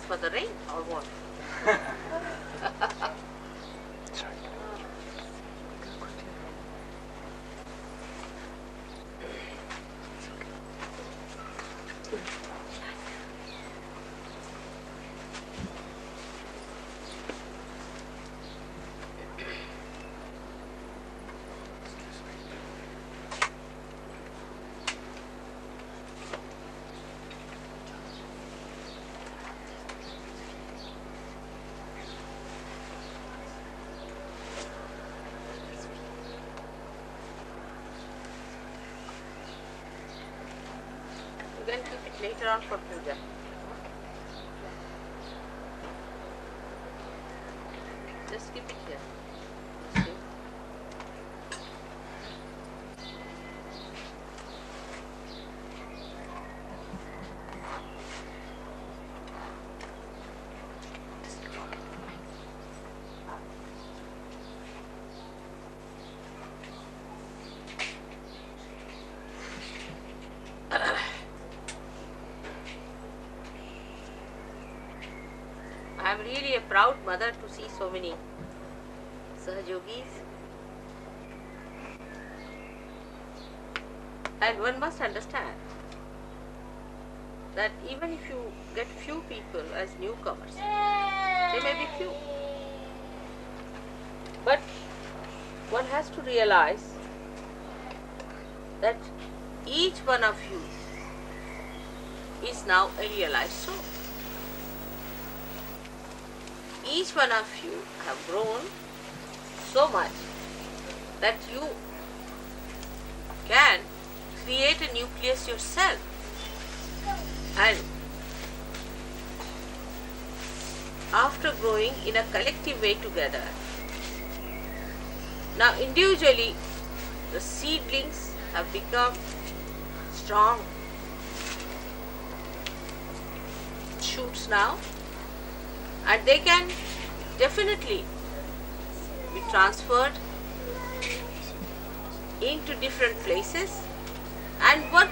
for the rain or what? You can keep it later on for puja. Just keep it here. See? I am really a proud mother to see so many Sahajogis. And one must understand that even if you get few people as newcomers, they may be few, but one has to realize that each one of you is now a realized soul. Each one of you have grown so much that you can create a nucleus yourself, and after growing in a collective way together, now individually the seedlings have become strong shoots now, and they can definitely be transferred into different places and work,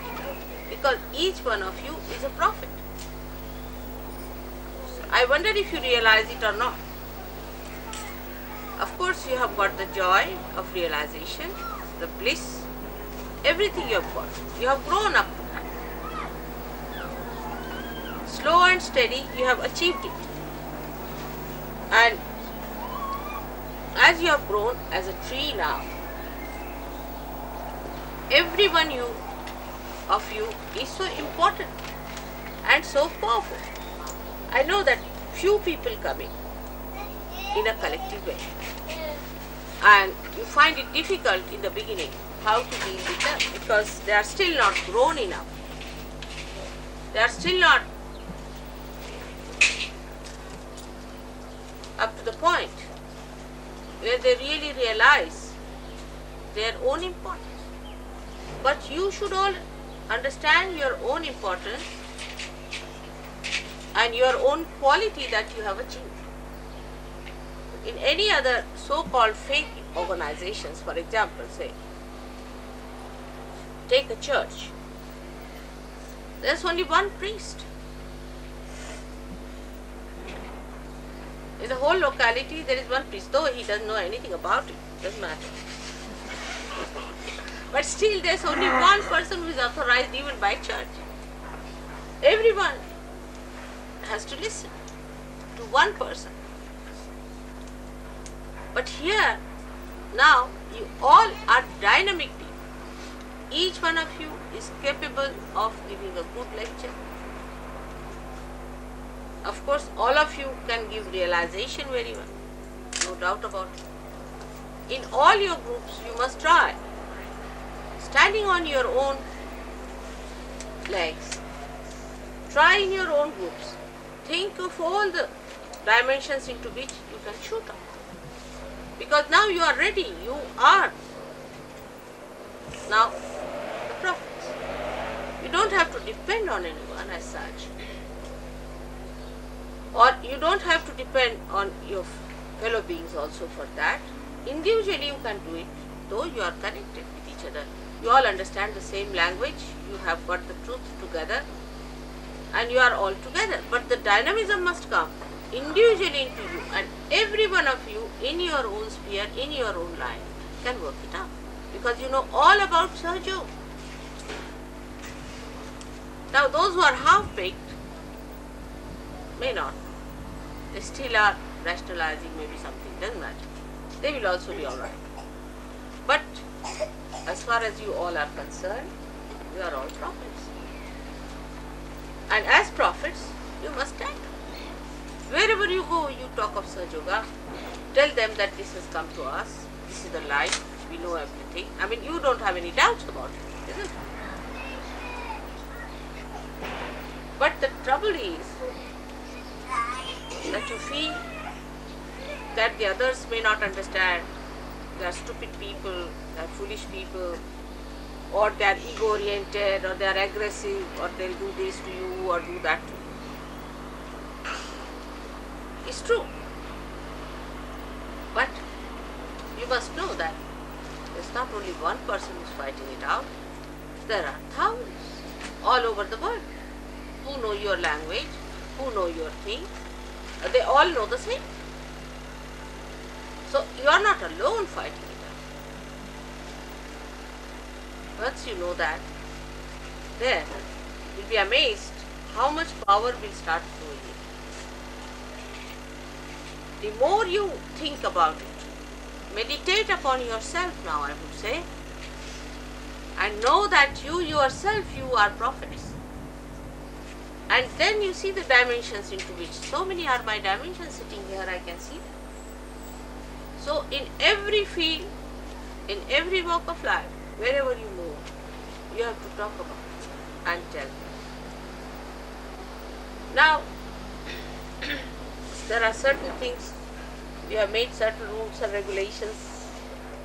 because each one of you is a prophet. So I wonder if you realize it or not. Of course you have got the joy of realization, the bliss, everything you have got. You have grown up. Slow and steady you have achieved it. And as you have grown as a tree now, every one of you is so important and so powerful. I know that few people coming in a collective way, and you find it difficult in the beginning how to deal with them, because they are still not grown enough. They are still not up to the point where they really realize their own importance. But you should all understand your own importance and your own quality that you have achieved. In any other so-called fake organizations, for example, say, take a church, there's only one priest. In the whole locality there is one priest, though he doesn't know anything about it, doesn't matter. But still there's only one person who is authorized even by church. Everyone has to listen to one person. But here, now, you all are dynamic people. Each one of you is capable of giving a good lecture. Of course, all of you can give realization very well, no doubt about it. In all your groups, you must try standing on your own legs. Try in your own groups. Think of all the dimensions into which you can shoot up. Because now you are ready. You are now the prophets. You don't have to depend on anyone as such. Or you don't have to depend on your fellow beings also for that. Individually you can do it, though you are connected with each other. You all understand the same language, you have got the truth together. and you are all together. But the dynamism must come individually into you, and every one of you in your own sphere, in your own line, can work it out. Because you know all about SahajaYoga. Now those who are half-baked may not. They still are rationalizing maybe something, doesn't matter. They will also be alright. But as far as you all are concerned, you are all prophets. And as prophets, you must act. Wherever you go, you talk of SahajaYoga. Tell them that this has come to us. This is the light. We know everything. I mean, you don't have any doubts about it, isn't it? But the trouble is that you feel that the others may not understand. They are stupid people, they are foolish people, or they are ego-oriented, or they are aggressive, or they will do this to you, or do that to you. It's true. But you must know that there's not only one person who's fighting it out, there are thousands all over the world who know your language, who know your thing. They all know the same. So you are not alone fighting it out. Once you know that, then you'll be amazed how much power will start flowing in. The more you think about it, meditate upon yourself now, I would say, and know that you yourself, you are prophets. And then you see the dimensions into which, so many are my dimensions sitting here, I can see them. So in every field, in every walk of life, wherever you move, you have to talk about it and tell them. Now, there are certain things, we have made certain rules and regulations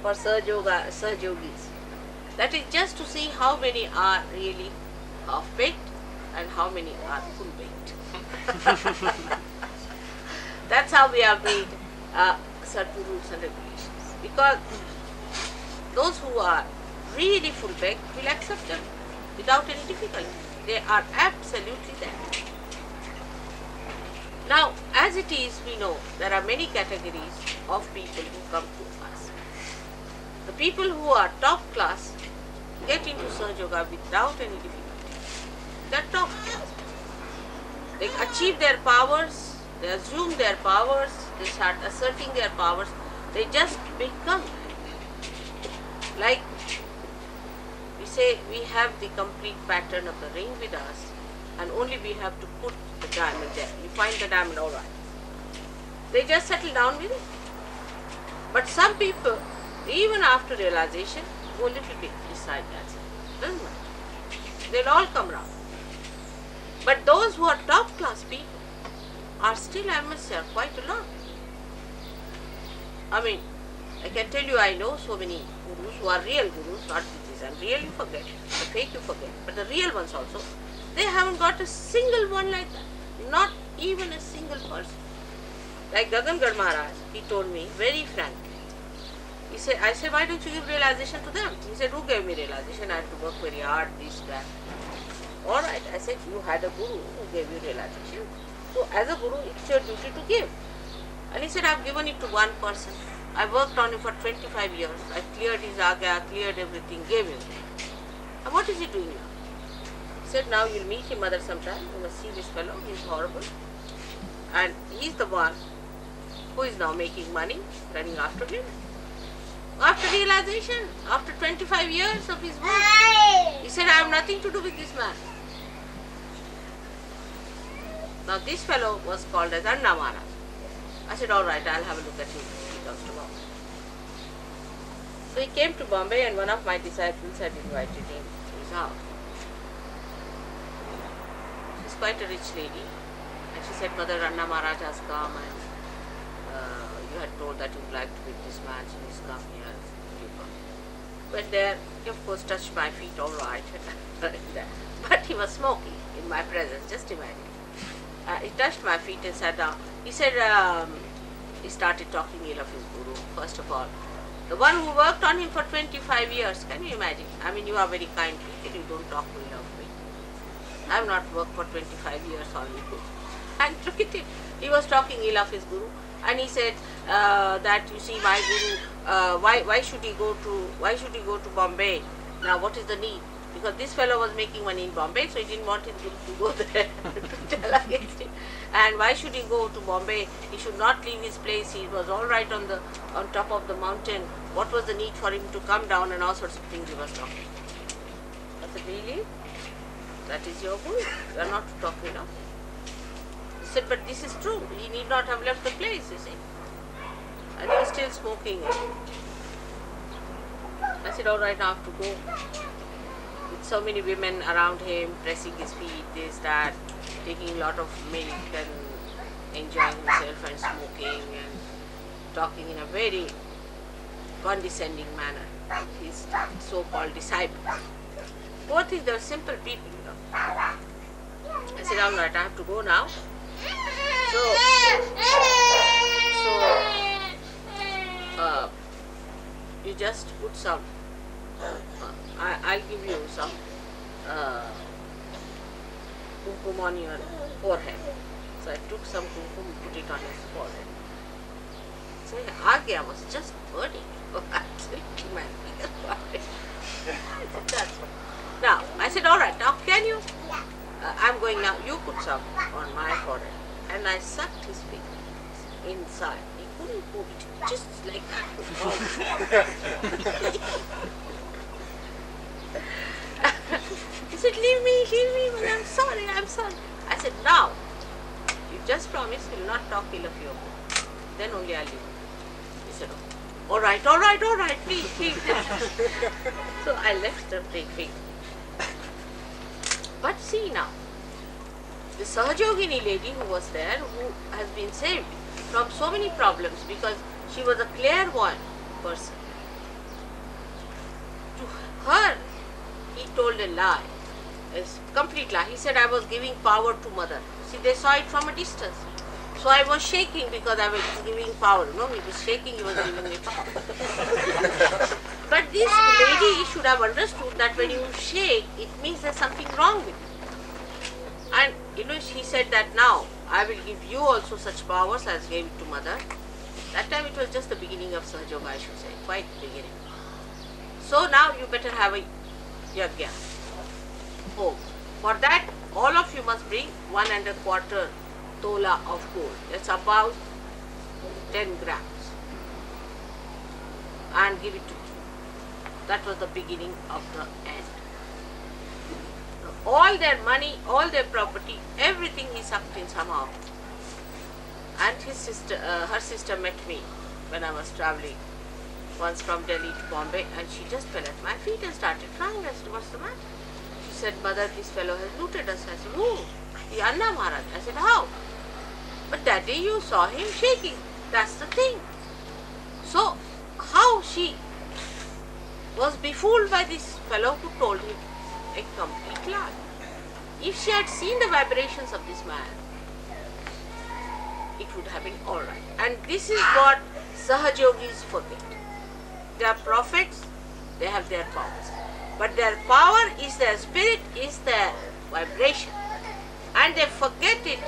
for SahajaYogis. That is just to see how many are really half-baked and how many are full-baked. That's how we have made certain rules and regulations. Because those who are really full-baked will accept them without any difficulty. They are absolutely there. Now, as it is, we know there are many categories of people who come to us. The people who are top class get into SahajaYoga without any difficulty. They're top class. They achieve their powers, they assume their powers, they start asserting their powers, they just become. Like we say, we have the complete pattern of the ring with us, and only we have to put the diamond there. You find the diamond, all right. They just settle down with it. But some people, even after realization, go a little bit beside that. Doesn't matter. They'll all come round. But those who are top class people are still, I must say, quite a lot. I mean, I can tell you, I know so many gurus who are real gurus, not these, and real you forget, the fake you forget, but the real ones also, they haven't got a single one like that, not even a single person. Like Gagangad Maharaj, he told me very frankly, he said, I said, why don't you give realization to them? He said, who gave me realization? I had to work very hard, this, that. All right, I said, you had a guru who gave you realization. So as a guru, it's your duty to give. And he said, I've given it to one person. I worked on him for 25 years. I cleared his agya, cleared everything, gave him. And what is he doing now? He said, now you'll meet him mother sometime. You must see this fellow, he's horrible. And he's the one who is now making money, running after him. After realization, after 25 years of his work, he said, I have nothing to do with this man. Now this fellow was called as Anna Maharaj. I said, all right, I'll have a look at him. He comes to Bombay. So he came to Bombay, and one of my disciples had invited him to his house. She's quite a rich lady. And she said, Mother, Anna Maharaj has come, and you had told that you would like to meet this man, so he's come here. Went there, he of course touched my feet, all right. But he was smoking in my presence, just imagine. He touched my feet and sat down. He said, he started talking ill of his guru, first of all. The one who worked on him for 25 years, can you imagine? I mean, you are very kind people, you don't talk ill of me. I have not worked for 25 years on you. And look at it. He was talking ill of his guru, and he said that, you see, my guru, why should he go to Bombay? Now, what is the need? Because this fellow was making money in Bombay, so he didn't want his guru to go there to tell against him. And why should he go to Bombay? He should not leave his place. He was all right on top of the mountain. What was the need for him to come down, and all sorts of things he was talking? I said, really? That is your guru? You are not talking enough. He said, but this is true. He need not have left the place, you see. And he was still smoking. I said, all right, now I have to go. With so many women around him, pressing his feet, this, that, taking a lot of milk and enjoying himself and smoking and talking in a very condescending manner. His so-called disciples. Both things, they were simple people, you know. I said, all right, I have to go now. So you just put some, I'll give you some kumkum on your forehead. So I took some kumkum, put it on his forehead. So I was just burning. Absolutely my biggest forehead. I said, that's what. Now, I said, all right, now can you? I'm going now, you put some on my forehead. And I sucked his fingers inside. He couldn't put it just like that. He said, leave me, well, I'm sorry. I said, now, you just promise you will not talk ill of your book. Then only I'll leave you. He said, oh, all right, please. So I left the thing. But see now, the Sahajogini lady who was there, who has been saved from so many problems because she was a clairvoyant person. To her, he told a lie, a complete lie. He said, I was giving power to mother. See, they saw it from a distance. So I was shaking because I was giving power. No, he was shaking, he was giving me power. But this lady should have understood that when you shake, it means there's something wrong with you. And he said that now, I will give you also such powers as gave it to mother. That time it was just the beginning of SahajaYoga, I should say, quite beginning. So now you better have a yajna. Oh, for that, all of you must bring 1.25 tola of gold. That's about 10 grams. And give it to me. That was the beginning of the end. All their money, all their property, everything he sucked in somehow. And her sister met me when I was traveling once from Delhi to Bombay, and she just fell at my feet and started crying. I said, what's the matter? She said, mother, this fellow has looted us. I said, who? The Anna Maharaj. I said, how? But that day you saw him shaking. That's the thing. So, how she was befooled by this fellow who told him a complete lie. If she had seen the vibrations of this man, it would have been all right. And this is what Sahajogis forget. They are prophets, they have their powers. But their power is their spirit, is their vibration. And they forget it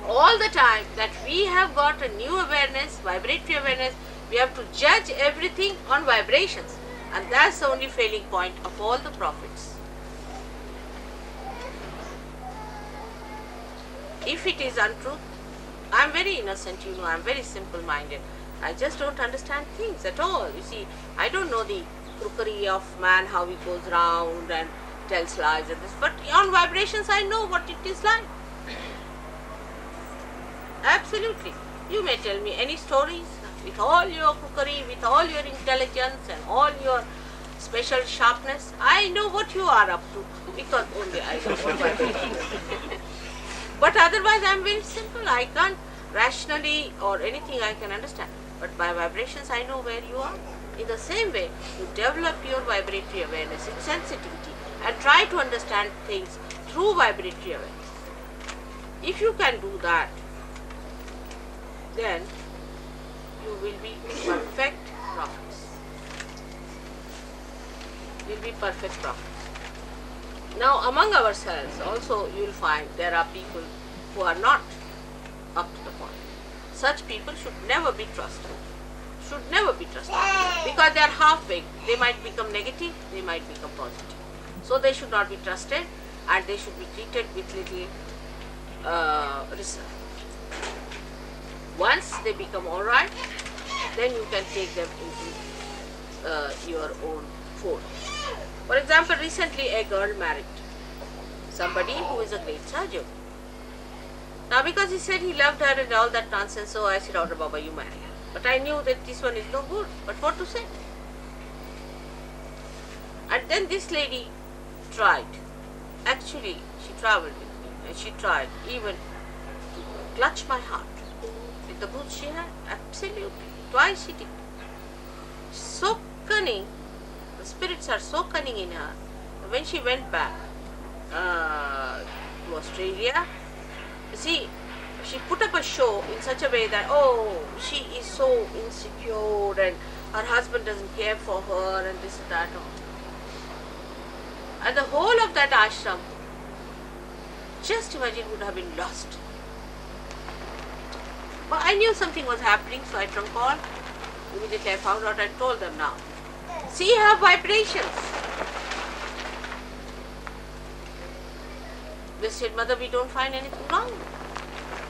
all the time that we have got a new awareness, vibratory awareness. We have to judge everything on vibrations. And that's the only failing point of all the prophets. If it is untruth, I am very innocent, I am very simple-minded. I just don't understand things at all. You see, I don't know the crookery of man, how he goes round and tells lies and this. But on vibrations, I know what it is like. Absolutely. You may tell me any stories with all your crookery, with all your intelligence and all your special sharpness. I know what you are up to because only I know what vibrations. But otherwise, I am very simple. I can't rationally or anything I can understand. But by vibrations, I know where you are. In the same way, you develop your vibratory awareness in sensitivity and try to understand things through vibratory awareness. If you can do that, then you will be perfect prophets. You will be perfect prophets. Now among ourselves also you will find there are people who are not up to the point. Such people should never be trusted. Should never be trusted. Because they are half-baked. They might become negative, they might become positive. So they should not be trusted and they should be treated with little reserve. Once they become alright, then you can take them into your own fold. For example, recently a girl married somebody who is a great SahajaYogi. Now because he said he loved her and all that nonsense, so I said, "Oh Baba, you marry her." But I knew that this one is no good. But what to say? And then this lady tried. Actually, she travelled with me and she tried even to clutch my heart with the goods she had. Absolutely. Twice she did. So cunning. The spirits are so cunning in her. When she went back to Australia, you see, she put up a show in such a way that, oh, she is so insecure and her husband doesn't care for her and this and that. And the whole of that ashram, just imagine, would have been lost. But I knew something was happening, so I trumped call. Immediately I found out, I told them now. See her vibrations. They said, "Mother, we don't find anything wrong."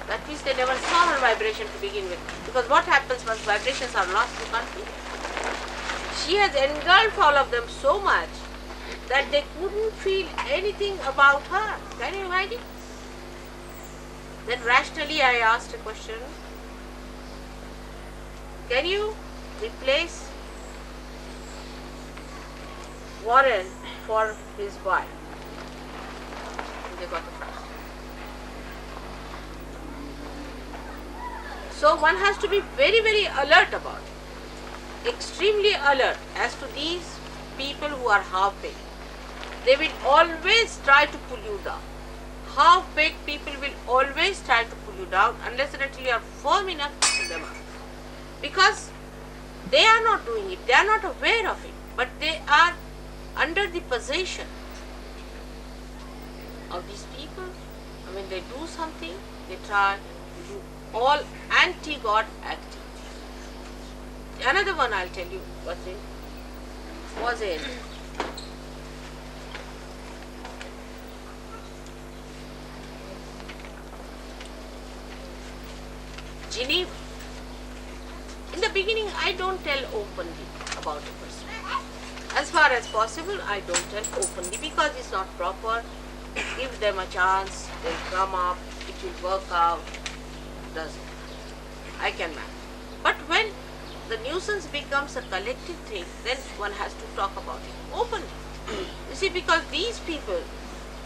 That means they never saw her vibration to begin with. Because what happens once vibrations are lost, you can't feel it. She has engulfed all of them so much that they couldn't feel anything about her. Can you imagine? Then rationally I asked a question. Can you replace Warren for his wife? And they got the trust. So one has to be very, very alert about it. Extremely alert as to these people who are half-baked. They will always try to pull you down. Half-baked people will always try to pull you down unless and until you are firm enough to pull them up. Because they are not doing it, they are not aware of it, but they are under the possession of these people. And when they do something, they try to do all anti-God activities. Another one I'll tell you was in Geneva. In the beginning, I don't tell openly about a person. As far as possible, I don't tell openly because it's not proper. Give them a chance, they'll come up, it will work out. Doesn't. I can manage. But when the nuisance becomes a collective thing, then one has to talk about it openly. You see, because these people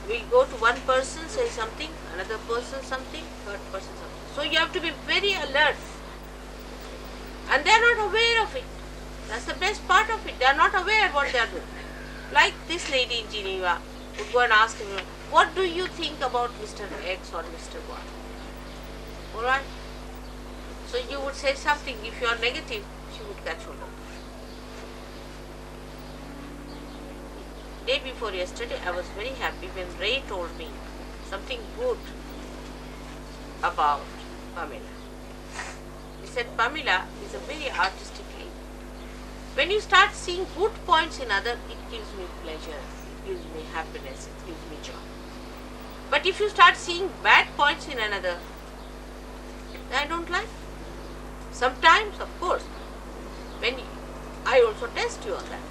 will go to one person, say something, another person something, third person something. So you have to be very alert. And they are not aware of it. That's the best part of it. They are not aware what they are doing. Like this lady in Geneva would go and ask him, "What do you think about Mr. X or Mr. Y?" Alright? So you would say something. If you are negative, she would catch hold of it. Day before yesterday, I was very happy when Ray told me something good about Pamela. He said, "Pamela is a very artistic lady. When you start seeing good points in others, it gives me pleasure, it gives me happiness, it gives me joy. But if you start seeing bad points in another, I don't like it. Sometimes, of course, when I also test you on that.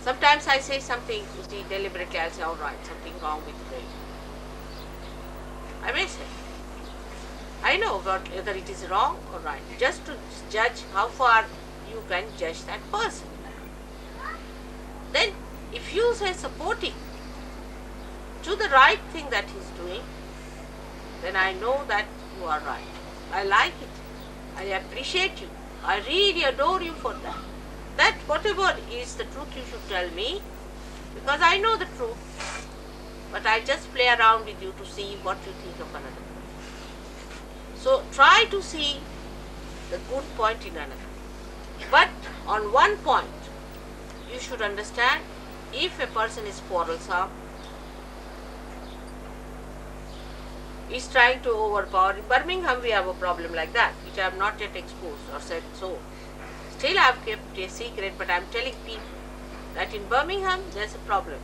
Sometimes I say something, you see, deliberately I'll say, all right, something wrong with Ray. I may say. I know whether it is wrong or right, just to judge how far you can judge that person. Then, if you say supporting to the right thing that he's doing, then I know that you are right. I like it. I appreciate you. I really adore you for that. That whatever is the truth you should tell me, because I know the truth. But I just play around with you to see what you think of another person. So try to see the good point in another. But on one point, you should understand, if a person is quarrelsome, is trying to overpower. In Birmingham we have a problem like that, which I have not yet exposed or said so. Still I have kept a secret, but I am telling people that in Birmingham there is a problem.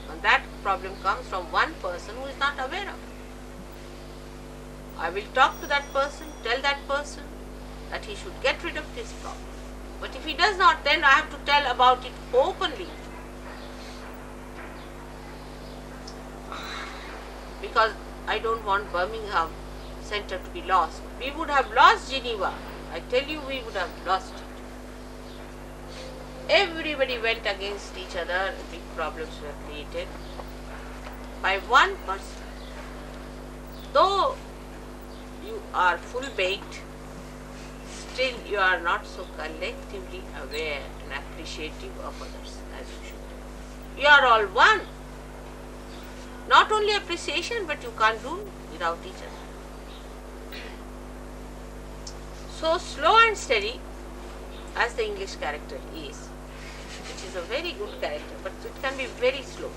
And that problem comes from one person who is not aware of. I will talk to that person, tell that person that he should get rid of this problem. But if he does not, then I have to tell about it openly. Because I don't want Birmingham Center to be lost. We would have lost Geneva. I tell you, we would have lost it. Everybody went against each other. Big problems were created by one person. Though you are full baked, still you are not so collectively aware and appreciative of others as you should. You are all one. Not only appreciation, but you can't do without each other. So slow and steady, as the English character is, which is a very good character, but it can be very slow.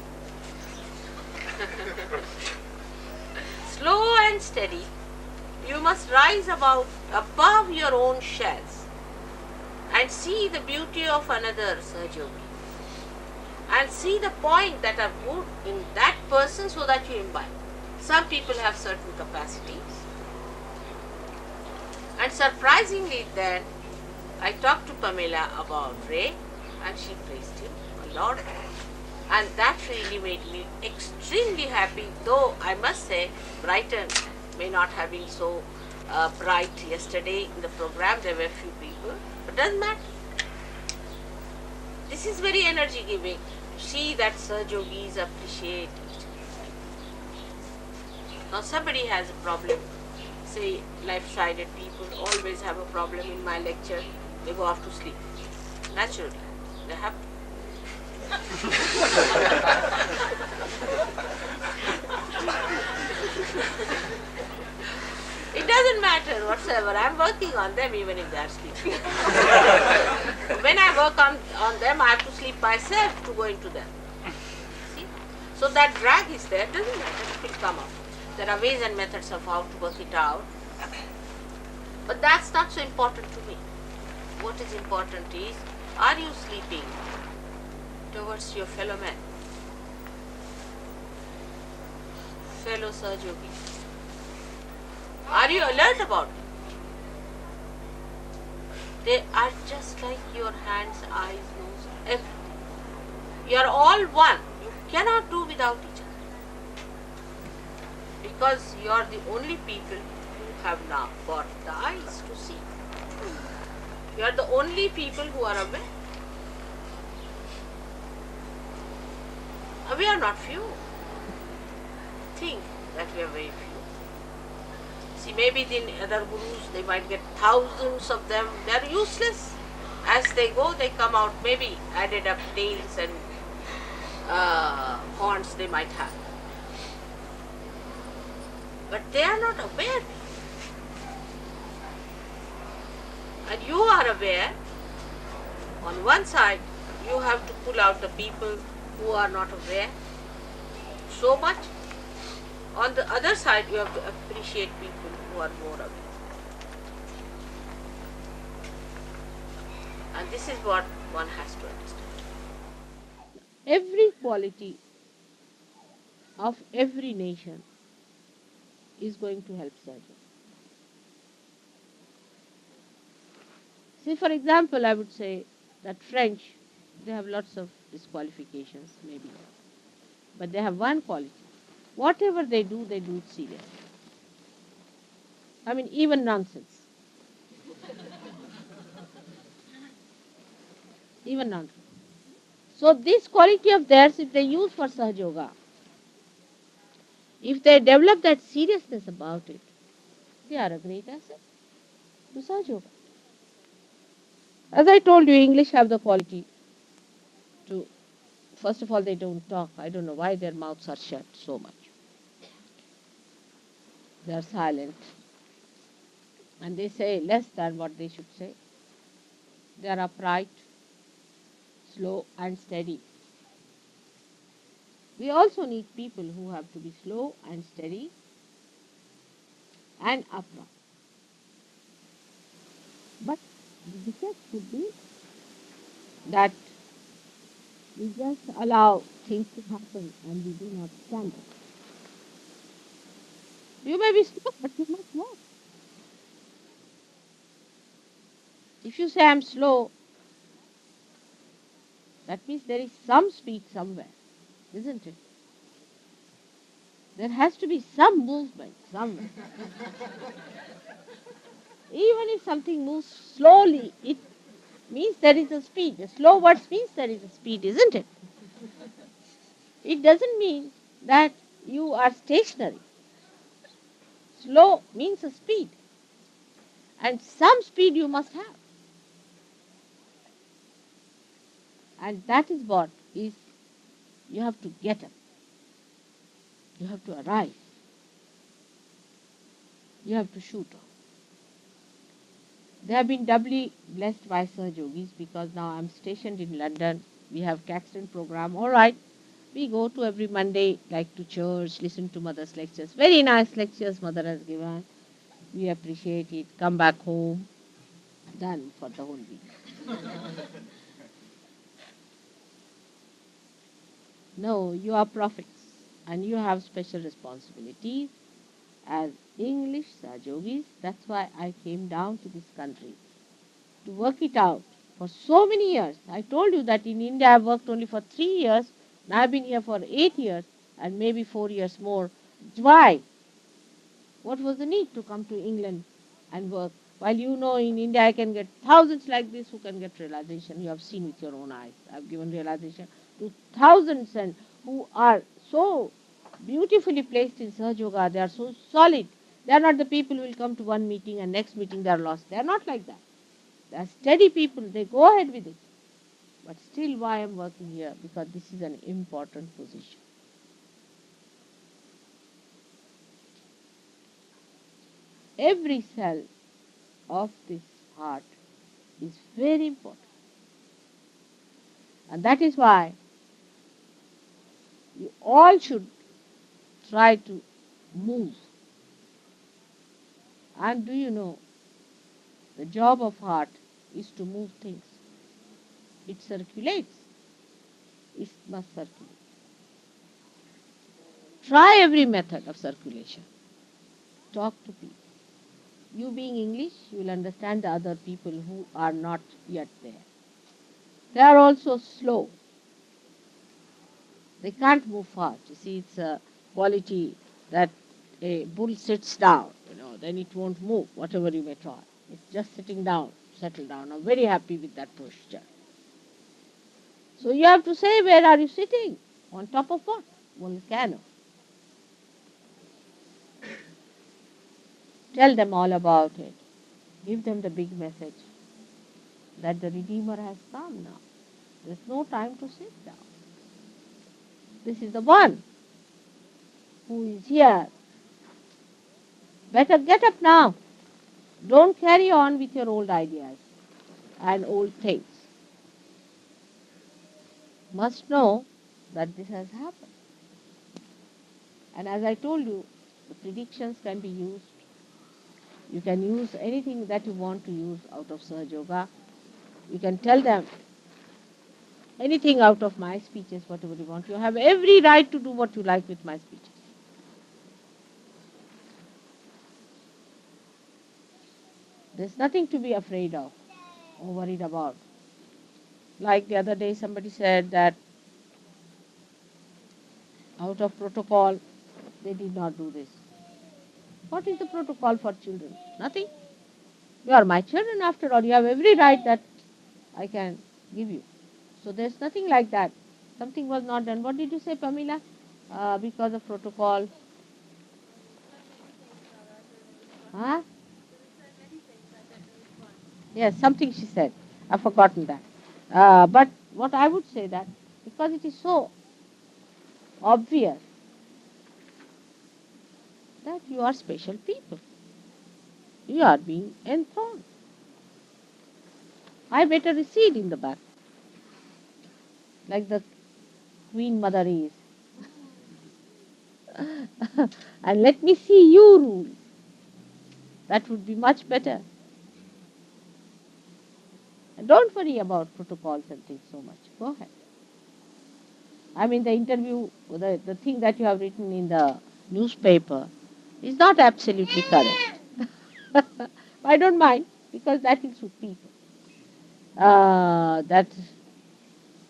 Slow and steady, you must rise above your own shells and see the beauty of another SahajaYogi. And see the point that are good in that person so that you imbibe. Some people have certain capacities. And surprisingly then, I talked to Pamela about Ray and she praised him a lot. And that really made me extremely happy, though I must say Brighton may not have been so bright yesterday in the program. There were few people, but doesn't matter. This is very energy giving. See that SahajaYogis appreciate it. Now somebody has a problem, say left-sided people always have a problem in my lecture, they go off to sleep. Naturally, they have to. It doesn't matter whatsoever, I am working on them even if they are sleeping. When I work on them, I have to sleep myself to go into them. See? So that drag is there, doesn't matter, it will come up. There are ways and methods of how to work it out. But that's not so important to me. What is important is, are you sleeping towards your fellow men? Fellow SahajaYogis? Are you alert about it? They are just like your hands, eyes, nose, everything. You are all one. You cannot do without each other. Because you are the only people who have now got the eyes to see. You are the only people who are aware. We are not few. Think that we are very few. See, maybe the other gurus, they might get thousands of them. They are useless. As they go, they come out, maybe added up tails and horns they might have. But they are not aware. And you are aware. On one side, you have to pull out the people who are not aware so much. On the other side, you have to appreciate people who are more aware. And this is what one has to understand. Every quality of every nation is going to help SahajaYoga. See, for example, I would say that French, they have lots of disqualifications, maybe. But they have one quality. Whatever they do it seriously. I mean, even nonsense. Even nonsense. So this quality of theirs, if they use for SahajaYoga, if they develop that seriousness about it, they are a great asset to SahajaYoga. As I told you, English have the quality to, first of all, they don't talk. I don't know why their mouths are shut so much. They are silent. And they say less than what they should say. They are upright, slow and steady. We also need people who have to be slow and steady and upright. But the defect could be that we just allow things to happen and we do not stand up. You may be slow, but you must walk. If you say I'm slow, that means there is some speed somewhere, isn't it? There has to be some movement somewhere. Even if something moves slowly, it means there is a speed. A slow words means there is a speed, isn't it? It doesn't mean that you are stationary. Slow means a speed. And some speed you must have. And that is what is you have to get up. You have to arrive. You have to shoot off. They have been doubly blessed by Sir Yogis because now I'm stationed in London. We have Caxton program. All right. We go to every Monday, like to church, listen to mother's lectures. Very nice lectures mother has given. We appreciate it. Come back home. Done for the whole week. No, you are prophets and you have special responsibilities as English Sahajogis. That's why I came down to this country to work it out for so many years. I told you that in India I worked only for 3 years. Now I've been here for 8 years and maybe 4 years more. Why? What was the need to come to England and work? While you know in India I can get thousands like this who can get realization. You have seen with your own eyes. I've given realization to thousands and who are so beautifully placed in Sahaja Yoga. They are so solid. They are not the people who will come to one meeting and next meeting they are lost. They are not like that. They are steady people. They go ahead with it. But still why I am working here? Because this is an important position. Every cell of this heart is very important. And that is why you all should try to move. And do you know, the job of heart is to move things. It circulates. It must circulate. Try every method of circulation. Talk to people. You being English, you will understand the other people who are not yet there. They are also slow. They can't move fast. You see, it's a quality that a bull sits down, then it won't move, whatever you may try. It's just sitting down, settle down. I'm very happy with that posture. So you have to say, where are you sitting? On top of what? Volcano. Tell them all about it. Give them the big message that the Redeemer has come now. There's no time to sit down. This is the one who is here. Better get up now. Don't carry on with your old ideas and old things. Must know that this has happened. And as I told you, the predictions can be used. You can use anything that you want to use out of Sahaja Yoga. You can tell them anything out of my speeches, whatever you want. You have every right to do what you like with my speeches. There's nothing to be afraid of or worried about. Like the other day, somebody said that out of protocol, they did not do this. What is the protocol for children? Nothing. You are my children after all. You have every right that I can give you. So there's nothing like that. Something was not done. What did you say, Pamela? Because of protocol. Huh? Yes, something she said. I've forgotten that. But what I would say that because it is so obvious that you are special people. You are being enthroned. I better recede in the back, like the Queen Mother is. and let me see you rule. That would be much better. And don't worry about protocols and things so much. Go ahead. I mean, the interview, the thing that you have written in the newspaper is not absolutely correct. I don't mind because that will suit people. That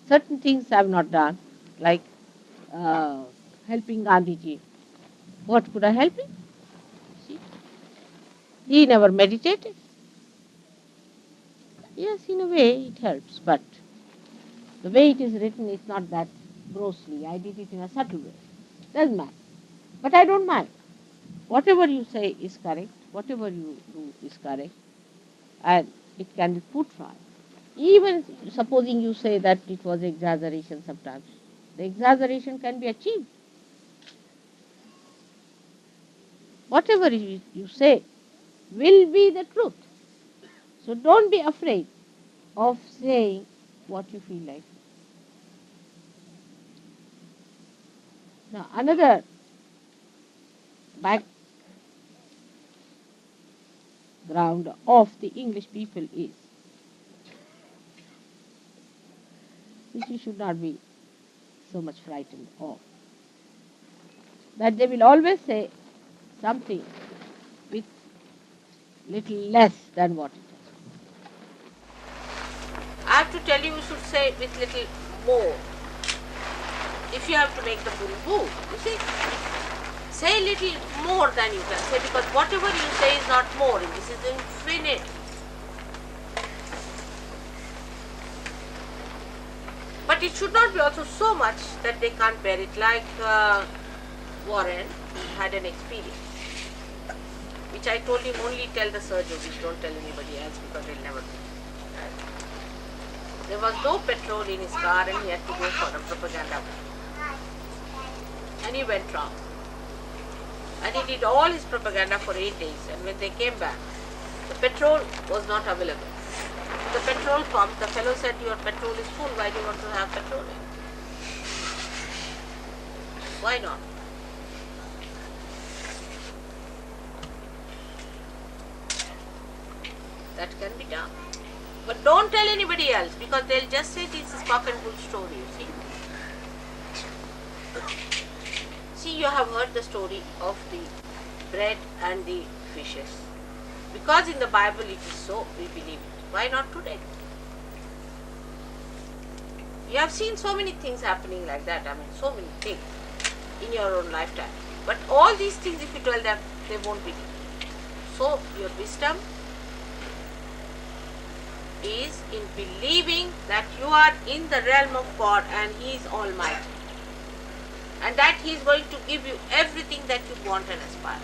certain things I have not done, like uh, helping Gandhiji. What could I help him? See, he never meditated. Yes, in a way it helps, but the way it is written is not that grossly. I did it in a subtle way. Doesn't matter. But I don't mind. Whatever you say is correct. Whatever you do is correct. And it can be put right. Even supposing you say that it was exaggeration sometimes, the exaggeration can be achieved. Whatever you say will be the truth. So don't be afraid of saying what you feel like. Now another background of the English people is, which you should not be so much frightened of, that they will always say something with little less than what it is. I have to tell you, you should say with little more. If you have to make the bull move, you see, say little more than you can say, because whatever you say is not more. This is infinite. But it should not be also so much that they can't bear it. Like Warren had an experience, which I told him only tell the SahajaYogis, don't tell anybody else because they'll never do. There was no petrol in his car and he had to go for a propaganda. And he went wrong. And he did all his propaganda for 8 days, and when they came back, the petrol was not available. The petrol pump, the fellow said, your petrol is full, why do you want to have petrol in? Why not? That can be done. But don't tell anybody else, because they'll just say this is cock and bull story, you see. See, you have heard the story of the bread and the fishes. Because in the Bible it is so, we believe it. Why not today? You have seen so many things happening like that. I mean, so many things in your own lifetime. But all these things, if you tell them, they won't believe. So, your wisdom is in believing that you are in the realm of God and He is Almighty. And that He is going to give you everything that you want and aspire.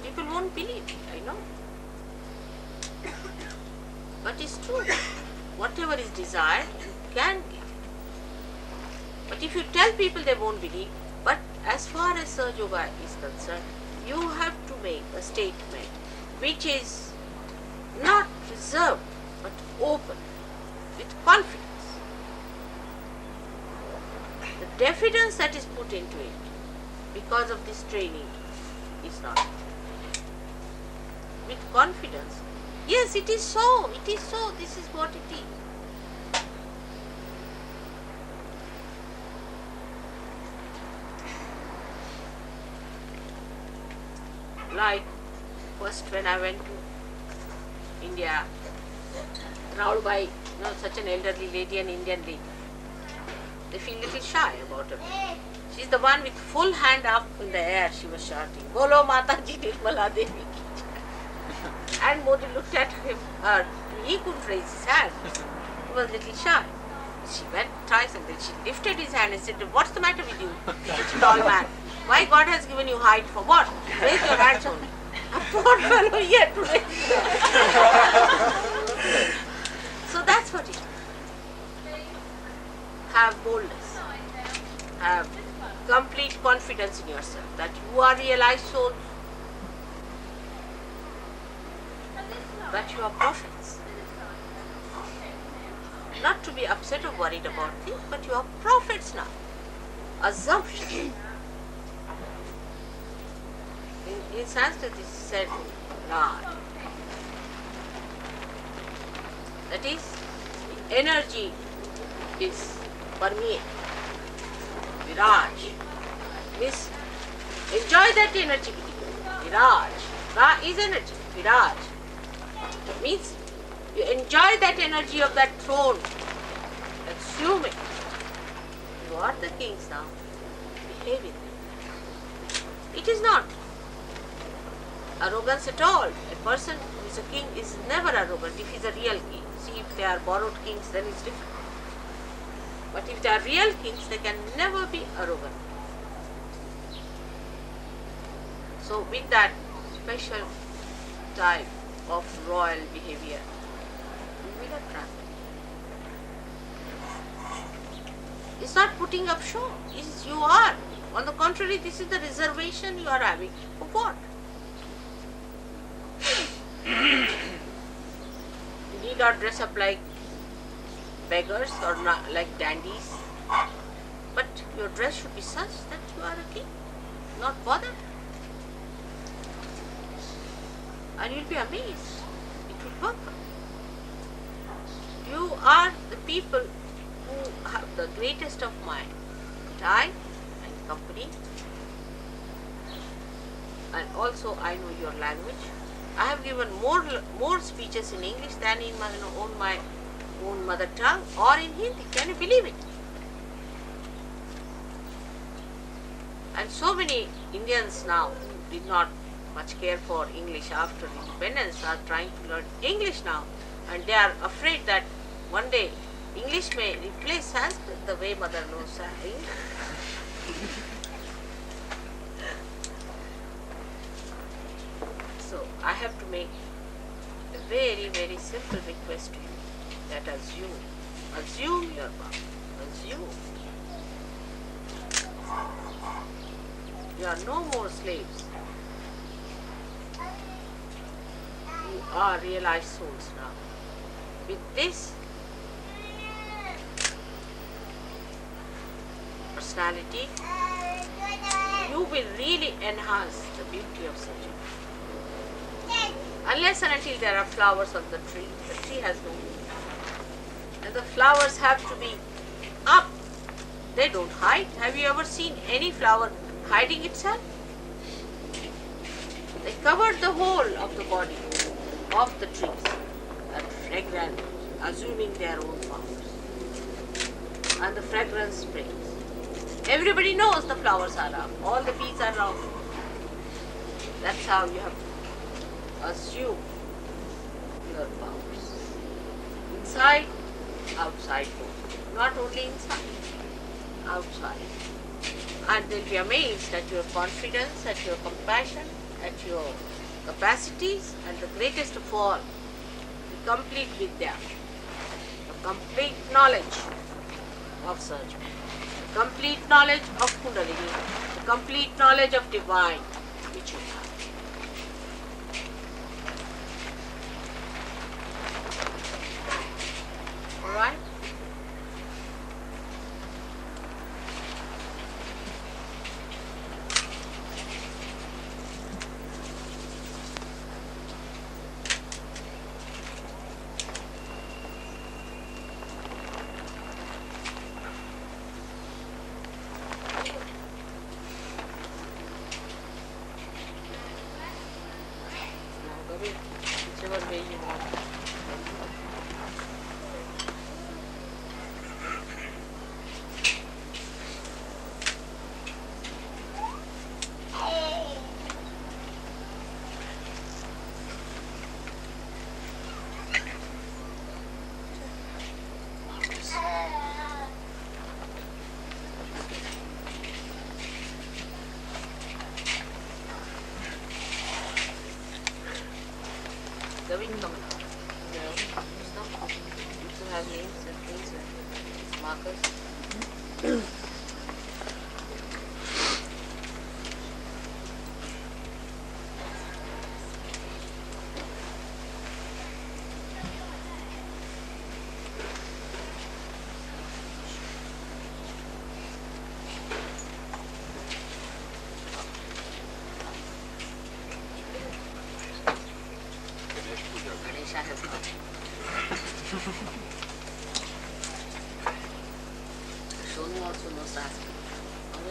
People won't believe it, I know. But it's true. Whatever is desired, you can give. But if you tell people, they won't believe. But as far as SahajaYoga is concerned, you have to make a statement which is not reserved but open, with confidence. The diffidence that is put into it because of this training is not. With confidence, yes, it is so, this is what it is. Like first when I went to India, surrounded by such an elderly lady, an Indian lady, they feel a little shy about her. She's the one with full hand up in the air, she was shouting, Bolo Mataji Nirmala Devi. And Modi looked at him, he couldn't raise his hand. He was a little shy. She went twice and then she lifted his hand and said, what's the matter with you, tall man? Why God has given you height for what? Raise your hands only. A poor fellow here to raise his hand. So that's what it is. Have boldness. Have complete confidence in yourself that you are realized souls, that you are prophets. not to be upset or worried about things, but you are prophets now. Assumption. In Sanskrit it is said Raj. That is, energy is permeate. Viraj. Means enjoy that energy. Viraj. Ra is energy. Viraj. Means you enjoy that energy of that throne. Consume it. You are the kings now. Behave with them. It is not arrogance at all. A person who is a king is never arrogant if he is a real king. See, if they are borrowed kings, then it's different. But if they are real kings, they can never be arrogant. So with that special type of royal behavior, you will attract. It's not putting up show. It's you are. On the contrary, this is the reservation you are having. For what? You need not dress up like beggars or not like dandies. But your dress should be such that you are a king. Not bothered. And you'll be amazed. It will work. You are the people who have the greatest of mind. I and company. And also I know your language. I have given more speeches in English than in my own mother tongue or in Hindi. Can you believe it? And so many Indians now who did not much care for English after independence are trying to learn English now, and they are afraid that one day English may replace Sanskrit the way mother knows English. So I have to make a very, very simple request to you, that assume your power, assume. You are no more slaves. You are realized souls now. With this personality, you will really enhance the beauty of Sahaja. Unless and until there are flowers on the tree has no meaning. And the flowers have to be up. They don't hide. Have you ever seen any flower hiding itself? They covered the whole of the body of the trees and fragrant, assuming their own powers. And the fragrance springs. Everybody knows the flowers are up. All the bees are around. That's how you have to assume your powers. Inside, outside both. Not only inside, outside. And they'll be amazed at your confidence, at your compassion, at your capacities, and the greatest of all, the complete vidya, the complete knowledge of Sahaja, the complete knowledge of Kundalini, the complete knowledge of divine, which you have. Alright? Whichever way you want. The income. You still have names and things and markers.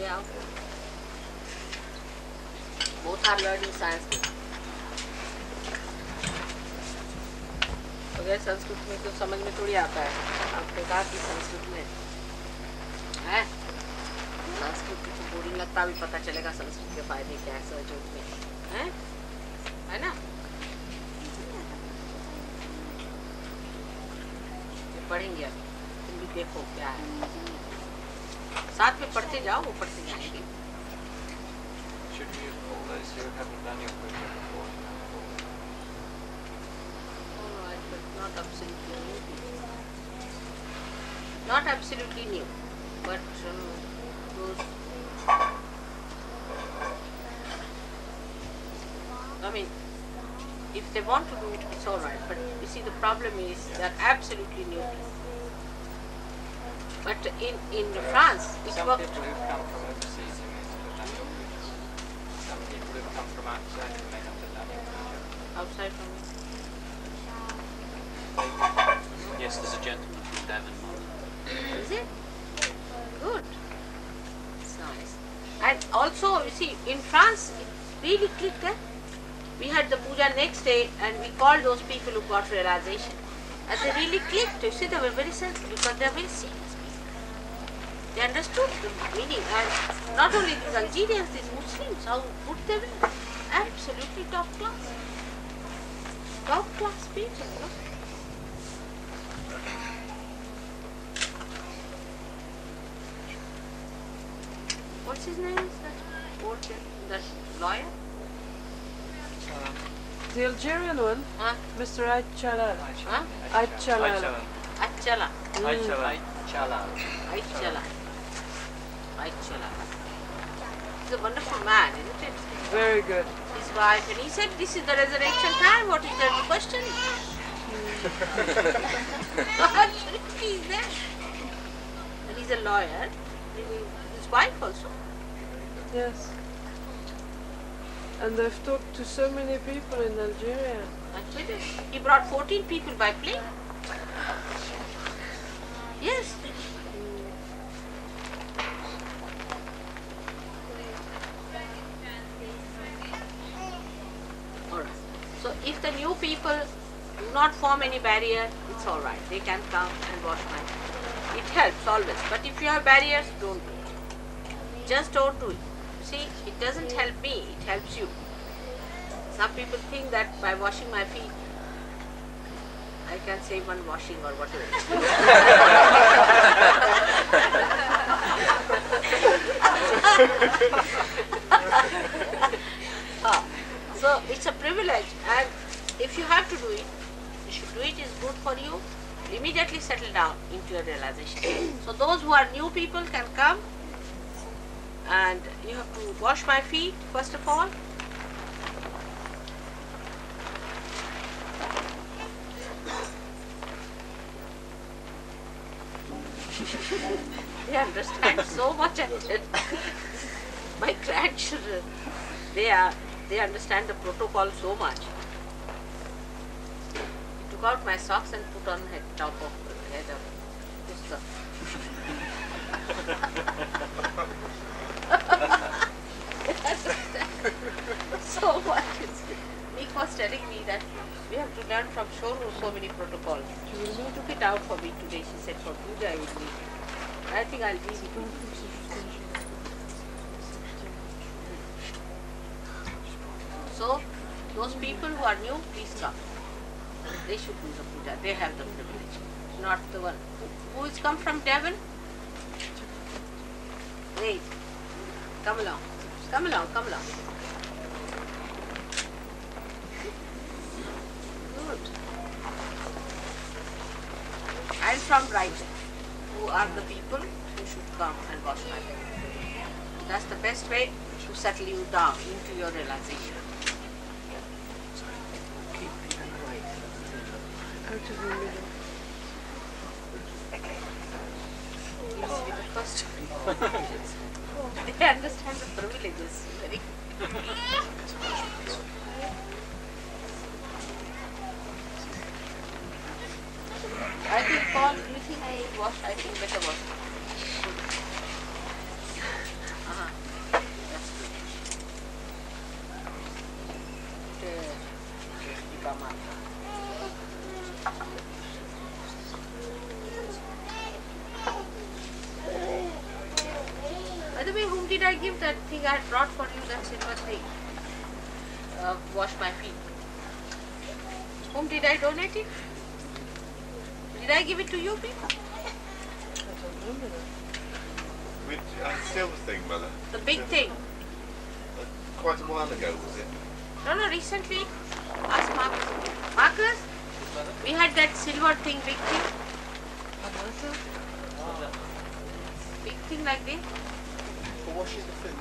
way out. Both are learning Sanskrit. अगर संस्कृत में तो समझ में थोड़ी आता है. आपने कहा कि संस्कृत में है, संस्कृत की तो बोरिंग लगता भी पता चलेगा संस्कृत के फायदे क्या है सहयोग में, है ना? पढ़ेंगे अभी, तुम भी देखो क्या है, साथ में पढ़ते जाओ, वो पढ़ते जाएंगे. Should we call those who haven't done your puja before? Not absolutely new. Not absolutely new, but those. I mean, if they want to do it, it's all right. But you see, the problem is they're absolutely new. But in France, it Some worked. people who've come from overseas who may not have done your puja. Some people who've come from outside who may not have done your puja. Outside from it. Yes, there's a gentleman from Devon. Is it? Good. It's nice. And also, you see, in France, it really clicked. We had the puja next day and we called those people who got realization. And they really clicked. You see, they were very sensitive because they are very serious people. They understood the meaning. And not only these Algerians, these Muslims, how good they were. Absolutely top class. Top class people, you know. What's his name? That lawyer? The Algerian one, Huh? Mr. Aichalal. Huh? Aichalal. Achala. Aichalal. Aichala. Aichala. He's a wonderful man, isn't it? Very good. His wife, and he said, this is the resurrection time. What is there to question? Absolutely, he's there. And he's a lawyer. His wife also. Yes. And I've talked to so many people in Algeria. Actually, he brought 14 people by plane. Yes. Alright. So if the new people do not form any barrier, it's alright. They can come and wash my hands. It helps always. But if you have barriers, don't do it. Just don't do it. See, it doesn't help me, it helps you. Some people think that by washing my feet, I can save one washing or whatever. So it's a privilege, and if you have to do it, you should do it. Is good for you. Immediately settle down into your realization. So those who are new people can come, and you have to wash my feet first of all. They understand so much at it. My grandchildren, they understand the protocol so much. I took out my socks and put on head top of head of Pustak. So much. Nick was telling me that we have to learn from Shuru so many protocols. She took it out for me today. She said for puja I would need it. I think I'll leave it. So those people who are new, please come. They should do the puja. They have the privilege. Not the one who is come from Devon. Wait. Come along. Come along. Come along. Good. I'm from Brighton. Who are the people who should come and wash my feet? That's the best way to settle you down into your realization. Out of the middle. Easy with the first. They understand the privileges. Very. I think, Paul, do you think I wash? I think better wash. By the way, whom did I give that thing I had brought for you, that silver thing? Wash my feet. Whom did I donate it? Did I give it to you people? I don't remember that. Which silver thing, Mother? The big thing. Quite a while ago, was it? No, recently. Ask Marcus. Marcus, we had that silver thing, big thing. Big thing like this. For washing the food.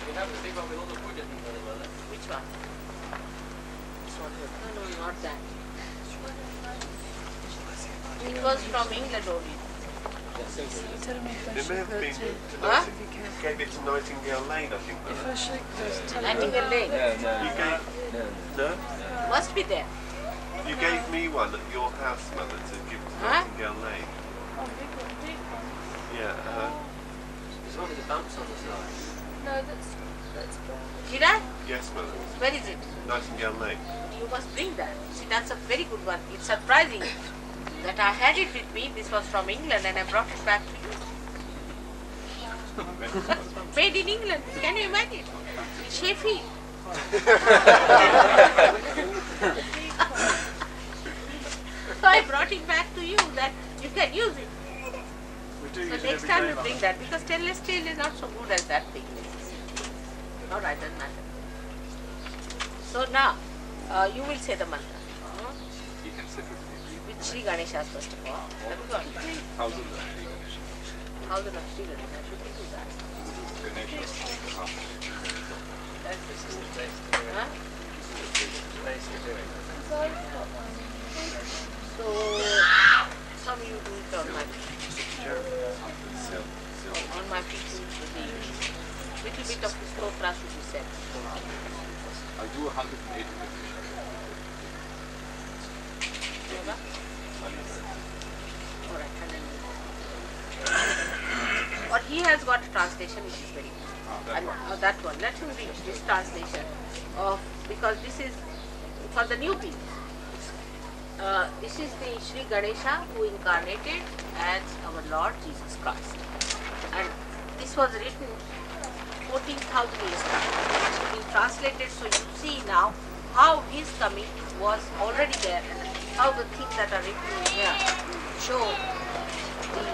We have the big one with all the wood in it, Mother. Which one? This one here. No, not that. It was from England only. Tell me if I It may shake have that been too. to Huh? If you can. gave it to Nightingale Lane, I think. If Mother. I shake those, tell me. Nightingale Lane. You gave... No? Must be there. You gave me one at your house, Mother, to give to Huh? Nightingale Lane. Oh, big one. Yeah, There's one with the bumps on the side. No, that's brown. Did I? yes, Mother. Where is it? Nightingale Lane. You must bring that. See, that's a very good one. It's surprising that I had it with me. This was from England and I brought it back to you. Made in England. Can you imagine? Sheffield. So I brought it back to you that you can use it. We do So use it next every time day, you Mother. bring that because stainless steel is not so good as that thing. Alright, doesn't matter. So now, you will say the mantra. You can sit with me. With Shri Ganesha's first of all. Have you got it? Thousand of Ganesh. Thousand of Shri Ganesha. Should we do that? Ganesh. This is the place to do it. Huh? This is the place to do it. So I've got one. So, some you do it on my feet. On my feet, you do the little bit of the stotra should be said. I'll do 180 Yoga? Alright, and then or he has got a translation which is very good. And that one. Let him read this translation of because this is for the new people. This is the Shri Ganesha who incarnated as our Lord Jesus Christ. And this was written 14,000 years back. It's been translated so you see now how his coming was already there and how the things that are written in here show the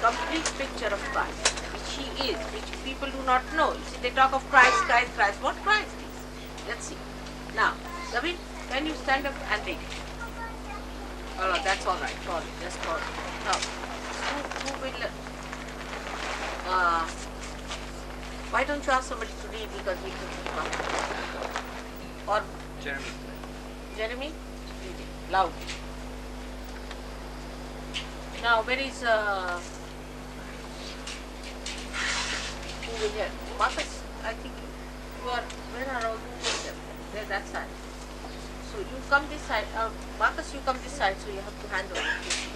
complete picture of Christ, which he is, which people do not know. You see, they talk of Christ, Christ, Christ. What Christ is? Let's see. Now, David, can you stand up and read it? Oh, no, that's all right. Call it. Just call it. Now, who will... why don't you ask somebody to read because we can keep up. Or Jeremy. Jeremy, read it loud. Now, where is who will help? Marcus, I think you are. Where are all the There, that side. So you come this side. Marcus, you come this side. So you have to hand over this.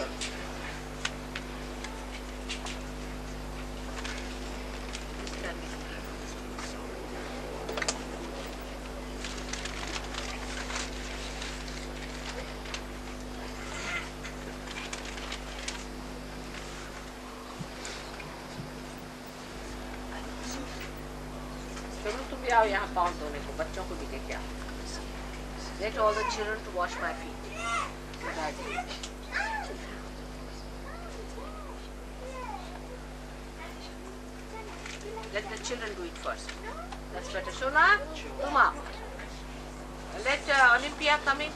तुम भी आओ यहाँ पाँव धोने को बच्चों को भी लेके आओ Let all the children to wash my feet. Let the children do it first. That's better. Shona, come out. Let Olympia come in.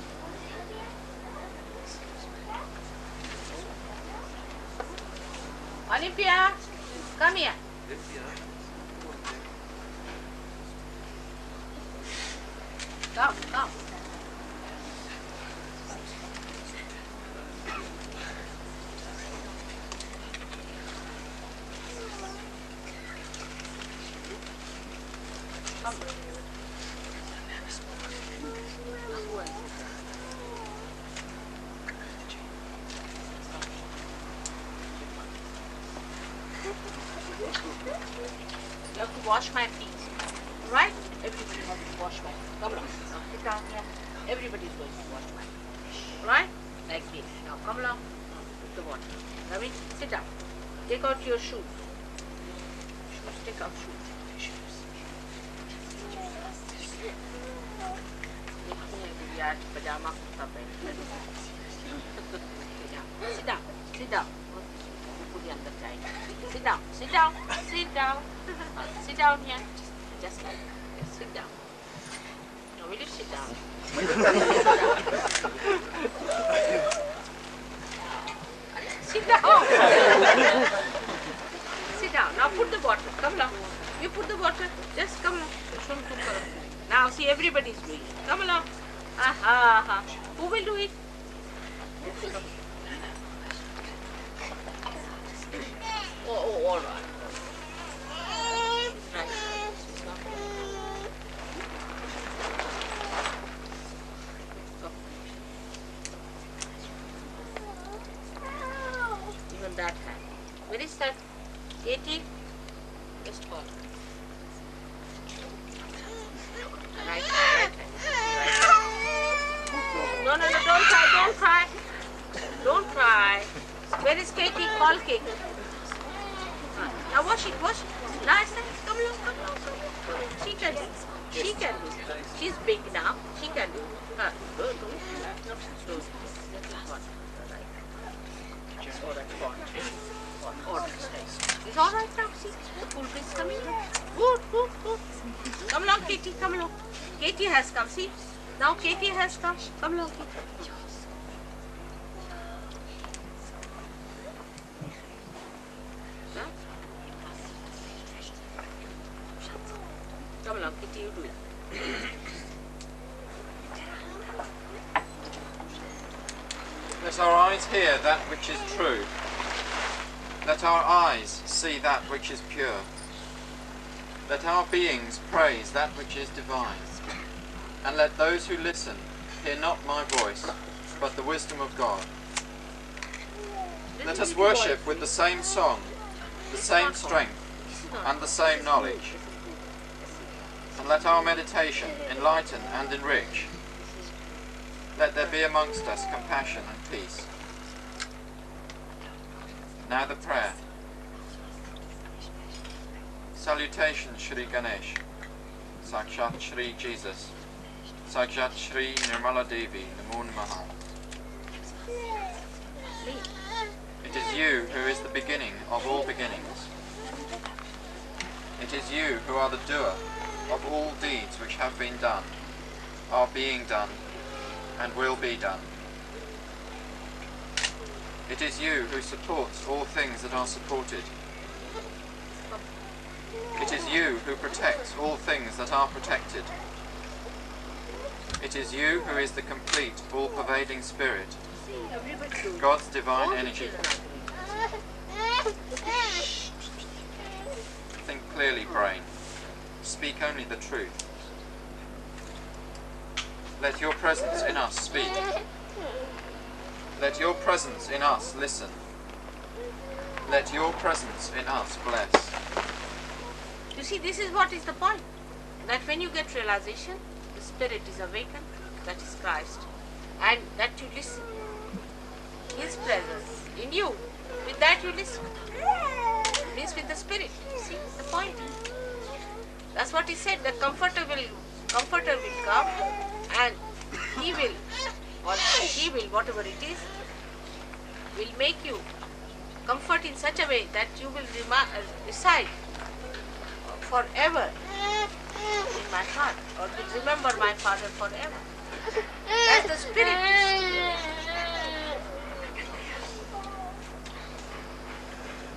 Olympia, come here. Come, come. You have to wash my feet, right? Everybody has to wash my feet. Come along. Now sit down here. Everybody is going to wash my feet, right? Like this. Now come along. Put the water. Ravi, sit down. Take out your shoes. Take out shoes. यार पजामा कुर्ता पहन sit down sit down पूरी अंदर जाएगी sit down sit down sit down sit down here just like that. Sit down. Now will you sit down? Sit down. Sit down. Now put the bottle. Come along. You put the bottle. Just come along. Now see, everybody is doing it. Come along. Aha. Who will do it? Oh, all right. Right. Even that hand. Where is that? Katie? Just fall. Right hand. No, don't cry. Don't cry. Where is Katie? Call Katie. Now wash it. Nice. Come along. She can do. She's big now. She can do. Good. It's all right now. See, the pool is coming. Good. Come along, Katie. Come along. Katie has come. See, now Katie has come. Come along, Katie. Come along, Kitty, you do it. Let our eyes hear that which is true. Let our eyes see that which is pure. Let our beings praise that which is divine. And let those who listen hear not my voice, but the wisdom of God. Let us worship with the same song, the same strength, and the same knowledge. And let our meditation enlighten and enrich. Let there be amongst us compassion and peace. Now the prayer. Salutation Shri Ganesh, Sakshat Shri Jesus, Sakshat Shri Nirmala Devi, Namo Namaha. It is you who is the beginning of all beginnings. It is you who are the doer of all deeds which have been done, are being done, and will be done. It is you who supports all things that are supported. It is you who protects all things that are protected. It is you who is the complete, all-pervading Spirit, God's divine energy. Think clearly, brain. Speak only the truth. Let your presence in us speak. Let your presence in us listen. Let your presence in us bless. You see, this is what is the point. That when you get realization, the Spirit is awakened, that is Christ. And that you listen. His presence in you. With that you listen. Means with the Spirit. See the point? That's what he said, the Comforter will come and he will, or she will, whatever it is, will make you comfort in such a way that you will reside forever in my heart, or will remember my Father forever. That's the Spirit.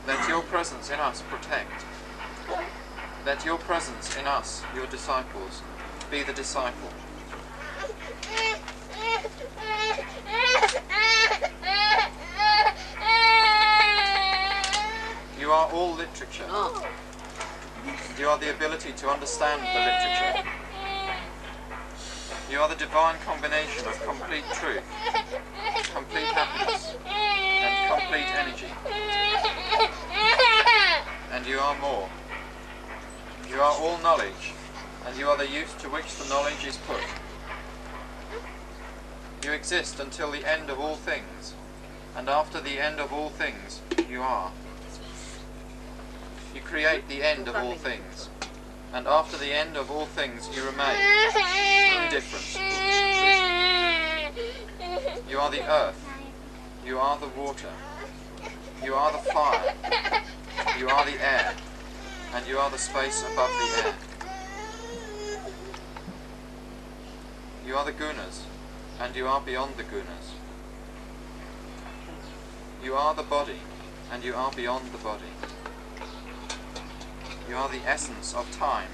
Let your presence in us protect. Let your presence in us, your disciples, be the disciple. You are all literature. You are the ability to understand the literature. You are the divine combination of complete truth, complete happiness, and complete energy. And you are more. You are all knowledge, and you are the use to which the knowledge is put. You exist until the end of all things, and after the end of all things, you are. create the end of all things, and after the end of all things you remain indifferent. You are the earth, you are the water, you are the fire, you are the air, and you are the space above the air. You are the gunas, and you are beyond the gunas. You are the body, and you are beyond the body. You are the essence of time,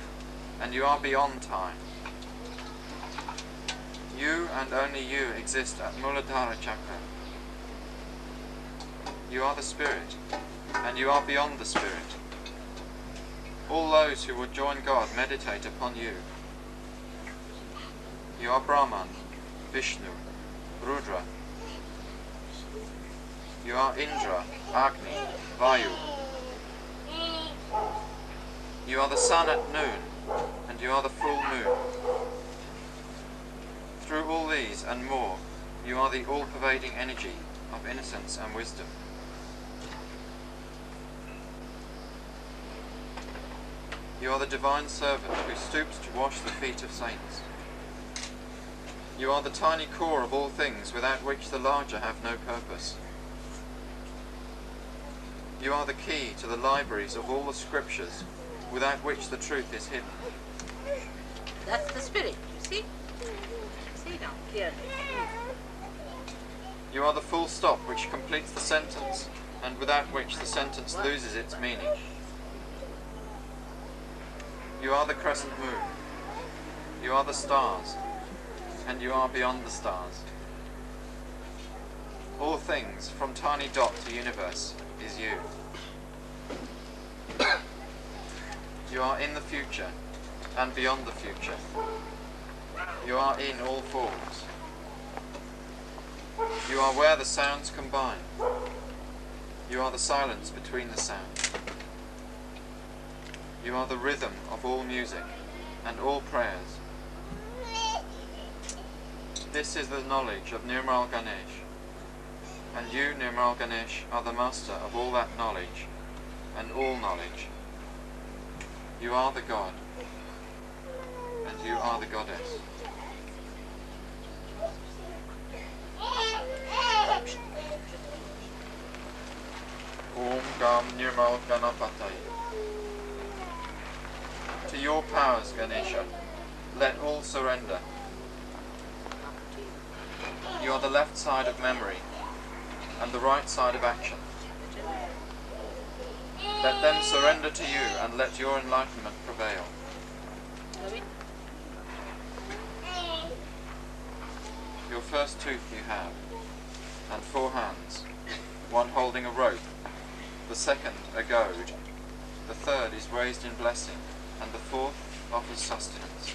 and you are beyond time. You and only you exist at Muladhara Chakra. You are the spirit, and you are beyond the spirit. All those who would join God meditate upon you. You are Brahman, Vishnu, Rudra. You are Indra, Agni, Vayu. You are the sun at noon, and you are the full moon. Through all these and more, you are the all-pervading energy of innocence and wisdom. You are the divine servant who stoops to wash the feet of saints. You are the tiny core of all things without which the larger have no purpose. You are the key to the libraries of all the scriptures without which the truth is hidden. That's the spirit, you see? See now, clearly. You are the full stop which completes the sentence, and without which the sentence loses its meaning. You are the crescent moon. You are the stars, and you are beyond the stars. All things, from tiny dot to universe, is you. You are in the future, and beyond the future. You are in all forms. You are where the sounds combine. You are the silence between the sounds. You are the rhythm of all music and all prayers. This is the knowledge of Nirmal Ganesh, and you, Nirmal Ganesh, are the master of all that knowledge and all knowledge. You are the God, and you are the goddess. Om Gam Nirmal Ganapataye. To your powers, Ganesha, let all surrender. You are the left side of memory and the right side of action. Let them surrender to you and let your enlightenment prevail. Your first tooth you have, and 4 hands, one holding a rope, the second a goad, the third is raised in blessing, and the fourth offers sustenance.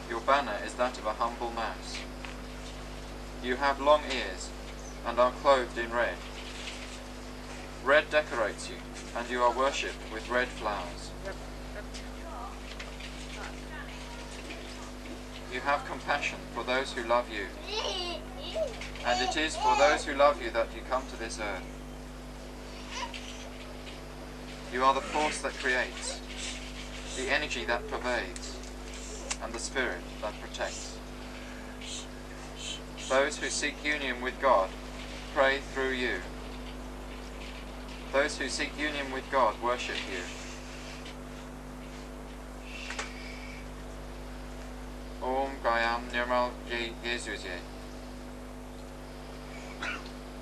Your banner is that of a humble mouse. You have long ears, and are clothed in red. Red decorates you, and you are worshipped with red flowers. You have compassion for those who love you, and it is for those who love you that you come to this earth. You are the force that creates, the energy that pervades, and the spirit that protects. Those who seek union with God pray through you. Those who seek union with God worship you. Om Gayam Nirmal Yesuzye.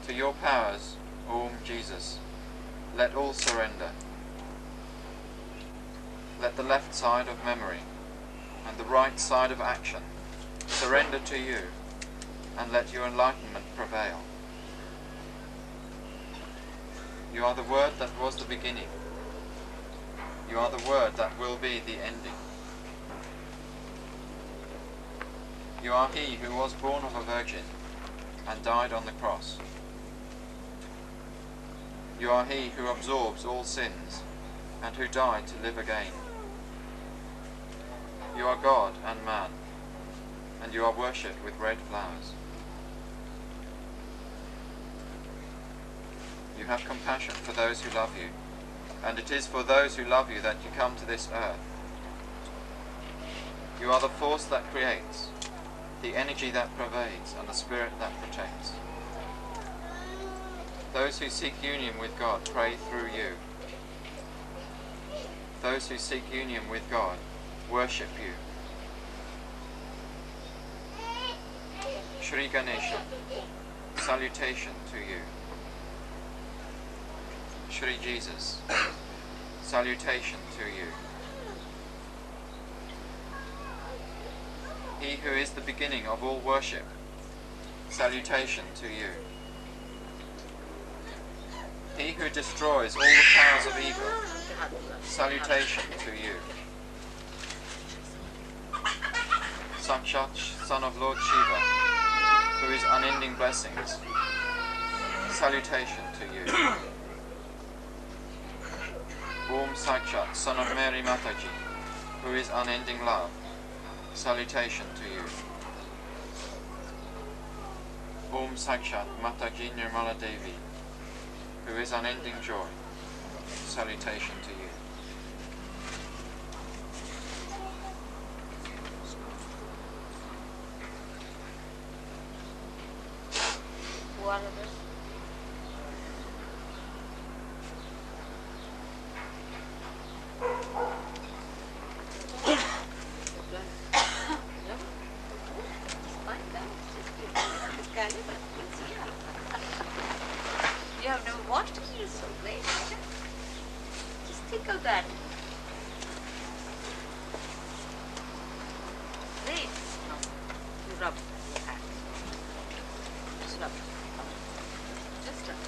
To your powers, Om Jesus, let all surrender. Let the left side of memory and the right side of action surrender to you, and let your enlightenment prevail. You are the word that was the beginning. You are the word that will be the ending. You are he who was born of a virgin and died on the cross. You are he who absorbs all sins and who died to live again. You are God and man, and you are worshipped with red flowers. You have compassion for those who love you, and it is for those who love you that you come to this earth. You are the force that creates, the energy that pervades, and the spirit that protects. Those who seek union with God pray through you. Those who seek union with God worship you. Shri Ganesha, salutation to you. Shri Jesus, salutation to you. He who is the beginning of all worship, salutation to you. He who destroys all the powers of evil, salutation to you. Sakshat, son of Lord Shiva, who is unending blessings, salutation to you. Om Sakshat, son of Mary Mataji, who is unending love, salutation to you. Om Sakshat, Mataji Nirmala Devi, who is unending joy, salutation to you. Who are others? You have never watched it, it's so great. Just think of that. Great. Now, you rub your hands. Just rub. Just rub.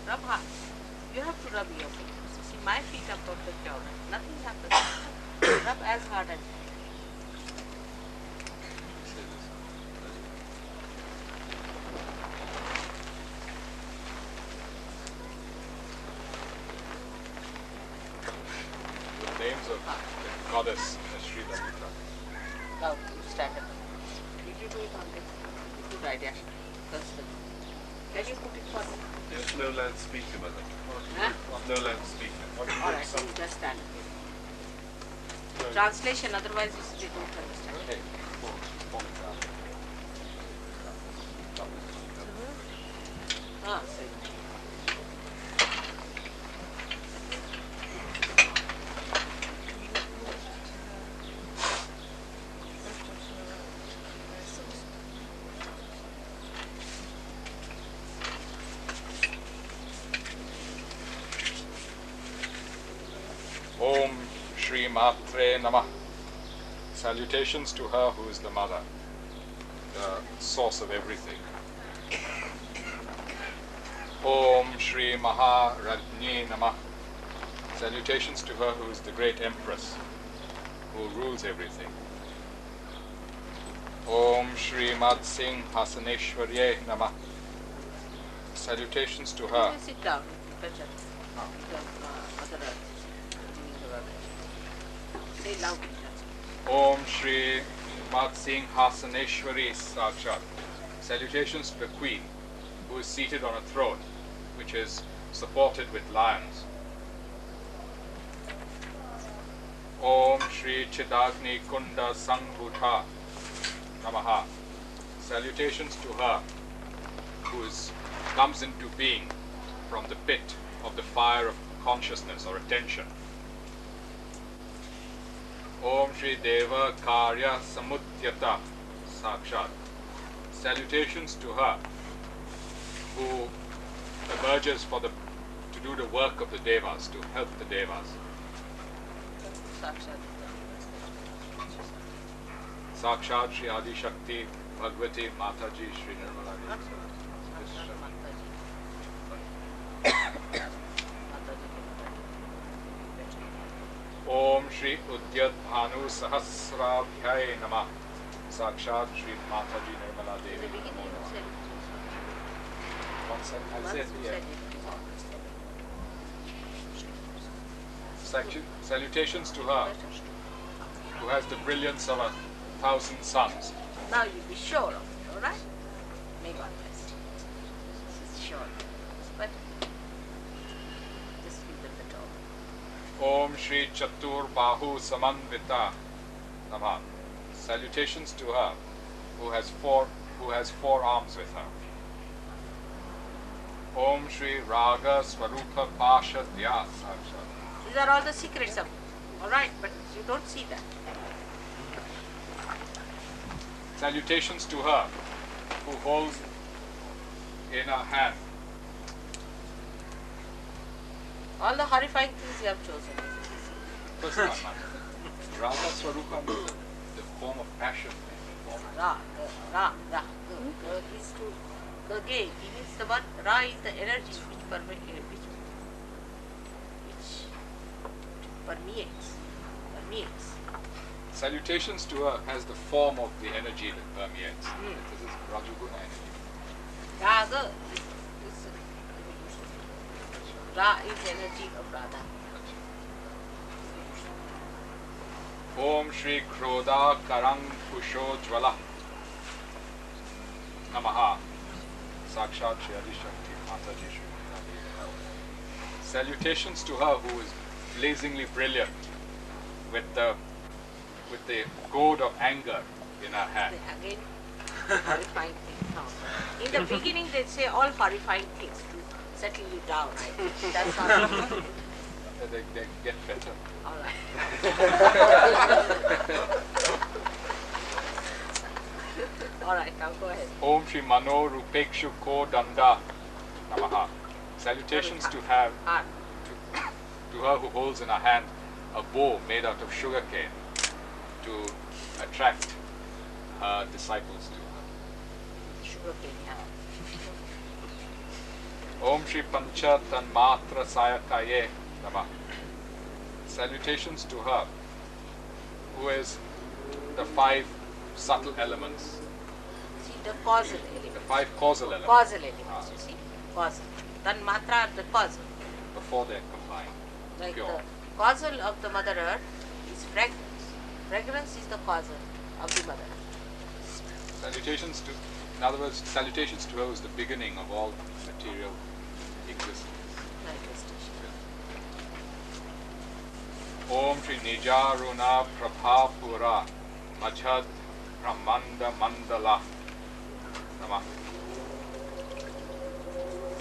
Rub hard. You have to rub your feet. See, my feet are perfect already. Nothing happens. Rub as hard as you can. Names of the goddess Shri Lalita. Now, you stand up. Did you do it on this? Good idea. Can you put it for me? There's no loudspeaker, mother. Huh? No loudspeaker. Alright, so you just stand up. Translation, otherwise they don't understand. Okay. Ah, so Om Shri Matre Namah. Salutations to her who is the mother, the source of everything. Om Shri Maharajni Namah. Salutations to her who is the great empress, who rules everything. Om Shri Mat Singh Hasaneshwarye Namah. Salutations to her. you sit down, better. Because other say loudly. Om Shri Mat Singh Hasaneshwari Sakshat. Salutations to the Queen, who is seated on a throne, which is supported with lions. Om Shri Chidagni Kunda Sangbhuta Namaha. Salutations to her, who comes into being from the pit of the fire of consciousness or attention. Om Shri Deva Karya Samudyata Sakshat. Salutations to her, who emerges to do the work of the Devas, to help the Devas. Sakshat Shri Adi Shakti Bhagavati Mataji Shri Nirmala Devi. Om Shri Udyat Bhanu Sahasrabhyay Namah. Sakshat Shri Mataji Nirmala Devi. One second, I'll say it here. Salutations to her, who has the brilliance of 1,000 suns. Now you be sure of it, alright? May God bless you. This is sure. But Om Shri Chatur Bahu Samanvita Namaha. Salutations to her who has four arms with her. Om Shri Raga Swarupa Pasha Dhyas. These are all the secrets of, alright, but you don't see that. Salutations to her who holds in her hand All the horrifying things you have chosen. first one. Raga Swarupa means the form of passion. Ra is to the gay. He means the one. Ra is the energy which permeates. Salutations to her has the form of the energy that permeates. This is Rajaguna energy. Raga is Ra is energy of Radha. Om Shri Krodha Karang Kusho Jvala Namaha. Sakshat Shri Adi Shakti Mataji Shri. Salutations to her who is blazingly brilliant with the goad of anger in her hand. Again, horrifying things. No. In the beginning, they say all horrifying things to settle you down. I think that's how They get better. all right. All right, now go ahead. Om Shri Mano Rupekshu Ko Danda Namaha. Salutations to her who holds in her hand a bow made out of sugar cane to attract her disciples to her. Sugar cane, yeah. Om Shri Pancha Tanmatra Sayakaye Namaha. Salutations to her who is the 5 subtle elements, See the causal element. the 5 causal elements Causal elements, you see? Causal. Then matra are the causal. before they're combined. Like Pure. the causal of the Mother Earth is fragrance. Fragrance is the causal of the Mother Earth. Salutations to, in other words, salutations to her is the beginning of all material existence. Manifestation. Om Shri Nijaruna Prabhapura Majhad Brahmanda Mandala Namah.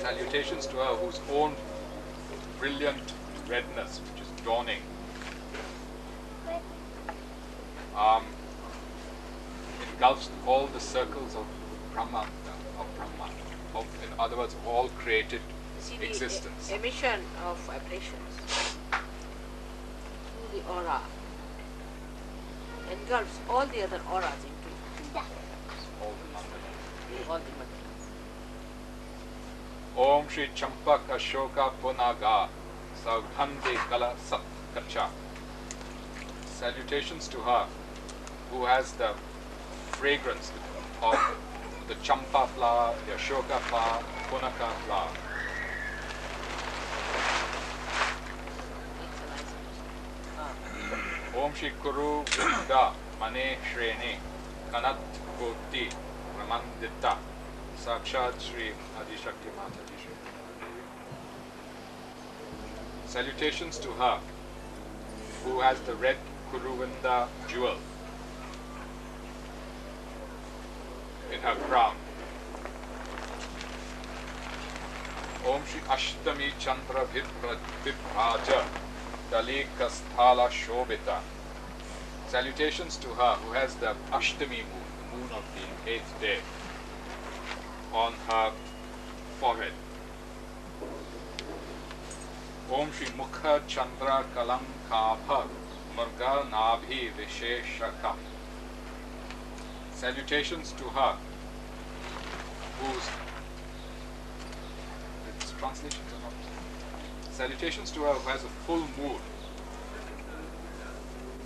Salutations to her whose own brilliant redness which is dawning engulfs all the circles of Brahman, in other words, all created See the existence. emission of vibrations through the aura engulfs all the other auras into All the mandala. all the mandalas. Om Shri Champak Ashoka Punaga Saugandhi Kala Sat Kacha. Salutations to her who has the fragrance of the champa flower, the ashoka flower, punaka flower. Makes a nice image. Om Shri Kuru Vrinda Mane Shreni Kanat Koti Ramandita Sakshat Shri Adi Shakti Mataji Shri. Salutations to her who has the red Kuruvinda jewel in her crown. Om Shri Ashtami Chandra Vibhaja Dalika Sthala Shobita. Salutations to her who has the Ashtami moon, the moon of the 8th day, on her forehead. Om Shri Mukha Chandra Kalankabha Murga Nabhi Visheshaka. Salutations to her whose its translations are not. Salutations to her who has a full moon.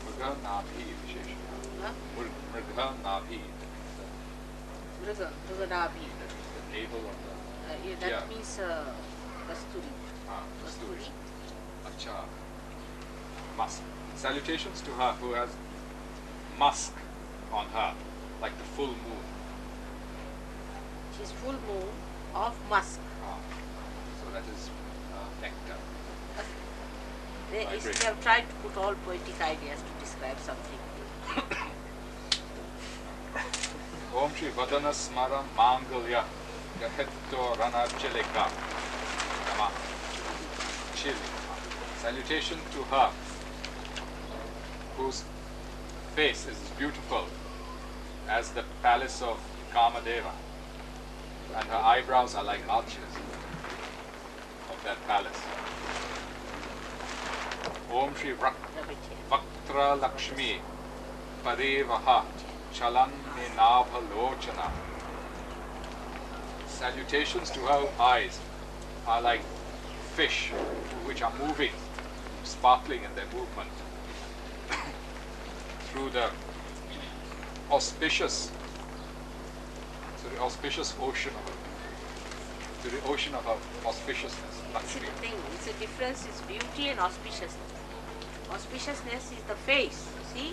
Murga Nabhi Visheshaka. Huh? Murga Nabhi. Mruganabhi. The navel of the That Yeah. means Kasturi. Kasturi. Acha. Musk. Salutations to her who has musk on her, like the full moon. She's full moon of musk. So that is nectar. They they have tried to put all poetic ideas to describe something. Om Shri Vadana Smara Mangalya Gahetto Rana Chilika. Salutation to her whose face is as beautiful as the palace of Kamadeva, and her eyebrows are like arches of that palace. Om Shri Vaktra Lakshmi Parevaha Chalan Ninabhalochana. Salutations to her eyes are like fish which are moving, sparkling in their movement through the auspicious ocean of auspiciousness. See, the thing is, the difference is beauty and auspiciousness. Auspiciousness is the face, see,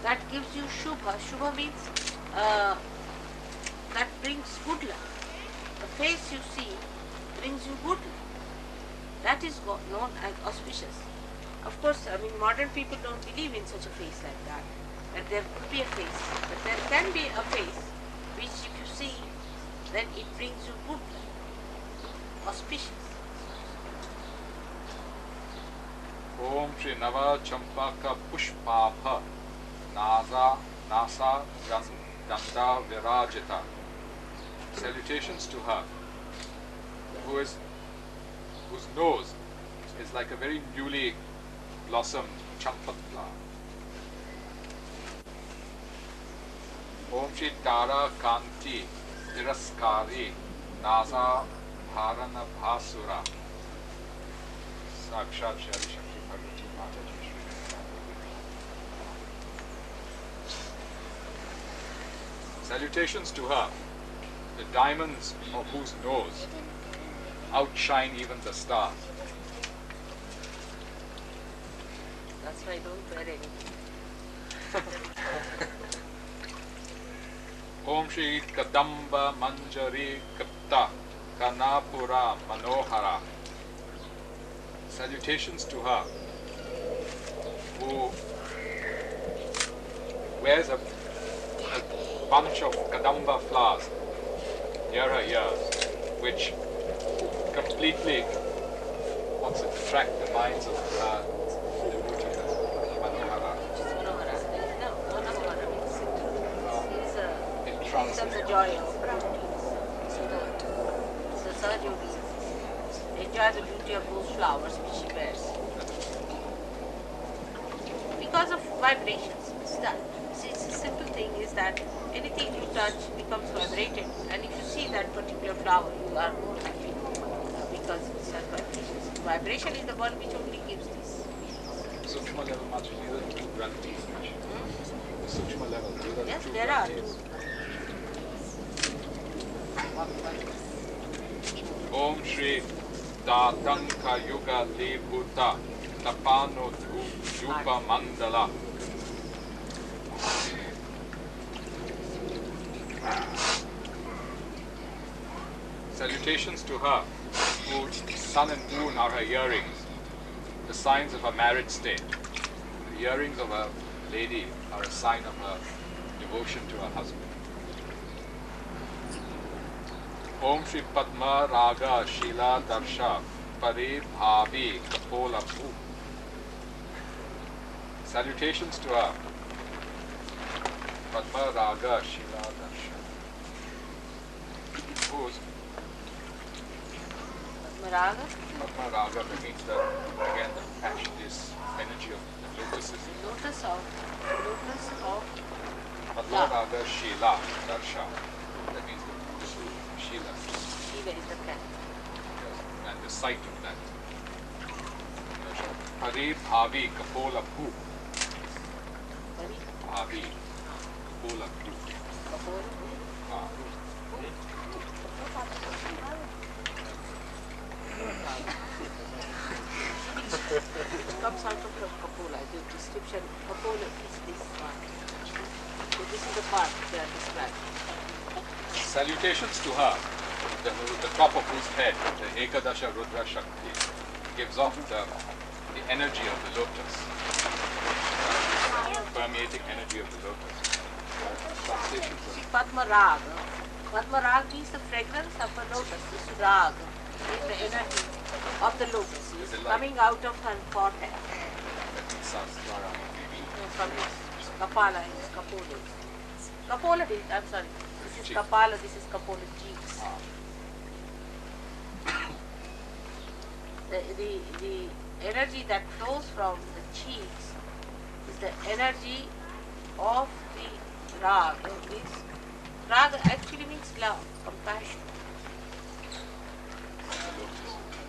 that gives you Shubha. Shubha means that brings good luck. The face you see brings you good luck. That is known as auspicious. Of course, I mean, modern people don't believe in such a face like that. That there could be a face, but there can be a face which, if you see, then it brings you good luck. Auspicious. Om Shri Nava Champaka Pushpabha Nasa Ganda Virajita. Salutations to her whose nose is like a very newly blossomed champak flower. Om Shri Tara Kanti Tiraskari Nasa Dharana Bhasura. Sakshat Shri Shakti Bhagavati Mataji Shri. Salutations to her, the diamonds of whose nose outshine even the stars. That's why I don't wear anything. Om Shri Kadamba Manjari Kapta Kanapura Manohara. Salutations to her who wears a bunch of Kadamba flowers near her ears, which completely attract the minds of devotees. Manohara. It's the joy of devotees. So SahajaYoga enjoy the beauty of those flowers which she wears. Because of vibrations. It's that. See, it's a simple thing is that anything you touch becomes vibrated, and if you see that particular flower, you are more happy because it's that vibrations. Vibration is the one which only gives this. Sukshma level much neither two gravity much. The Sukshma level neither Yes, two there are gravities. two. Om Shri Tatanka Yuga Lebhuta Tapano Yupa Mandala. Salutations to her whose sun and moon are her earrings, the signs of her married state. The earrings of a lady are a sign of her devotion to her husband. Om Shri Padma Raga Shila Darsha Pare Bhavi Kapola Bhu. Salutations to her. Padma Raga Shila Darsha. Whose Raga? Padma Raga means again the passion, this energy of the lotus is Lotus of Padma Raga Shila Darsha. That means the Shila. Shiva is the cat. Yes, and the sight of that. Hari Bhavi Kapola Bhu. Bhavi Kapola Bhu. Comes out of Kapola. The description Kapola is this one. So this is the part they are describing. Salutations to her, the top of whose head, the Ekadasha Rudra Shakti, gives off the energy of the lotus. Permeating energy of the lotus. Translation for See, Padma Raga. Padma Raga means the fragrance of a lotus. This Raga is the energy of the lotus. It's The light. coming out of her forehead. that means Sahasrara. From his Kapala, his Kapola. Kapola, I'm sorry. This is Cheek. Kapala, this is Kapola cheeks. The energy that flows from the cheeks is the energy of the raga. Raga actually means love, compassion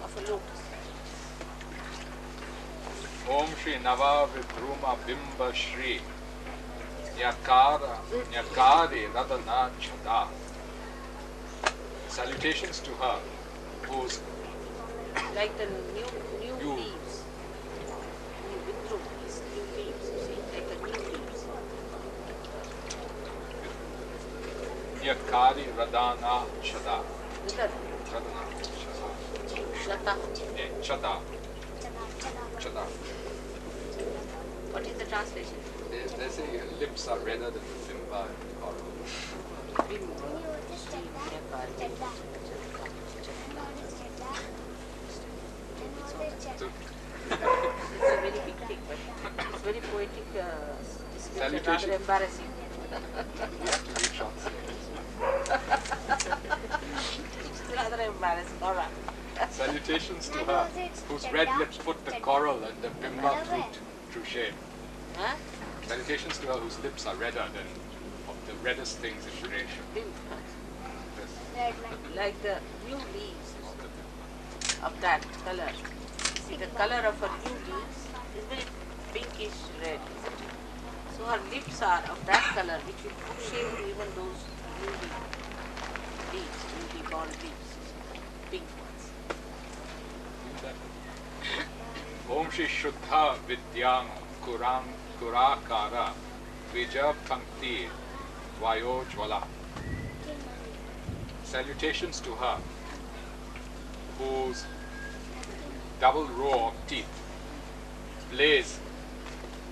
of a lotus. Om Shri Nava Vidruma Bimba Shri Nyakari Radana Chada. Salutations to her whose Like the new You. leaves. New Vidru is new leaves, you see, like the new leaves. Nyakari Radana Chada. Vidar, Radana Shata. Chada. Chada. What is the translation? They say your lips are redder than the bimba or It's a very big thing, but it's very poetic description, Salutation. rather embarrassing. you have to retranslate. It's rather embarrassing. All right. Salutations to her whose red lips put the coral and the bimba fruit to shame. Huh? Salutations to her whose lips are redder than of the reddest things in creation. Yes. Like the new leaves of that color. See, the color of her new leaves is very pinkish red, isn't it? So her lips are of that color, which will put shame to even those newly born leaves, pink ones. Om Shri Shuddha Vidyam Kurakara Vija Pankti Vayojvala. Salutations to her whose double row of teeth blaze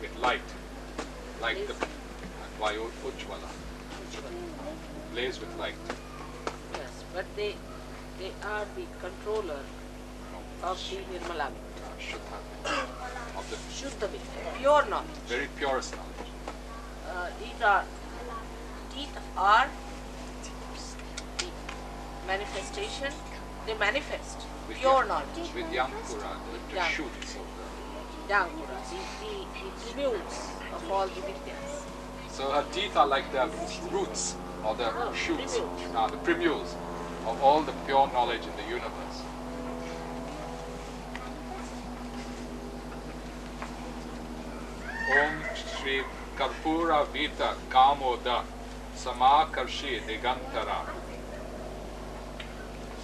with light, like the Vayojvala. Blaze with light. Yes, but they are the controller of the Nirmala, Shuddha. Of the Shuddha Vidya, pure knowledge. very purest knowledge. Teeth are the manifestation, they manifest pure knowledge. Vidyankura, the Yeah. shoots of Dankura, the tributes of all the Vidyas. So her teeth are like the roots or the shoots, primules. the primules of all the pure knowledge in the universe. Om Shri Karpura Vita Kamoda Samakarshi Digantara.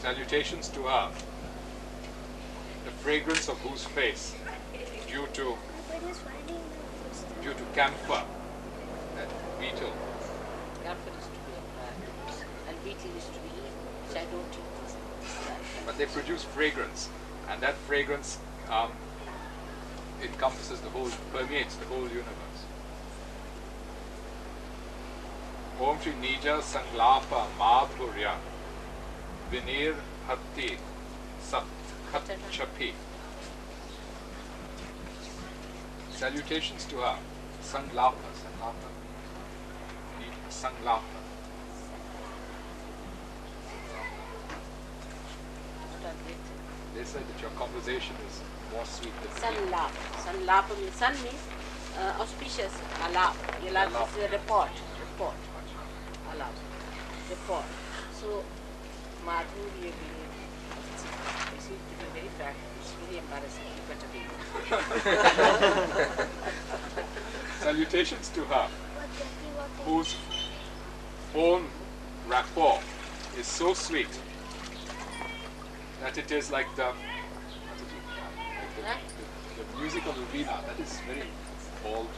Salutations to her, the fragrance of whose face, due to camphor, that beetle, Camphor is to be applied and beetle is to be eaten, which I don't eat this. but they produce fragrance, and that fragrance encompasses the whole, permeates the whole universe. Om Shri Nija Sanglapa Madhurya Vinir Hatti Sat Chapi. Salutations to her. Sanglapa. Sanglapa. They said that your conversation is more sweet than Sanlapa. Sanlapa means, sun means auspicious. Alap. Alap is a report. Alap. Report. So, Madhurya being, I seem to be very frank, it's very embarrassing. You better be. Salutations to her, whose own rapport is so sweet that it is like the music of the veena. That is very old.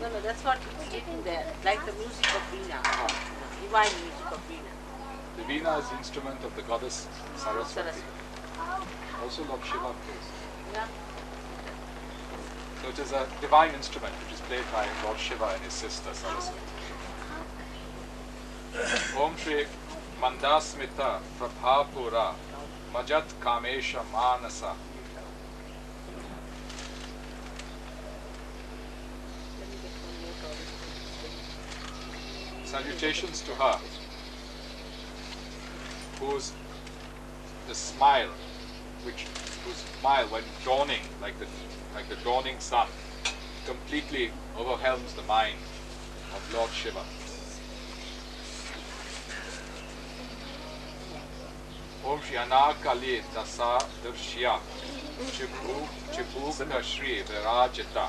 No, that's what it's written there. Like the music of Veena, divine music of Veena. The veena is the instrument of the goddess Saraswati. Saraswati. Also Lord Shiva plays. Yeah. So it is a divine instrument which is played by Lord Shiva and his sister Saraswati. Om Shri Mandasmita Prabhapura Majat Kamesha Manasa. Salutations to her, whose smile when dawning, like the dawning sun, completely overwhelms the mind of Lord Shiva. Om Shri Anakali Dasa Darshya Chibhuka Shri Virajita.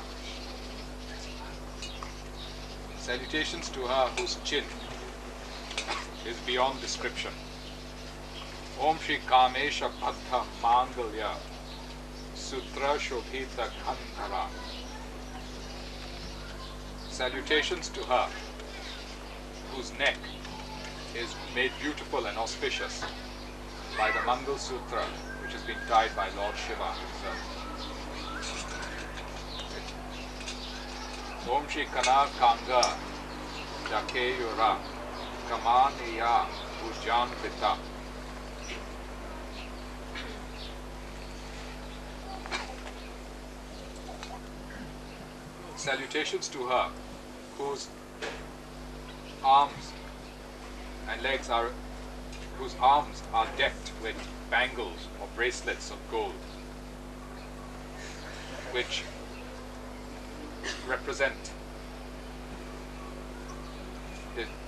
Salutations to her whose chin is beyond description. Om Shri Kamesha Bhatta Mangalya Sutra Shobhita Kandhara. Salutations to her whose neck is made beautiful and auspicious by the Mangal Sutra which has been tied by Lord Shiva himself. Om Shri Kana Kanga Dakeyura Kamaniya Pujanvita. Salutations to her whose arms and legs are decked with bangles or bracelets of gold, which represent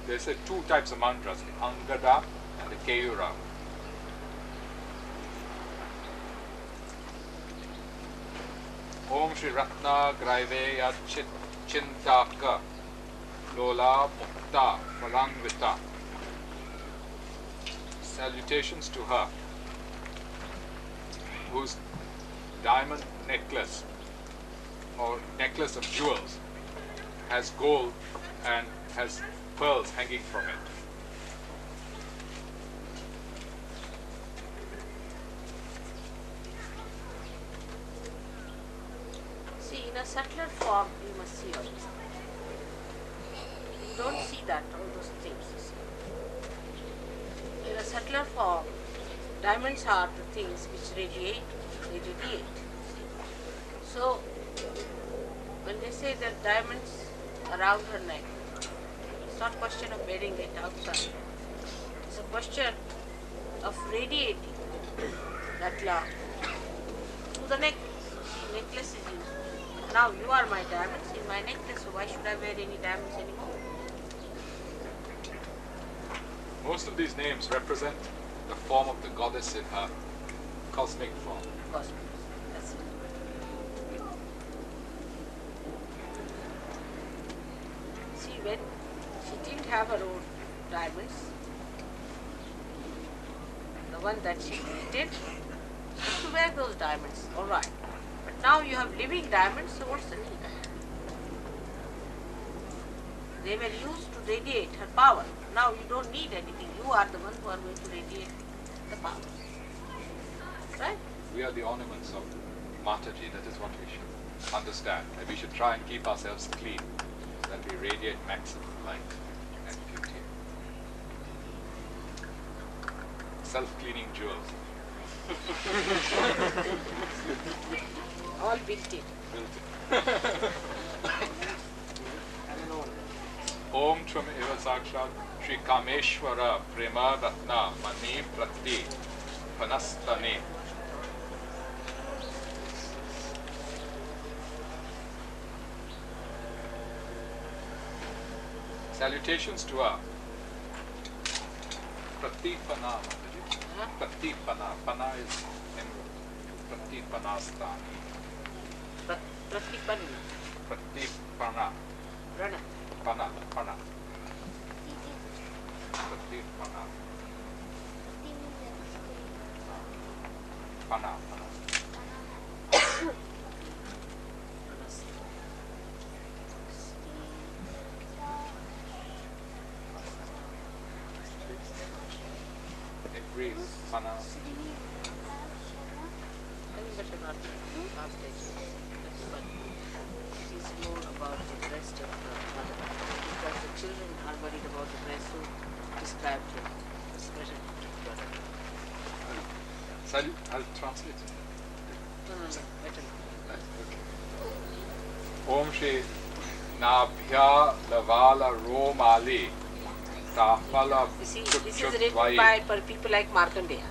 there's two types of mantras, the Angada and the Keyura. Om Shri Ratna Graiveya Chintaka Lola Mukta Phalangvita. Salutations to her whose diamond necklace or necklace of jewels has gold and has pearls hanging from it. See, in a subtler form, you must see all this. You don't see that, all those things. You see. In a subtler form, diamonds are the things which radiate, they radiate. So, when they say that diamonds around her neck, it's not a question of wearing it outside. It's a question of radiating that love to the necklace. The necklace is used. Now you are my diamonds in my necklace, so why should I wear any diamonds anymore? Most of these names represent the form of the goddess in her cosmic form. Cosmos. That's it. See, when she didn't have her own diamonds, the one that she created, she used to wear those diamonds, alright. But now you have living diamonds, so what's the need? They were used to radiate her power. Now you don't need anything. You are the one who are going to radiate the power. Right? We are the ornaments of Mataji. That is what we should understand. That we should try and keep ourselves clean, so that we radiate maximum light and beauty. Self-cleaning jewels. All built in. Om Chum Eva Sakshat Shri Kameshwara Prema Ratna Mani Prati Panastane. Salutations to her. Pratipana. Pratipana. Pana is emerald. Pratipanastani. Pratipana. Pratipana. Rana. Pana. Pratipana. Pana. It breathes. Pana. I think better not. translation. But it is more about the breast of the mother. Because the children are worried about the breast, so described it. Especially brother. I'll translate it. No, better not. Okay. Om Shri Nabhya Lavala Romali Tafala You see, this is written by people like Markandeya.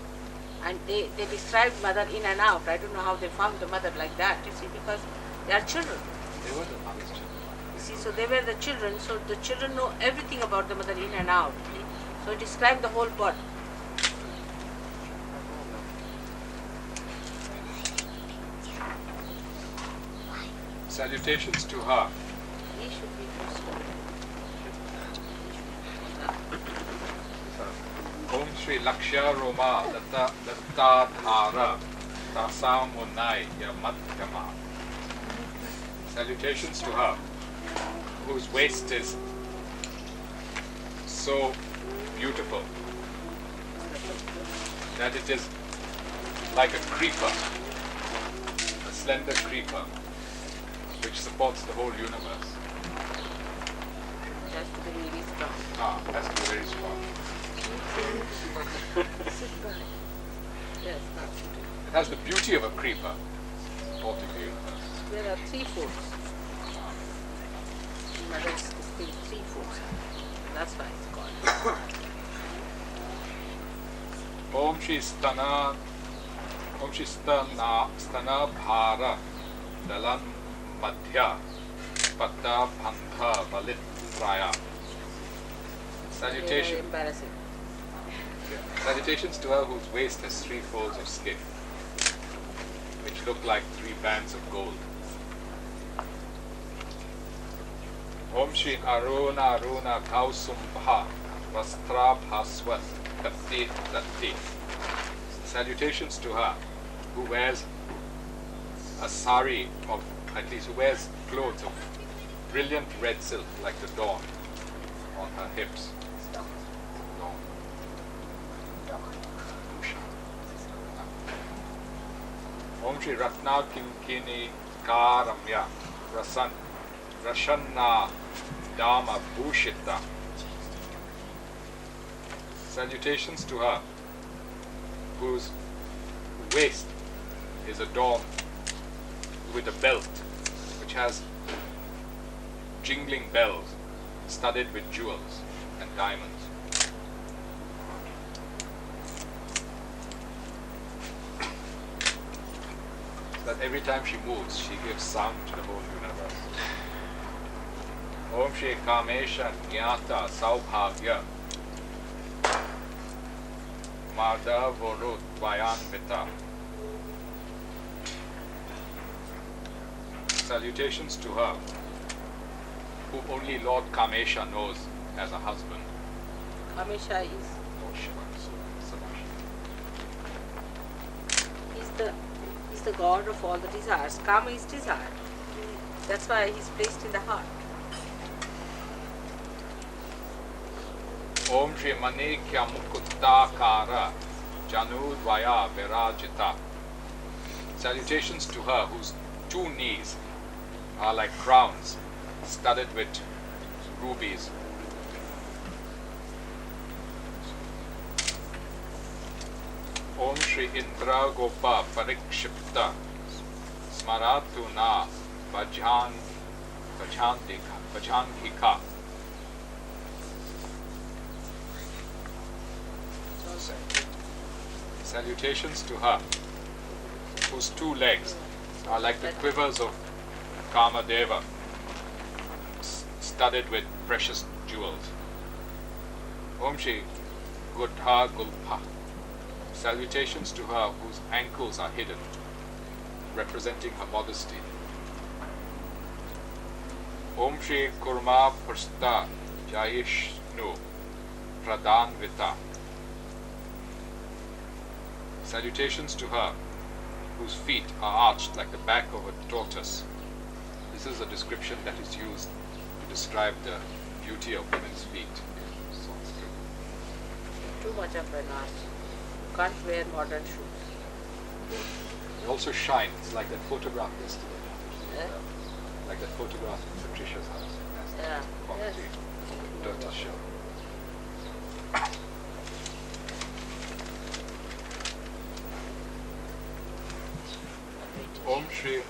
And they described mother in and out. I don't know how they found the mother like that, you see, because they are children. They were the mother's children. You see, so they were the children, so the children know everything about the mother in and out. See? So it described the whole body. Salutations to her. He should be first. Om Shri Lakshya Roma Lata Dhara Tasam Munai Yamadhyama. Salutations to her, whose waist is so beautiful that it is like a creeper, a slender creeper, which supports the whole universe. It has to be really strong. It has to be very strong. Yes, that's it. It has the beauty of a creeper supporting the universe. There are 3 folds. Mother's thing, 3 folds. That's why it's called. Om Shri Stana Bhara Dalan Madhya Pata Bhandha Valitraya. Very embarrassing. Salutations to her whose waist has 3 folds of skin, which look like 3 bands of gold. Om Shri Aruna Kausumha Vastrabhaswat Kati Datti. Salutations to her who wears a sari of, at least who wears clothes of brilliant red silk like the dawn on her hips. Om Shri Ratna Kinkini Karamya Rashanna Dama Bhushita. Salutations to her, whose waist is adorned with a belt which has jingling bells studded with jewels and diamonds. That every time she moves, she gives sound to the whole universe. Om Shri Kamesha Jnata Saubhagya Madha Vorut Vayanvita. Salutations to her, who only Lord Kamesha knows as a husband. Kamesha is Lord Shiva. he's the god of all the desires. Kama is desire. That's why he's placed in the heart. Om Shri Manikya Mukuttakara Janudvaya Virajita. Salutations to her whose 2 knees are like crowns studded with rubies. Om Shri Indra Gopa Parikshipta Smaratu Na Bhajankika. Salutations to her, whose 2 legs are like the quivers of Kamadeva, studded with precious jewels. Om Shri Gudha Gulpa. Salutations to her whose ankles are hidden, representing her modesty. Om Shri Kurma Prasta Jayishnu Pradhanvita. Salutations to her whose feet are arched like the back of a tortoise. This is a description that is used to describe the beauty of women's feet in Sanskrit. Too much of an art. You can't wear modern shoes. It also shines. It's like that photograph yesterday. Eh? Like that photograph in Patricia's house. That's the Yeah. quality. Dirty show. Om Shri.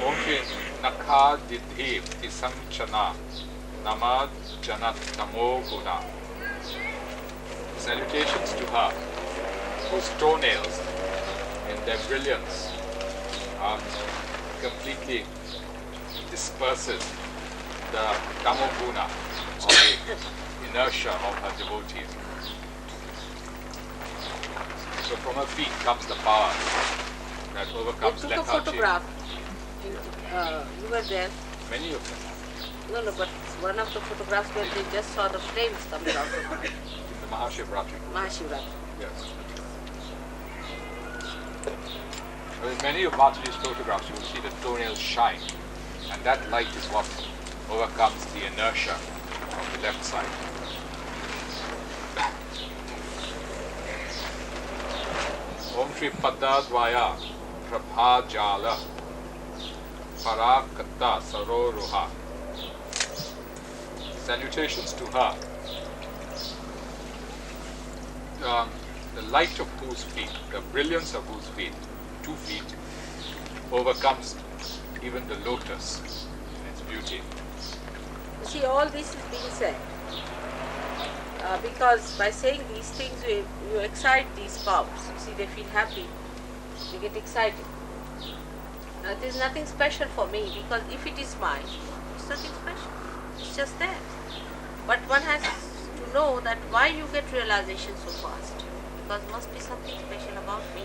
Om Shri Nakha Didhi Tisanchana Namad Janat Namo Guna. Salutations to her, whose toenails, in their brilliance, completely disperses the tamoguna, or the inertia of her devotees. So from her feet comes the power that They overcomes took a lethargy. photograph. You were there. Many of them. No, but one of the photographs where they just saw the flames coming out of In the Mahashivratri. Mahashivratri. Yes. Well, in many of Mataji's photographs, you will see the toenails shine, and that light is what overcomes the inertia of the left side. Om Shri Padadvaya Prabhajala Parakata Saroruha. Salutations to her. The light of whose feet, the brilliance of whose feet, 2 feet, overcomes even the lotus in its beauty. You see, all this is being said because by saying these things, you excite these powers. You see, they feel happy, they get excited. Now, there is nothing special for me because if it is mine, it's nothing special. It's just there. But one has to know that why you get realization so fast. Because must be something special about me.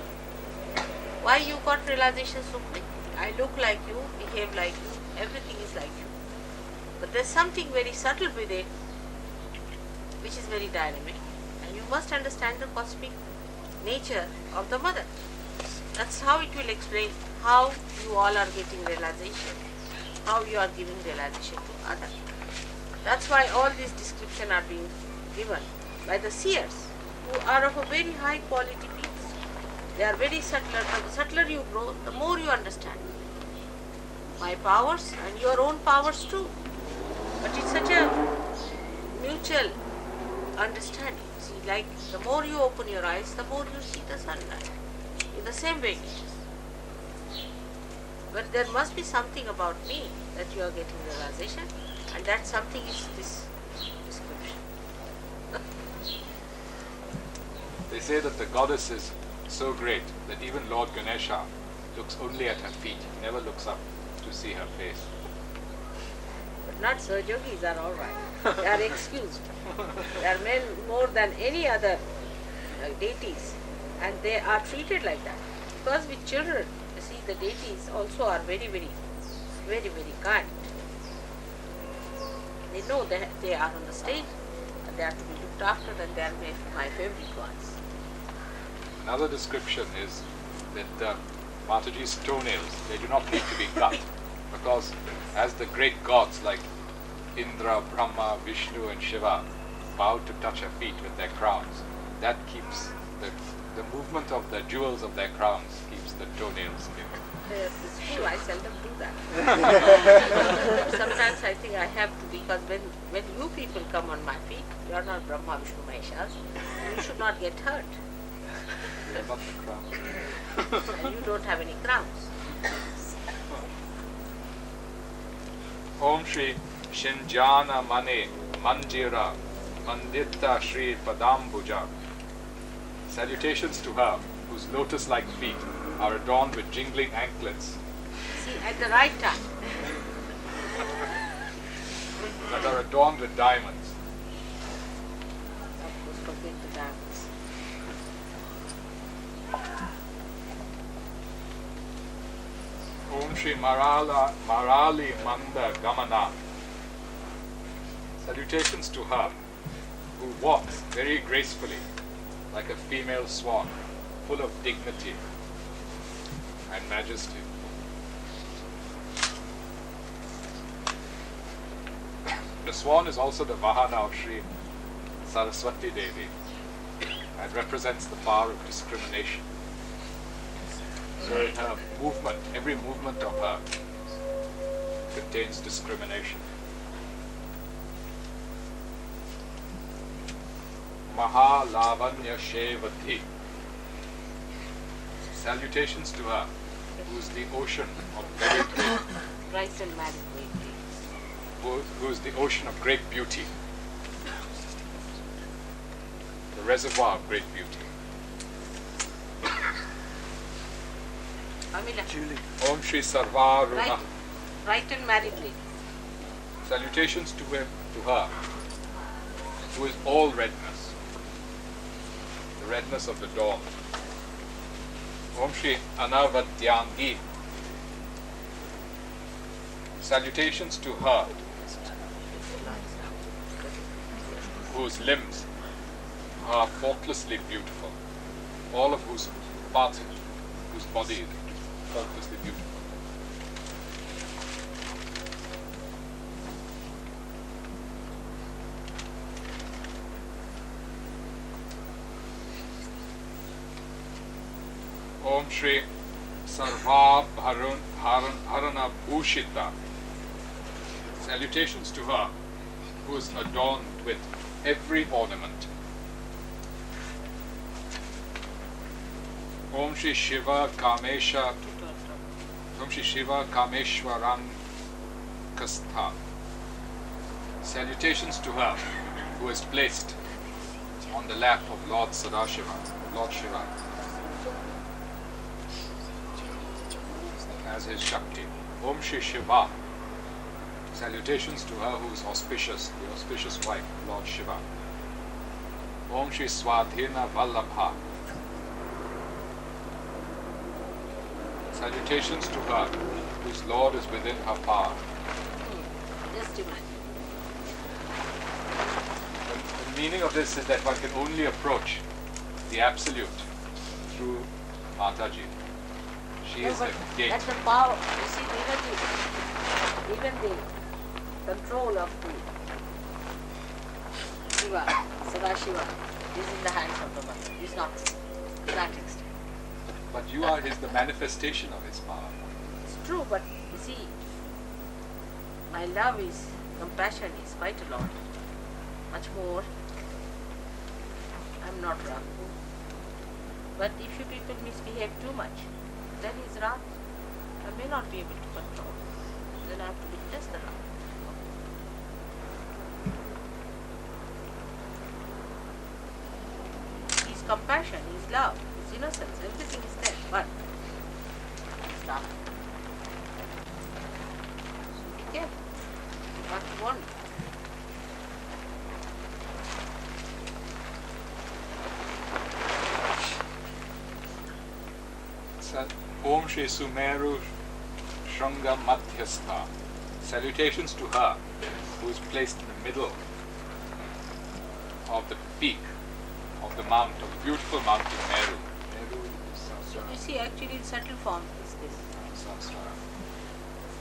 Why you got realization so quick? I look like you, behave like you, everything is like you. But there's something very subtle with it, which is very dynamic. And you must understand the cosmic nature of the mother. That's how it will explain how you all are getting realization, how you are giving realization to others. That's why all these descriptions are being given by the seers, who are of a very high quality people. They are very subtler. The subtler you grow, the more you understand my powers and your own powers too. But it's such a mutual understanding. See, like the more you open your eyes, the more you see the sunlight. In the same way it is. But there must be something about me that you are getting realization, and that something is this description. They say that the goddess is so great that even Lord Ganesha looks only at her feet, he never looks up to see her face. But not SahajaYogis are all right. They are excused. They are men more than any other deities, and they are treated like that. Because with children, you see, the deities also are very, very, very, very kind. They know that they are on the stage, and they are to be looked after, and they are my favorite ones. Another description is that Mataji's toenails, they do not need to be cut, because as the great gods like Indra, Brahma, Vishnu and Shiva bow to touch her feet with their crowns, that keeps the movement of the jewels of their crowns keeps the toenails in. It's true, I seldom do that. Sometimes I think I have to, because when you people come on my feet, you are not Brahma, Vishnu, Maheshas, you should not get hurt. They are not the crowns. And you don't have any crowns. Om Shri Shinjana Mane Manjira Mandita Shri Padambuja. Salutations to her, whose lotus-like feet are adorned with jingling anklets See, at the right time. that are adorned with diamonds. Of course, forget the diamonds. Om Shri Marali Manda Gamana. Salutations to her, who walks very gracefully, like a female swan, full of dignity and majesty. The swan is also the Vahana of Shri Saraswati Devi, that represents the power of discrimination. So in her movement, every movement of her contains discrimination. Mahalavanya Shevati. Salutations to her, who is the ocean of very great, Brighton married lady. who is the ocean of great beauty, the reservoir of great beauty. Julie. Om Shri Sarvaruna. Brighton married lady. Salutations to her, who is all redness, the redness of the dawn. Om Shri Anavadyangi. Salutations to her, whose limbs are faultlessly beautiful, all of whose parts, whose body is faultlessly beautiful. Om Shri Sarva Bharana Bhushita. Salutations to her, who is adorned with every ornament. Om Shri Shiva Kamesha. Om Shri Shiva Kameshwarang Kastha. Salutations to her, who is placed on the lap of Lord Sadashiva, Lord Shiva, as his Shakti. Om Shri Shiva. Salutations to her who is auspicious, the auspicious wife of Lord Shiva. Om Shri Swadhina Vallabha. Salutations to her whose Lord is within her power. Just imagine. The meaning of this is that one can only approach the Absolute through Mataji. She is the gate. That's the power. You see, even the control of the Shiva, Sadashiva, is in the hands of the Mother. It's not to that extent. But you are the manifestation of his power. It's true, but you see, my love is, compassion is quite a lot. Much more. I'm not wrong. But if you people misbehave too much, then his wrath I may not be able to control. Then I have to witness the wrath. His compassion, his love, his innocence, everything is there, but it's not. So be careful. You have to warn me. Om Shri Sumeru Shranga Madhyastha. Salutations to her who is placed in the middle of the peak of the mount, of the beautiful mountain Meru. Meru is So you see, actually in subtle form is this. Sahasrara.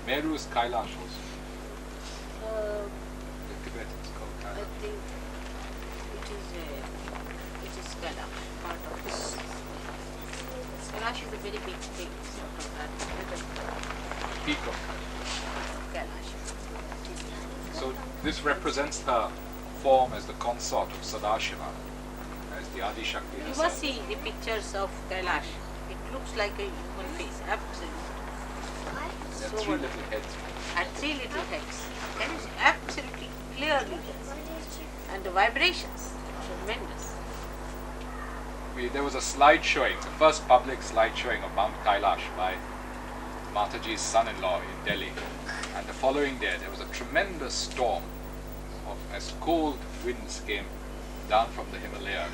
Meru is Kailash also. The Tibetans call I Kailash. think it is Kailash, part of this. Kailash is a very big thing. Peak of Kailash. So this represents her form as the consort of Sadashiva, as the Adi Shakti You herself. must see the pictures of Kailash. It looks like a human face, absolutely. There are So three wonderful. little heads. And three little heads. That is absolutely clearly there. And the vibrations, tremendous. There was a slide showing, the first public slide showing of Mount Kailash by Mataji's son-in-law in Delhi. And the following day, there was a tremendous storm as cold winds came down from the Himalaya.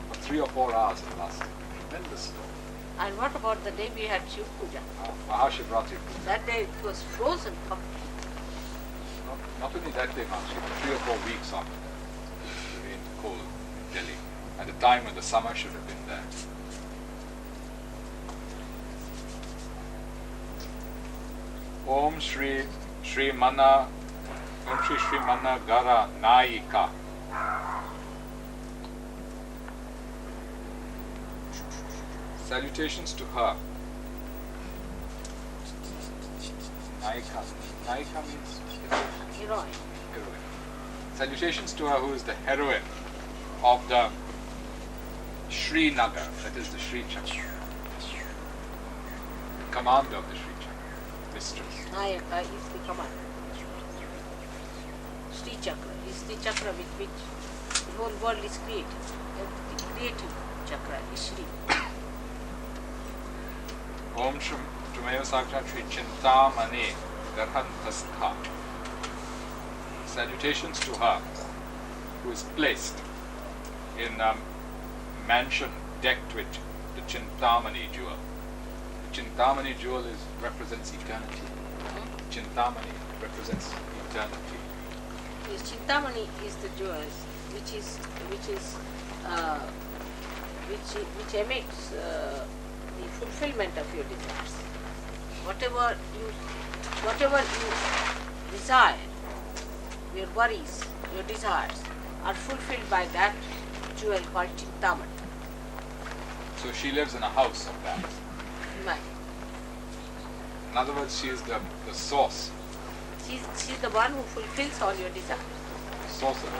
For 3 or 4 hours it lasted. Tremendous storm. And what about the day we had Shri Puja? Mahashivratri. That day it was frozen completely. Not only that day, Mahashi, but 3 or 4 weeks after that. It rained cold in Delhi. At the time when the summer should have been there. Om Shri Shri Mana Om Shri Shri Mana Gara Naika. Salutations to her. Naika. Naika means Heroine. heroine. Salutations to her who is the heroine of the Shri Nagar, that is the Shri Chakra. The commander of the Shri Chakra, mistress. Nayaka is the commander. Shri Chakra is the chakra with which the whole world is created. The creative chakra is Shri. Om Shumaya Sakra Shri Chintamani Garhantastha. Salutations to her who is placed in a mansion decked with the Chintamani jewel. The Chintamani jewel represents eternity. Chintamani represents eternity. Yes, Chintamani is the jewels which emits the fulfillment of your desires. Whatever you desire, your worries, your desires are fulfilled by that jewel called Chintamani. So she lives in a house of that. Right. In other words, she is the source. She's the one who fulfills all your desires. Source of it.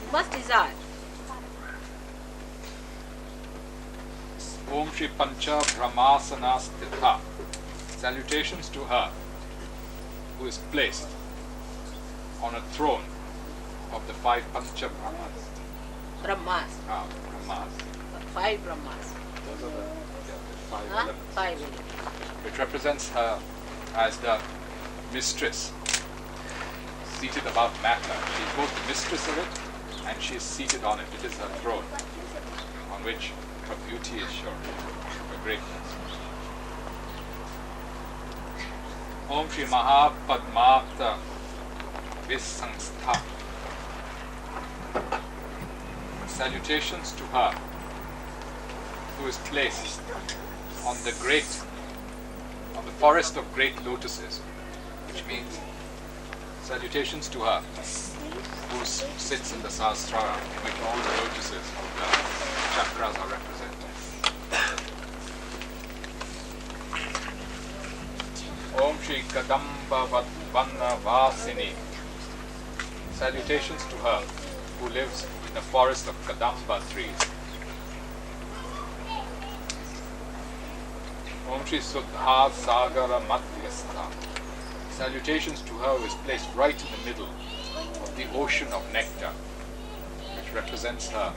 You must desire. Om Shri Pancha Brahmasana Stitha. Salutations to her who is placed on a throne of the 5 Pancha Brahmas. Brahmas. Brahmas. 5 Brahmas. Those are the 5 Huh? elements. 5 elements. Which represents her as the mistress, seated above matter. She is both the mistress of it and she is seated on it. It is her throne on which her beauty is shown, her greatness. Om Shri Mahapadmata Visangstha. Salutations to her who is placed on the forest of great lotuses, which means salutations to her who sits in the Sahasrara, in which all the lotuses of the chakras are represented. Om Shri Kadamba Vadvana Vasini. Salutations to her who lives in the forest of Kadamba trees. Om Shri Suddha Sagara Madhyastha. Salutations to her who is placed right in the middle of the ocean of nectar, which represents her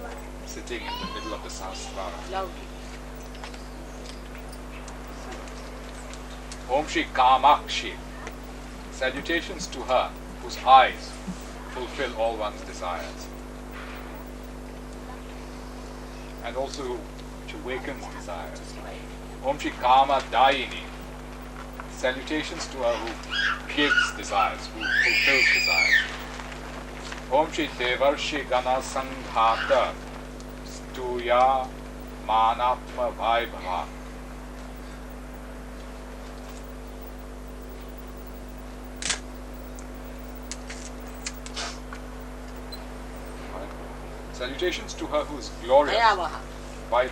sitting in the middle of the Sahasrara. Loudly. Om Shri Kamakshi. Salutations to her whose eyes fulfill all one's desires, and also which awakens desires. Om Shri Kama Dayini. Salutations to her who gives desires, who fulfills desires. Om Shri Devarshi Gana Sanghata Stuya Manatma Vaibhava. Salutations to her who is glorious. Ayavaha. Vaibhava.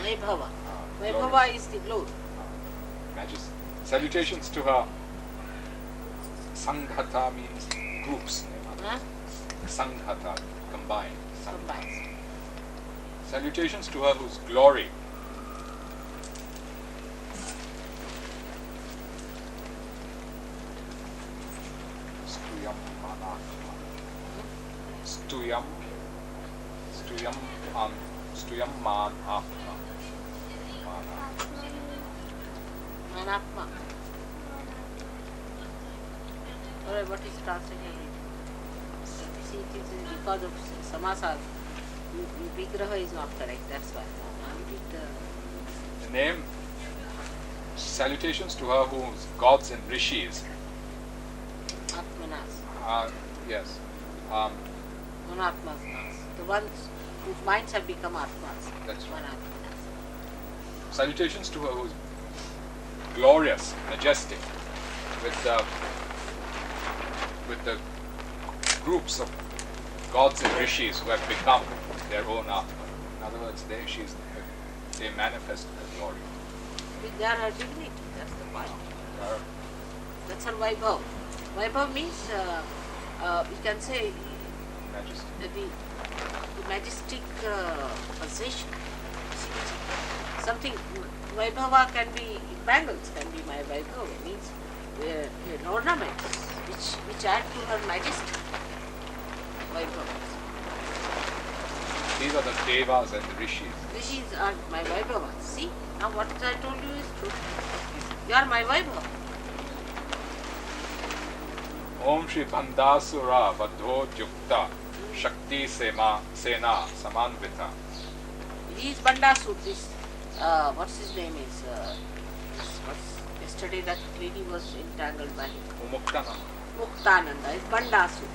Vaibhava. Glorious. Vaibhava is the glory. Majesty. Salutations to her. Sanghata means groups. Huh? Sanghata, combined. Combines. Salutations to her whose glory Stuyam Manatma. Stuyam Man Atma. Manatma. Alright, what is translation? See, it is because of samasa. Vigraha is not correct, that's why. You did The name, salutations to her whose gods and rishis Atmanas. yes, Manatmas. The ones whose minds have become Atmas. That's right. Manatmanas. salutations to her who's glorious, majestic, with the groups of gods and rishis who have become their own Atma. In other words, she's they manifest her glory. They are her dignity. That's the point. That's her Vaibhav. Vaibhav means, we can say, Majesty. the majestic possession. Something, Vaibhava can be, bangles can be my Vaibhava, means an ornament which add to her majesty. Vaibhavas. These are the devas and the rishis. Rishis are my Vaibhavas. See, now what I told you is true. You are my Vaibhava. Om Shri Bandasura Vadho Jukta Shakti Sena Samanvita. He is Bandasur. This, what's his name is? Yesterday that lady was entangled by him. Umuktana. Muktananda is Bandasur.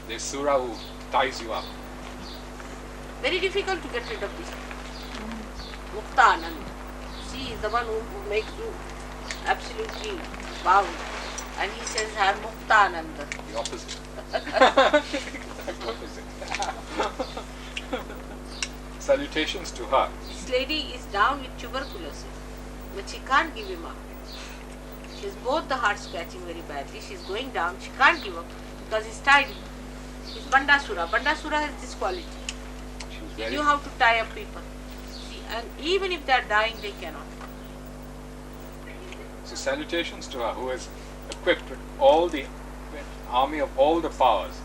The Sura who ties you up. Very difficult to get rid of this. Muktananda. She is the one who makes you absolutely bound. And he says, I am Muktananda. The opposite. Exact opposite. Salutations to her. This lady is down with tuberculosis, but she can't give him up. She has both the heart scratching very badly. She is going down. She can't give up because he's tied. She's Bandasura. Bandasura has this quality. They knew how to tie up people. See, and even if they are dying, they cannot. So salutations to her, who is equipped with all the army of all the powers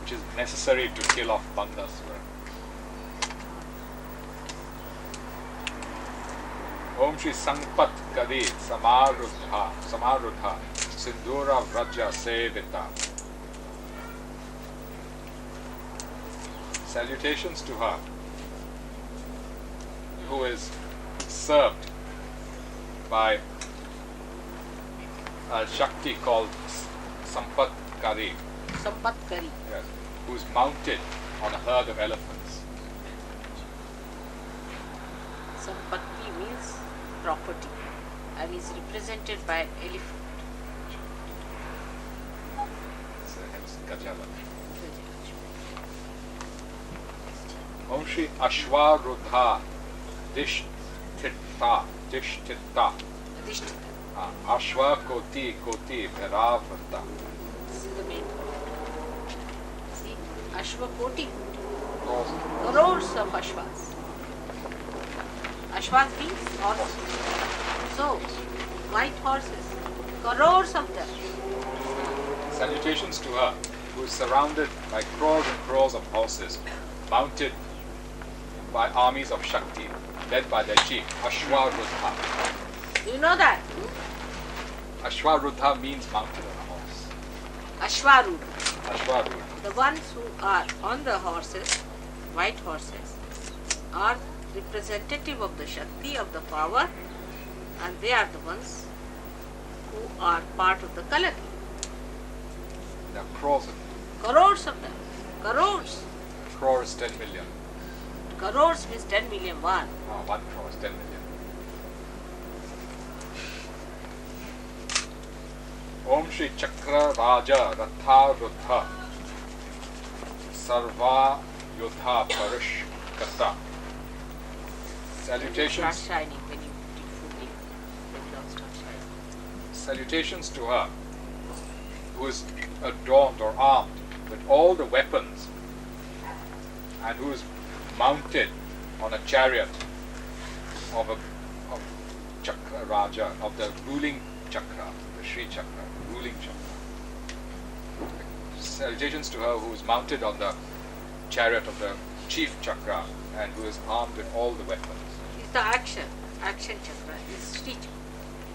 which is necessary to kill off Bandasura. Om Shri Sampat Kadi Samarudha Sindhura Vraja Sevita. Salutations to her, who is served by a Shakti called Sampat Kari, Sampatkari. yes, who is mounted on a herd of elephants. Sampatti means property and is represented by an elephant. So hence Gajala. Om Shri Ashwarudha Dishtita Adhishtita. Ashwa Koti Bhiravrata. This is the main point. See, Ashwa Koti. Crores of Ashwas. Ashwas means horses. So, white horses. Crores of them. Salutations to her, who is surrounded by crores and crores of horses, mounted by armies of Shakti, led by their chief, Ashwarudha. Do you know that? Ashwarudha means mounted on a horse. Ashwarudha. Ashwarudha. The ones who are on the horses, white horses, are representative of the Shakti, of the power, and they are the ones who are part of the collective. There are crores of them. Crores of them. Crores. Crore is 10 million. Crores means 10 million. One. 1 crore is 10 million. Om Shri Chakra Raja Ratharudha Sarva Yodha Parish Kata. Start Salutations. shining when you do fully. When you start shining. Salutations to her, who is adorned or armed with all the weapons and who is mounted on a chariot of Chakra Raja, of the ruling chakra, the Shri chakra, ruling chakra. Salutations to her, who is mounted on the chariot of the chief chakra and who is armed with all the weapons. It's the action chakra, is Shri chakra,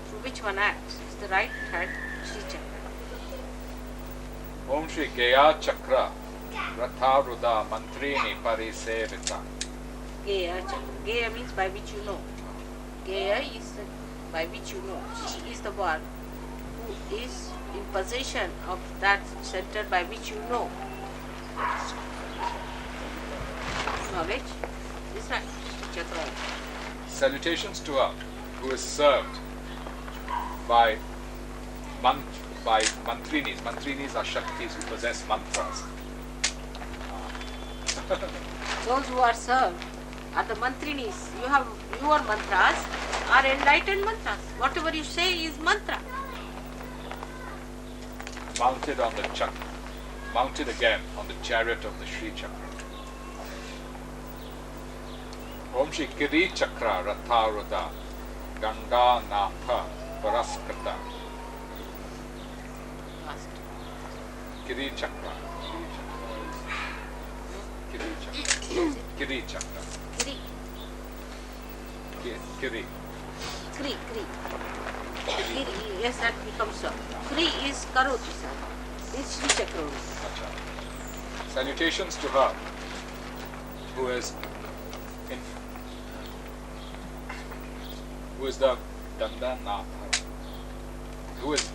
through which one acts. It's the right hand Shri chakra. Om Shri Gaya Chakra Ratharuda Mantrini Parisevita. Gaya chakra. Gaya means by which you know. Gaya is by which you know. She is the one who is in possession of that center by which you know. Knowledge is right. Shri chakra. Salutations to her, who is served by mantrinis. Mantrinis are Shaktis who possess mantras. Those who are served are the mantrinis. You have your mantras are enlightened mantras. Whatever you say is mantra. Mounted on the chakra, mounted again on the chariot of the Shri Chakra. Om Shri Kiri Chakra Ratharudha Ganda Natha Paraskata. Kiri Chakra. Kiri Chakra. Kiri Chakra. Kri. Kiri. Kri. Kri. Yes, that becomes so. Kri is Karoti, sir. It's Shri Chakra only. Acha. Salutations to her who is the Danda Natha. Who is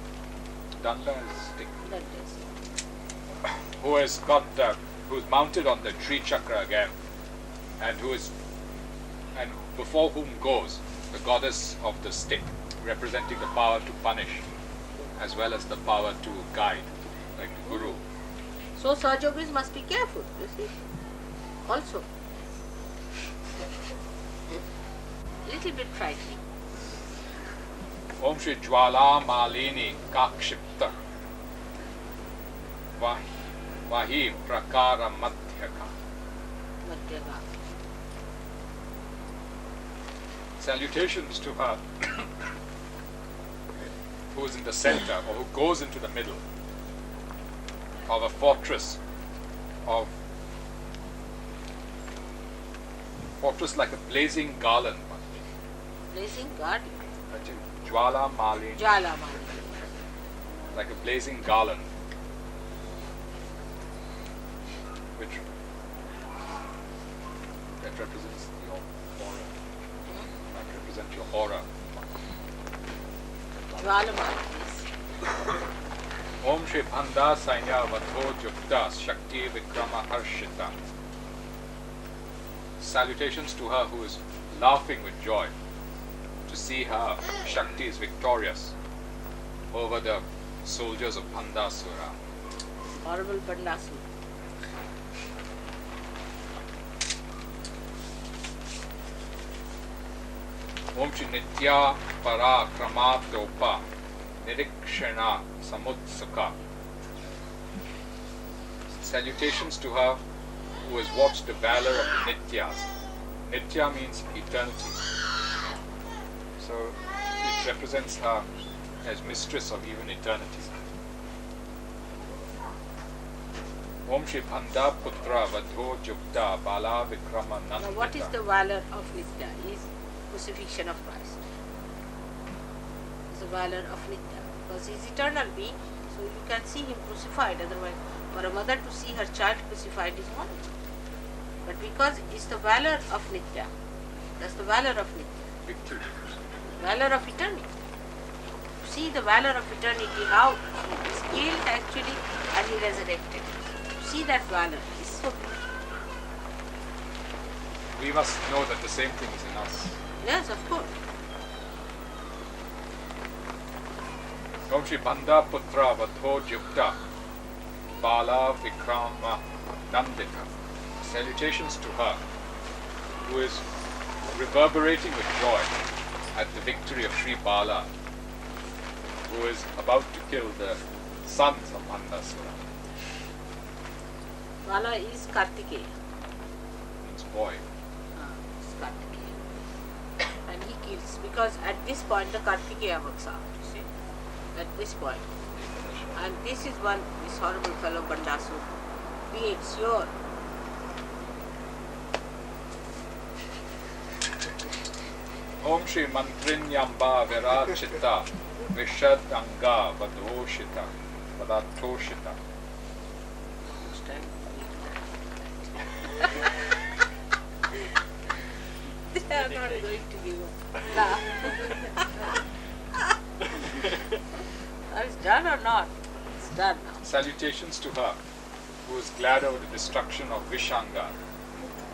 Danda is stick. That is. Who has got who's mounted on the Shri Chakra again, and before whom goes the goddess of the stick, representing the power to punish as well as the power to guide, like the Guru. So Sahajogis must be careful, you see. Also. Little bit frightening. Om Shri Jwala Malini Kakshipta Vahi Prakara Madhyaka. Madhyaka. Salutations to her who is in the center, or who goes into the middle of a fortress like a blazing garland. Blazing garden. Jwala Malini. Jala Mali. Like a blazing garland, that represents your aura. That represents your aura. Jala Mali, yes. Om Shri Bhanda Sainya Vadho Jukta Shakti Vikrama Harshita. Salutations to her who is laughing with joy to see her Shakti is victorious over the soldiers of Bhandasura. Horrible Bandasu. Om Shri Nitya Para Kramatopa Nirikshana Samutsaka. Salutations to her who has watched the valor of the Nityas. Nitya means eternity. So it represents her as mistress of even eternity. Om Shri Bhanda Putra Vadho Jukta Bala Vikrama Nandita. Now what is the valor of Nitya? Is crucifixion of Christ. It's the valor of Nitya. Because he is eternal being, so you can see him crucified. Otherwise, for a mother to see her child crucified is horrible. But because it's the valor of Nitya, that's the valor of Nitya. Victory. Valor of eternity. See the valor of eternity, how he is killed actually and he resurrected. See that valor is so beautiful. We must know that the same thing is in us. Yes, of course. Om Shri Bhanda Putra Vadho Jukta Bala Vikrama Nandita. Salutations to her who is reverberating with joy at the victory of Sri Bala, who is about to kill the sons of Bhandasura. Bala is Kartikeya. Means boy. It's Kartikeya. And he kills, because at this point the Kartikeya works out, you see. At this point. And this is one, this horrible fellow Bandasur creates your Om Shri Mantrinyamba Virachita Vishadanga Vadhoshita Vadatoshita. They are not going to give up. It's done or not? It's done now. Salutations to her who is glad over the destruction of Vishanga,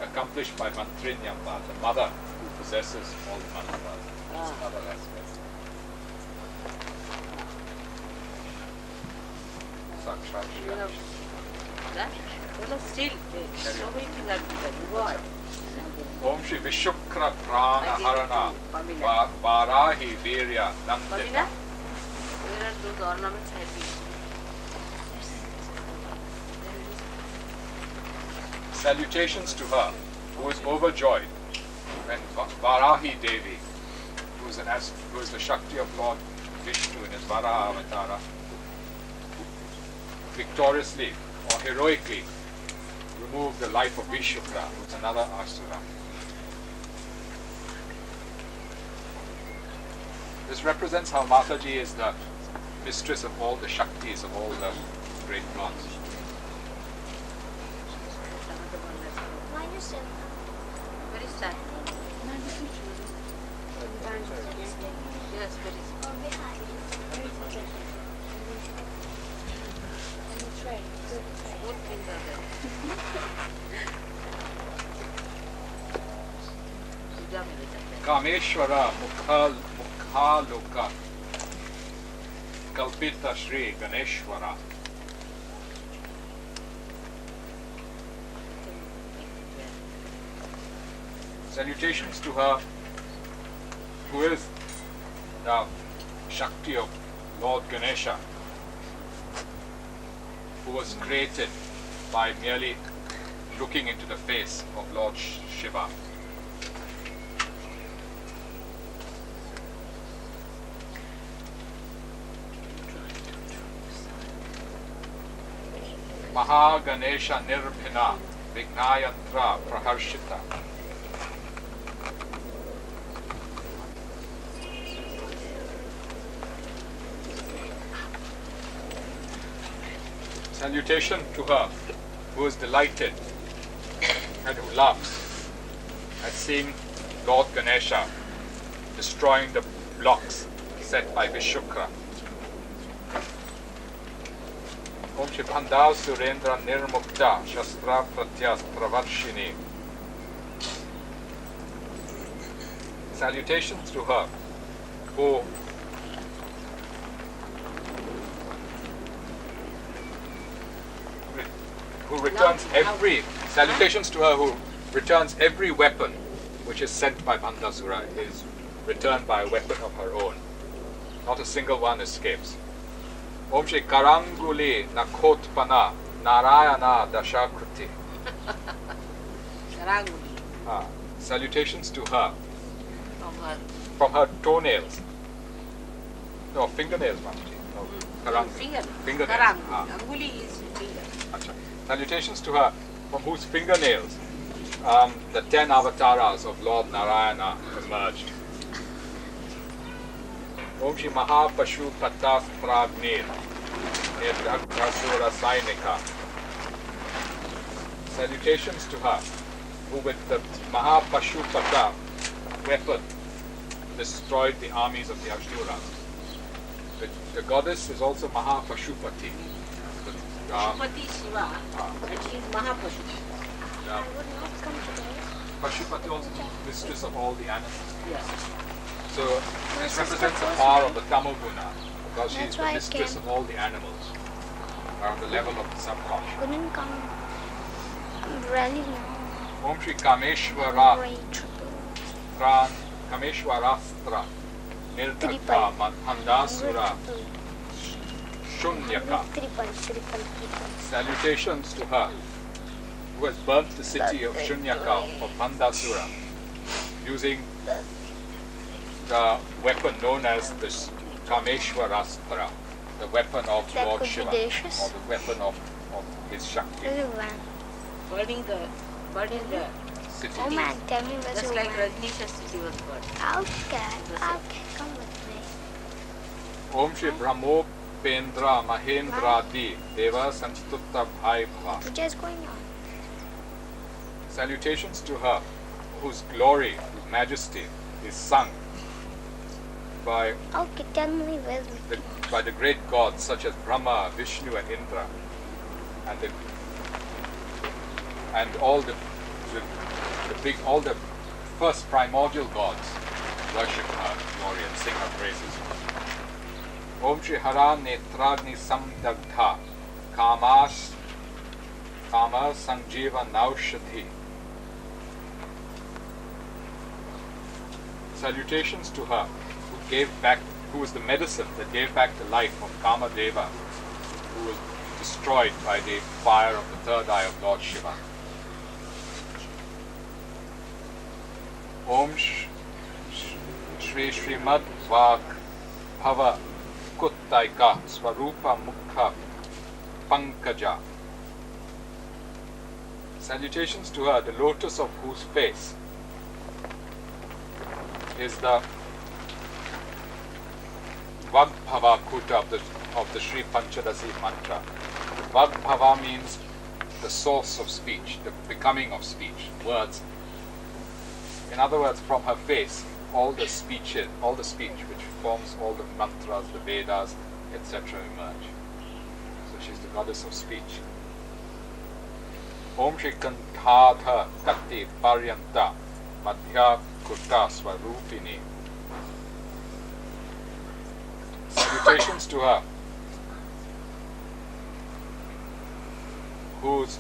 accomplished by Mantrinyamba, the mother who possesses all the mantras. That's another aspect. Sakshat You have Shri. that? still, so many things have to be done. Go on. Om Shri Vishukra Prana I give it Harana to Pamela. Varahi Virya Pamela, Nandita. where are those ornaments have been? Salutations to her, who is overjoyed when Varahi Devi, who is the Shakti of Lord Vishnu in his Varaha Avatara, victoriously or heroically removed the life of Vishukra, who is another Asura. This represents how Mataji is the mistress of all the Shaktis of all the great gods. Where is that? Yes, where is it? Both things are there. Puja mein le sakte hain. Kameshwara Mukhaloka Kalpita Shri Ganeshwara. Salutations to her, who is the Shakti of Lord Ganesha, who was created by merely looking into the face of Lord Shiva. Mahaganesha Nirbhina Vignayantra Praharshita. Salutation to her, who is delighted and who loves at seeing Lord Ganesha destroying the blocks set by Vishukra. Om Shri Bhandal Surendra Nirmukta Shastra Pratyas Pravarshini. Salutations to her, who returns salutations to her, who returns every weapon which is sent by Bhandasura is returned by a weapon of her own. Not a single one escapes. Om Shri Karanguli Nakhotpana Narayana Dashakriti. Karanguli. Salutations to her From her. from her toenails. No, fingernails, Mataji. No, Karanguli. Fingernails. Karanguli. Anguli is finger. Acha. Salutations to her, from whose fingernails the 10 avatars of Lord Narayana emerged. Om Shri Mahapashu Patas Pragnir Nirdagrasura Sainika. Salutations to her, who with the Mahapashupata weapon destroyed the armies of the Asuras. The goddess is also Mahapashupati. Pashupati Shiva, and she is Mahapashu. Pashupati also mistress of all the animals. Yes. So this represents the power of the Tamoguna, because she is the mistress of all the animals, are on the level of the subconscious. Couldn't come. I'm really Om Shri Kameshwara Pran Kameshwarastra Nirdhaka Mandasura Shunyaka. Salutations to her, who has burnt the city of Shunyaka of Mandasura using the weapon known as the Kameshwarastra, the weapon of That Lord could be Shiva, delicious. or the weapon of his Shakti Burning the city. Oh man, tell me where's just your like man? Rajnisha's city was burned. Okay, come with me. Om Shri Brahmopendra Mahendradi Deva Sanstutta Bhai Bhava. Puja is going on. Salutations to her, whose glory, whose majesty is sung by Okay, tell me where's by the great gods such as Brahma, Vishnu, and Indra, and all the first primordial gods worship her glory and sing her praises. Om Shri Hara Netragni Samdagdha Kamash Kama Sanjiva Naushadhi. Salutations to her who was the medicine that gave back the life of Kama Deva, who was destroyed by the fire of the third eye of Lord Shiva. Om Shri Srimad Vak Bhava Kuttaika Swarupa Mukha Pankaja. Salutations to her, the lotus of whose face is the Vagbhava Kuta of the Shri Panchadasi mantra. Vagbhava means the source of speech, the becoming of speech, words. In other words, from her face, all the speech which forms all the mantras, the Vedas, etc. emerge. So she's the goddess of speech. Om Shri Kanthatha Kati Paryanta Madhya Kurta Swarupini. Salutations to her, whose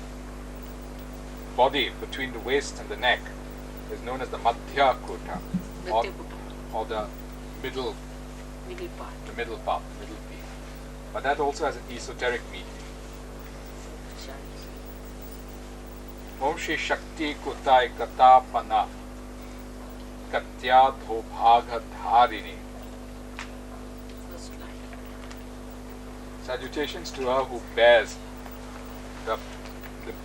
body between the waist and the neck is known as the Madhya Kurta, or the middle part, the middle peak. But that also has an esoteric meaning. Om Shri Shakti Kutai Katapana Katya Dhobhaga Dharini. Salutations to her who bears the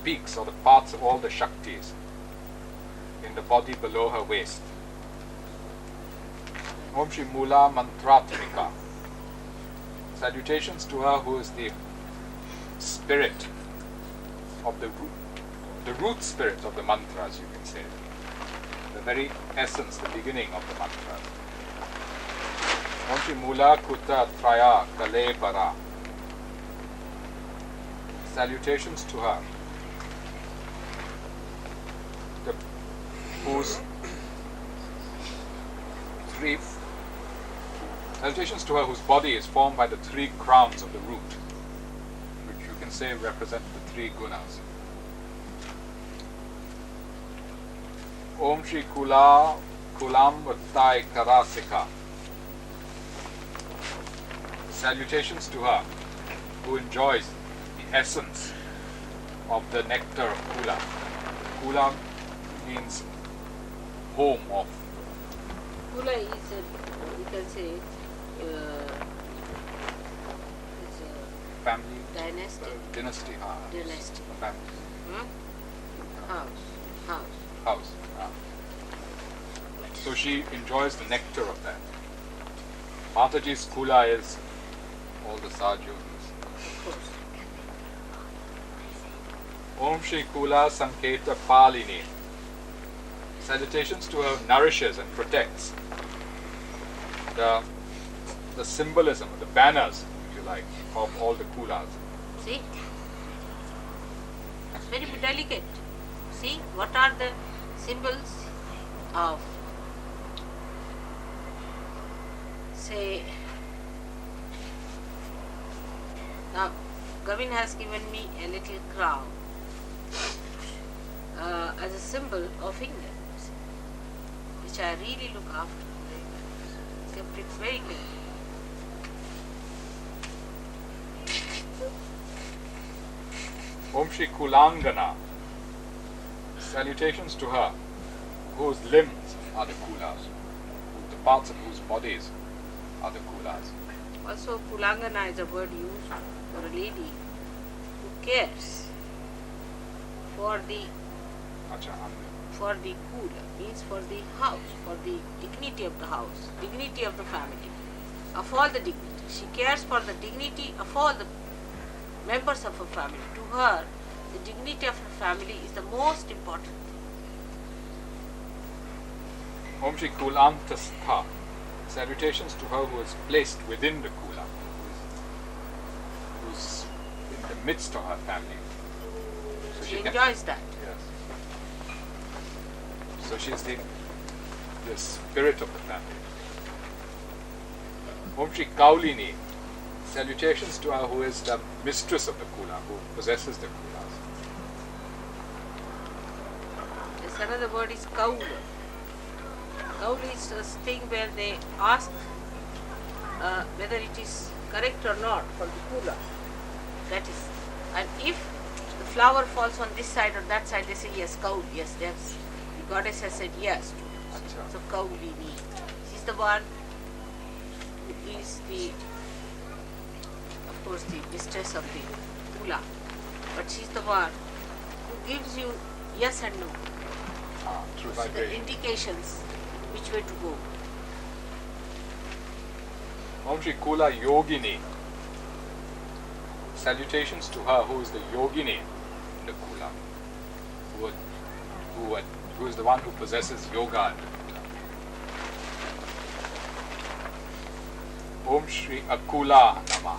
peaks or the parts of all the Shaktis in the body below her waist. Om Shri Mula Mantratmika. Salutations to her who is the spirit of the root spirit of the mantras, you can say. The very essence, the beginning of the mantras. Om Shri Mula Kuta Traya Kalebara. Salutations to her, whose body is formed by the three crowns of the root, which you can say represent the three gunas. Om Shri Kulam Vattai Karasika. Salutations to her, who enjoys the essence of the nectar of Kula. Kula means home of. Kula is you can say it's a Family. dynasty. Dynasty. Dynasty. Family. House. So she enjoys the nectar of that. Mataji's Kula is all the SahajaYogis. Of course. Om Shri Kula Sanketa Palini. Salutations to her, nourishes and protects the symbolism, the banners, if you like, of all the Kulas. See? It's very delicate. See, what are the symbols of, say, now Gavin has given me a little crown as a symbol of England, which I really look after. Kept it very clean. Om Shri Kulangana. Salutations to her, whose limbs are the Kulas, the parts of whose bodies are the Kulas. Also, Kulangana is a word used for a lady who cares for the kula, means for the house, for the dignity of the house, dignity of the family, of all the dignity. She cares for the dignity of all the members of her family. To her, the dignity of her family is the most important thing. Om Shri Kulantastha. Salutations to her who is placed within the Kula, who's in the midst of her family. So She enjoys that. Yes. So she's the spirit of the family. Om Shri Kaulini. Salutations to her who is the mistress of the Kula, who possesses the Kulas. another word is kaul. Kaul is a thing where they ask whether it is correct or not for the kula. That is, and if the flower falls on this side or that side, they say yes, kaul, yes, the goddess has said yes. So kaulini. She's the one who is of course, the mistress of the kula, but she's the one who gives you yes and no. Through So the vibration. indications which way to go. Om Shri Kula Yogini. Salutations to her who is the yogini in the Kula, who is the one who possesses yoga. Om Shri Akula Nama.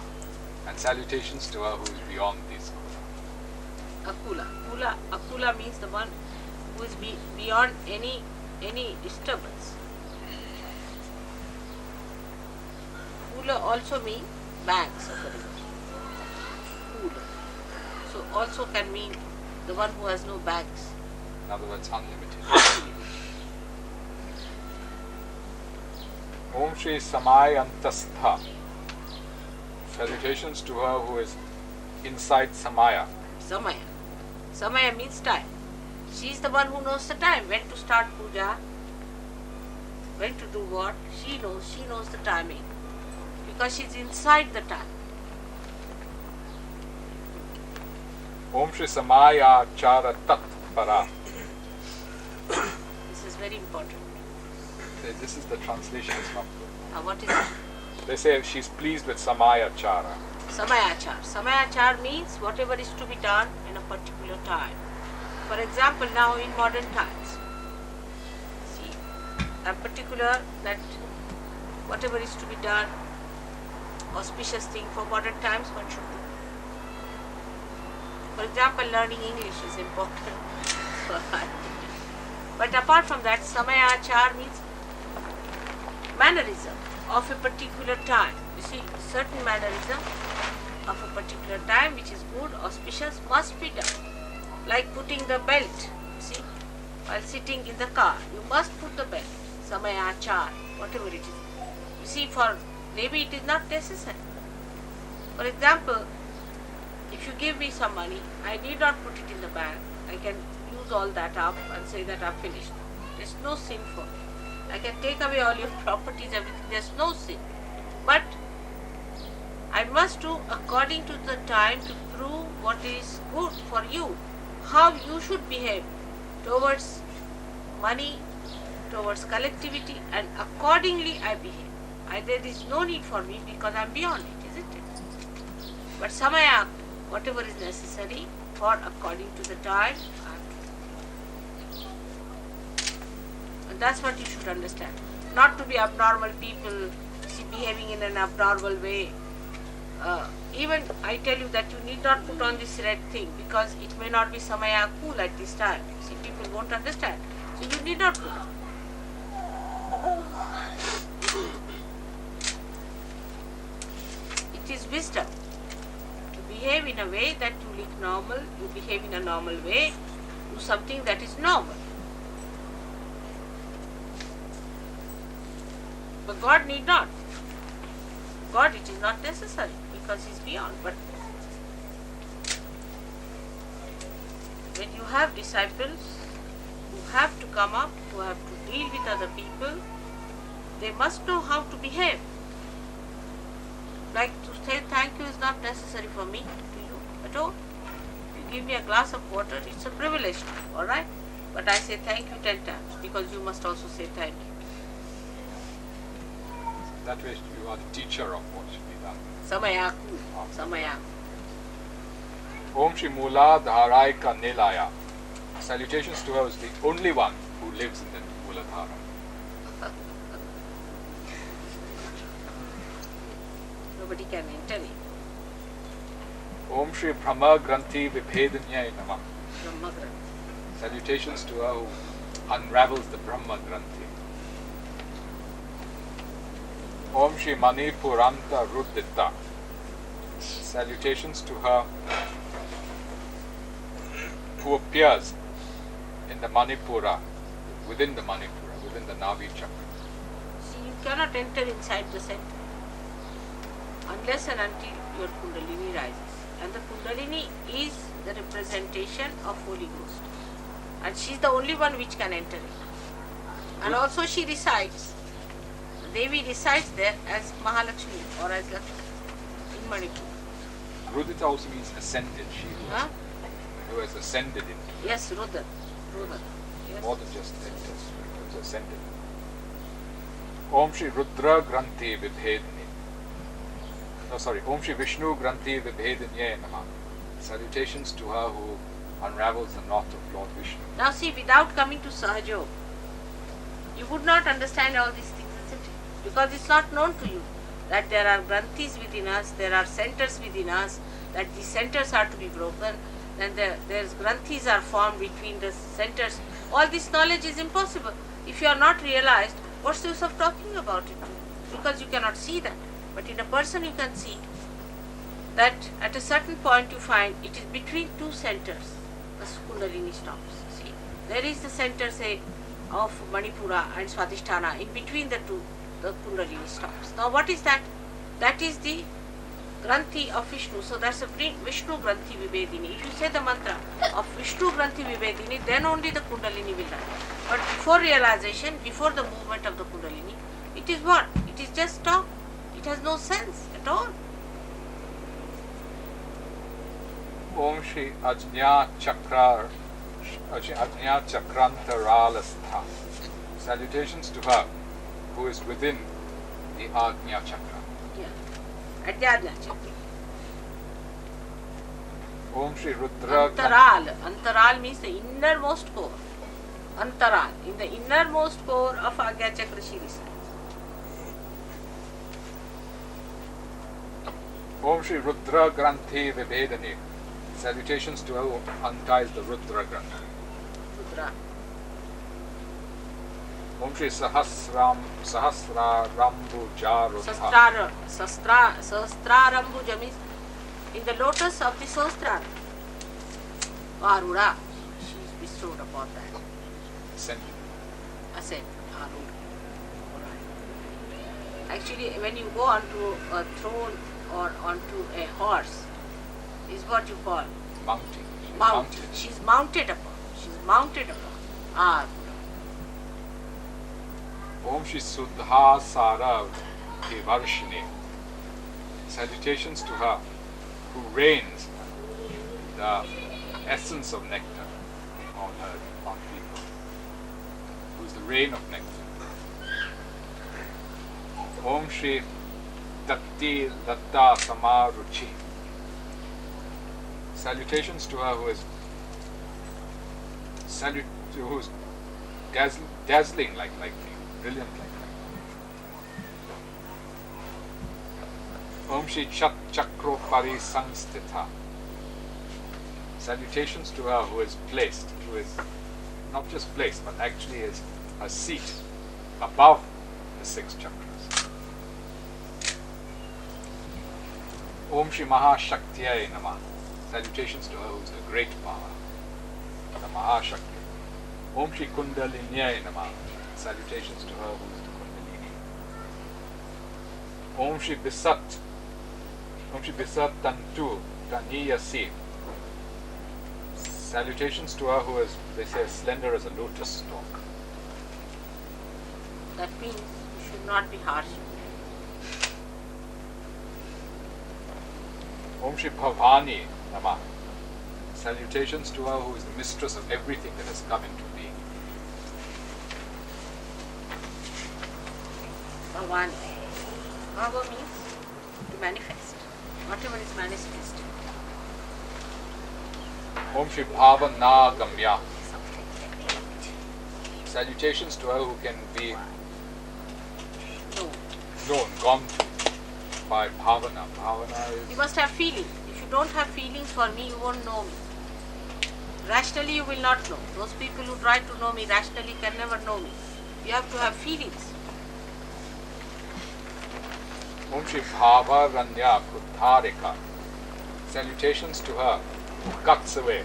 And salutations to her who is beyond this. Akula. Akula means the one who is beyond any disturbance. Kula also means banks of a river. Kula. So also can mean the one who has no banks. In other words, unlimited. Om Shri Samayantastha. Salutations to her who is inside Samaya. Samaya. Samaya means time. She is the one who knows the time, when to start puja, when to do what. She knows the timing. Because she is inside the time. Om Shri Samaya Chara Tat Para. This is very important. This is the translation from. What is it? They say she's pleased with Samaya Chara. Samayachar. Samayachar means whatever is to be done in a particular time. For example, now in modern times, see, I'm particular that whatever is to be done, auspicious thing for modern times, one should do. For example, learning English is important. But apart from that, Samayachar means mannerism of a particular time. You see, certain mannerism of a particular time which is good, auspicious, must be done. Like putting the belt, see, while sitting in the car, you must put the belt. Samayachar, whatever it is. You see, for maybe it is not necessary. For example, if you give me some money, I need not put it in the bank. I can use all that up and say that I've finished. There's no sin for me. I can take away all your properties, everything. There's no sin. But I must do according to the time to prove what is good for you, how you should behave towards money, towards collectivity, and accordingly I behave. There is no need for me because I am beyond it, isn't it? But Samaya, whatever is necessary for according to the time, and that's what you should understand. Not to be abnormal people, see, behaving in an abnormal way. Even I tell you that you need not put on this red thing because it may not be Samaya cool at this time. See, people won't understand. So you need not put on. It is wisdom to behave in a way that you look normal, you behave in a normal way, do something that is normal. But God need not. God, it is not necessary because He is beyond. But when you have disciples who have to come up, who have to deal with other people, they must know how to behave. Like to say thank you is not necessary for me to you at all. You give me a glass of water, it's a privilege to you, alright? But I say thank you 10 times because you must also say thank you. That way you are the teacher of what should be done. Samaya, Samaya. Om Shri Mula Dharai Ka Nilaya. Salutations to her who is the only one who lives in the Muladhara. Nobody can enter it. Om Shri Brahma Granthi Vibhedanyaya Namah. Brahma Granthi. Salutations to her who unravels the Brahma Granthi. Om Shri Mani Puranta Ruddita. Salutations to her who appears in the Manipura, within the Manipura, within the Navi chakra. See, you cannot enter inside the center unless and until your Kundalini rises. And the Kundalini is the representation of Holy Ghost. And she is the only one which can enter it. And also she resides. Devi resides there as Mahalakshmi or as Lakshmi in Manipur. Rudita also means ascended, she who has ascended in. Yes, Rudra. Yes. More than just enters, it was ascended. Om Shri Rudra Granthi Vibhedini. Om Shri Vishnu Granthi Vibhedinye Namah. Salutations to her who unravels the knot of Lord Vishnu. Now see, without coming to SahajaYoga, you would not understand all these things, isn't it? Because it's not known to you that there are granthis within us, there are centers within us, that these centers are to be broken, then there's granthis are formed between the centers. All this knowledge is impossible. If you are not realized, what's the use of talking about it? Because you cannot see that. But in a person you can see that at a certain point you find it is between two centers the Kundalini stops. See, there is the center, say, of Manipura and Swadhisthana. In between the two, the Kundalini stops. Now what is that? That is the Granthi of Vishnu. So that's a Vishnu Granthi Vibhedini. If you say the mantra of Vishnu Granthi Vibhedini, then only the Kundalini will rise. But before realization, before the movement of the Kundalini, it is what? It is just talk. It has no sense at all. Om Shri Ajna Chakrantaralastha. Salutations to her who is within the Ajna Chakra. Yeah. Adhyadna Chakra. Om Shri Rudra Antaral. Antaral means the innermost core. Antaral. In the innermost core of Agya Chakra she resides. Om Shri Rudra Granthi Vibhedani. Salutations to her who unties the Rudra Granthi. Rudra. Om Shri Sahasra Rambu Jarudha. Sahasrarambuja means in the lotus of the Sahasrara. Varudha. She is bestowed upon that. Ascended. Ascend. Actually, when you go onto a throne or onto a horse, is what you call Mounting. mounted. She's mounted upon. She's mounted upon. Om Shri Sudha Sarav Varshini. Salutations to her who rains the essence of nectar on people. Who is the rain of nectar. Om Shri Tatti Latta Samaruchi. Salutations to her who is dazzling like lightning, brilliant like lightning. Om Shri Chat Chakro Parisanstita. Salutations to her who is placed, who is not just placed, but actually is her seat above the 6 chakras. Om Shri Mahashaktiyai Namah. Salutations to her who is the great power, the Mahashakti. Om Shri Kundalinyai Namah. Salutations to her who is the Kundalini. Om Shri Bisat Tantu Taniyasi. Salutations to her who is, they say, slender as a lotus stalk. That means you should not be harsh. Om Shri Bhavani Namah. Salutations to her who is the mistress of everything that has come into being. Bhavani. Bhava means to manifest. Whatever is manifested. Om Shri Bhavanagamya. Salutations to her who can be known, gone to by bhavana. Bhavana is... You must have feeling. If you don't have feelings for me, you won't know me. Rationally, you will not know. Those people who try to know me rationally can never know me. You have to have feelings. Om Shri Bhavaranya Kuddharika. Salutations to her who cuts away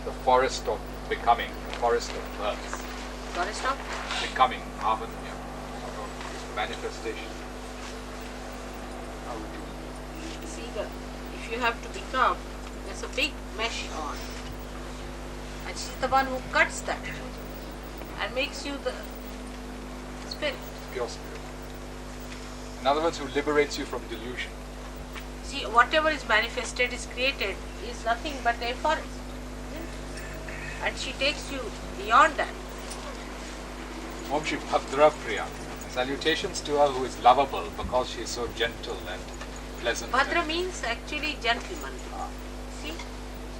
the forest of becoming forest of births, Forest of? becoming, avanya, or manifestation. How would you? See, if you have to become, there's a big mesh on. And she's the one who cuts that and makes you the spirit. Pure spirit. In other words, who liberates you from delusion. See, whatever is manifested, is created, is nothing but a forest. And she takes you beyond that. Om Shri Bhadra Priya. Salutations to her who is lovable because she is so gentle and pleasant. Bhadra means actually gentlemanly. See?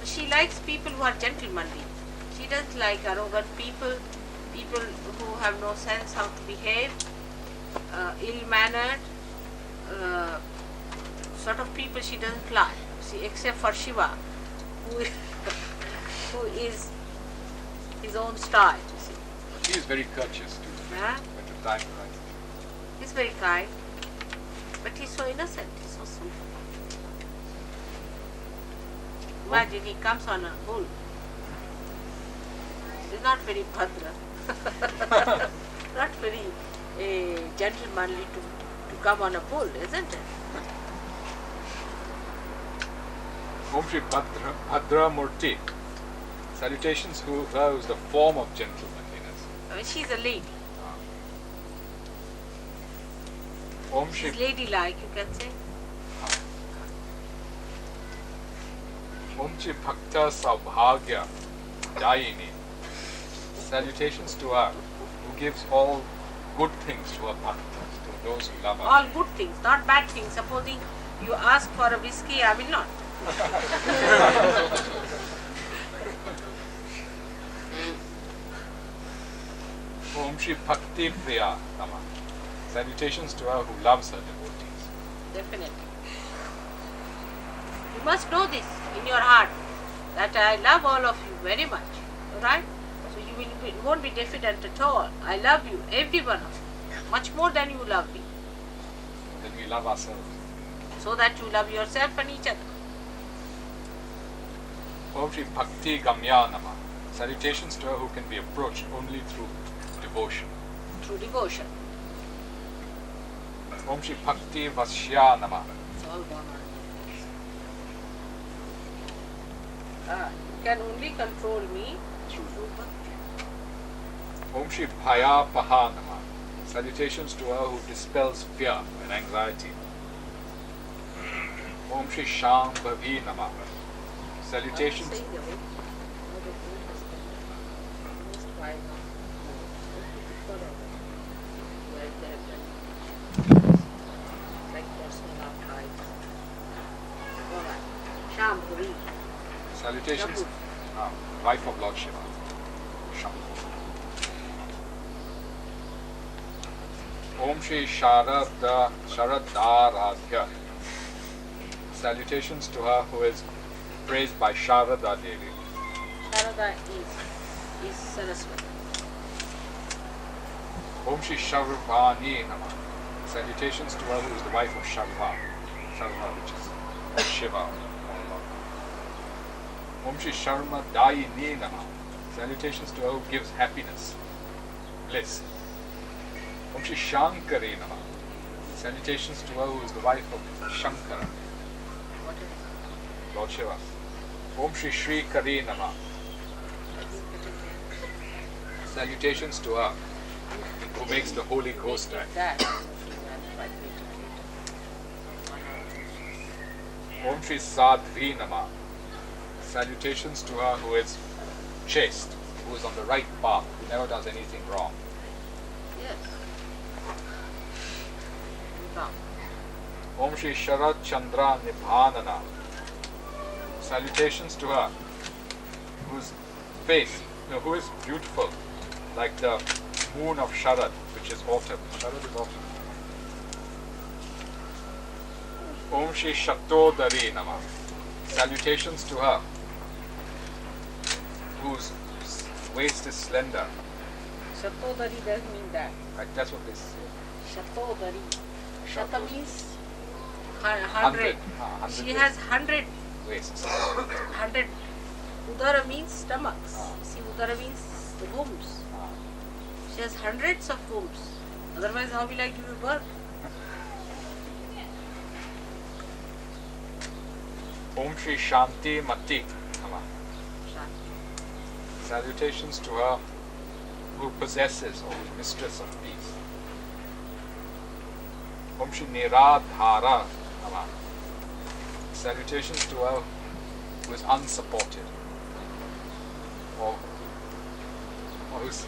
So she likes people who are gentlemanly. She doesn't like arrogant people, people who have no sense how to behave, ill-mannered, sort of people she doesn't like. See, except for Shiva, who is his own style, you see. He is very courteous too. Yeah? When the time arises. He's very kind, but he's so innocent, he's so simple. Imagine he comes on a bull. He's not very bhadra, not very gentlemanly to come on a bull, isn't it? Om Shri Bhadra Murti. Salutations to her who is the form of gentlemanliness. I mean, she's a lady. Om Shri She's ladylike, you can say. Om Shri Bhakta Saubhagya Dayini. Salutations to her who gives all good things to her bhaktas, to those who love her. All good things, not bad things. Supposing you ask for a whiskey, I will not. Om Shri Bhakti Priya Nama. Salutations to her who loves her devotees. Definitely. You must know this in your heart, that I love all of you very much. Alright? So you won't be diffident at all. I love you, every one of you, much more than you love me. Then we love ourselves. So that you love yourself and each other. Om Shri Bhakti Gamya Nama. Salutations to her who can be approached only through devotion. Through devotion. Om Shri Bhakti Vasya Nama. It's all gone on. You can only control me through bhakti. Om Shri Bhaya Paha Nama. Salutations to her who dispels fear and anxiety. Om Shri Shambhavi Nama. Salutations. Say the way. How the food has come. Most why not? Where they have done. Like personal archives. Alright. Shambhavi. Salutations. Wife of Lord Shiva. Shambhavi. Om Shri Sharadaradhya. Salutations to her who is praised by Sharada Devi. Sharada is Saraswati. Om Shri Sharvani Nama. Salutations to her who is the wife of Sharva. Sharva, which is Shiva. or Lord. Om Shri Sharma Dayini Nama. Salutations to her who gives happiness, bliss. Om Shri Shankari Nama. Salutations to her who is the wife of Shankara, What is it? Lord Shiva. Om Shri Shri Kari Nama. Salutations to her who makes the Holy Ghost act. That. Om Shri Sadhvi Nama. Salutations to her who is chaste, who is on the right path, who never does anything wrong. Yes. Come. Om Shri Sharad Chandra Nibhanana. Salutations to her whose face, who is beautiful, like the moon of Sharad, which is autumn. Sharad is autumn. Om Shri Shatodari Nama. Salutations to her whose waist is slender. Shatodari doesn't mean that. Right, that's what this is. Shatodari. Shata means 100. 100 She has 100. waists. 100. Udara means stomachs. See, udara means the wombs. She has hundreds of wombs. Otherwise, how will I give you birth? Om Shri Shanti Mati Nama. Salutations to her who possesses or is mistress of peace. Om Shri Niradhara Nama. Salutations to her who is unsupported or who's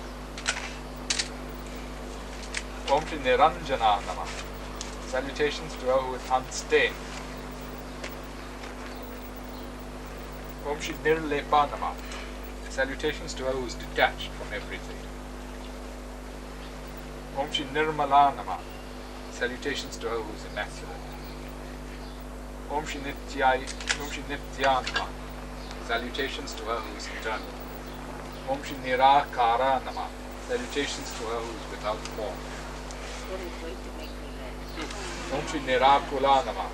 Om Shri Niranjana Nama. Salutations to her who is unstained. Om Shri Nirlepa Nama. Salutations to her who is detached from everything. Om Shri Nirmala Nama. Salutations to her who is immaculate. Om Shri Nitya Nama. Salutations to her who is eternal. Om Shri Nirakara Nama. Salutations to her who is without form. Om Shri Nirakula Nama.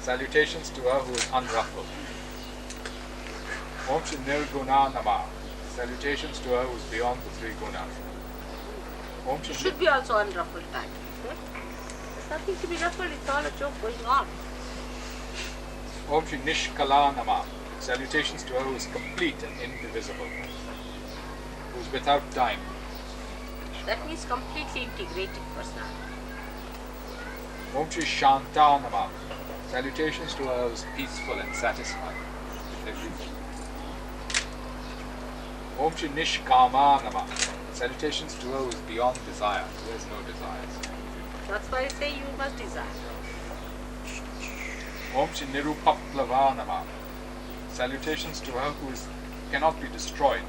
Salutations to her who is unruffled. Om Shri Nirguna Nama. Salutations to her who is beyond the three gunas. Om Shri Should be also unruffled type. There's nothing to be ruffled, it's all a joke going on. Om Shri Nishkala Nama. Salutations to her who is complete and indivisible, who is without time. That means completely integrated personality. Om Shri Shanta Nama. Salutations to her who is peaceful and satisfied with everything. Om Shri Nishkama Nama. Salutations to her who is beyond desire, who has no desires. That's why I say you must desire. Om Shri Nirupaplava Nama. Salutations to her who cannot be destroyed.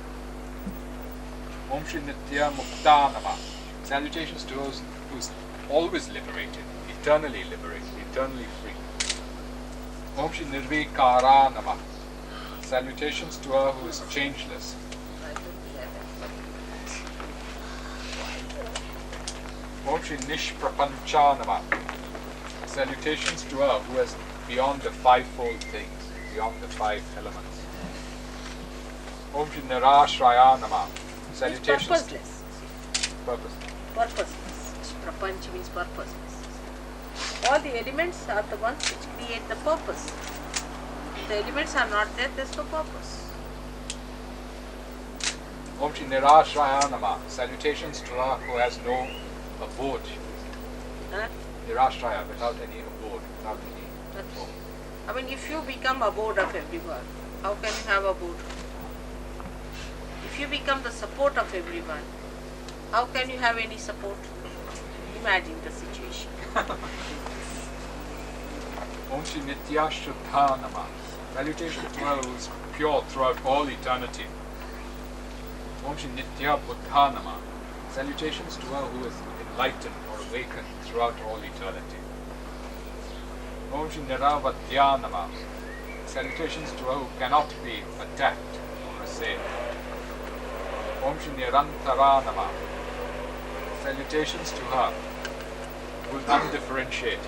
Om Shri Nitya Mukta Nama. Salutations to her who is always liberated, eternally free. Om Shri Nirvikara Nama. Salutations to her who is changeless. Om Shri Nishprapancha Nama. Salutations to her who is beyond the fivefold things, beyond the five elements. Om Shri Nirashraya Nama. It's Salutations. purposeless. Purposeless. Purposeless. Prapanch means purposeless. All the elements are the ones which create the purpose. If the elements are not there, there's no purpose. Om Shri Nirashraya Nama. Salutations to her who has no abode. Huh? Nirashraya, without any abode, without any. I mean, if you become abode of everyone, how can you have abode? If you become the support of everyone, how can you have any support? Imagine the situation. Om Shri Nitya Shraddha Nama. Salutations to her who is pure throughout all eternity. Om Shri Nitya Buddha Nama. Salutations to her who is enlightened or awakened throughout all eternity. Om Shri Niravadya Nama. Salutations to her who cannot be attacked or assailed. Om Shri Nirantara Nama. Salutations to her who is undifferentiated.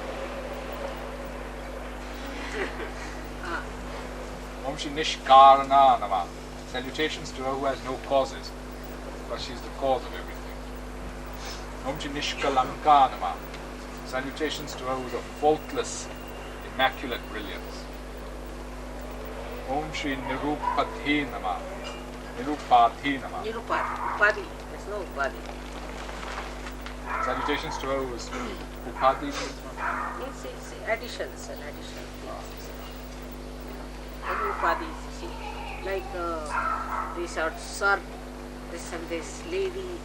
Om Shri Nishkarana Nama. Salutations to her who has no causes, but she is the cause of everything. Om Shri Nishkalanka Nama. Salutations to her who is a faultless, immaculate brilliance. Om Shri Nirupadhi Nama. Nirupadhi Nama. Upadi. There's no upadi. Salutations to her who is Upadhi. It's additions and additional things. Any upadis, see, like this are sir, this and this lady,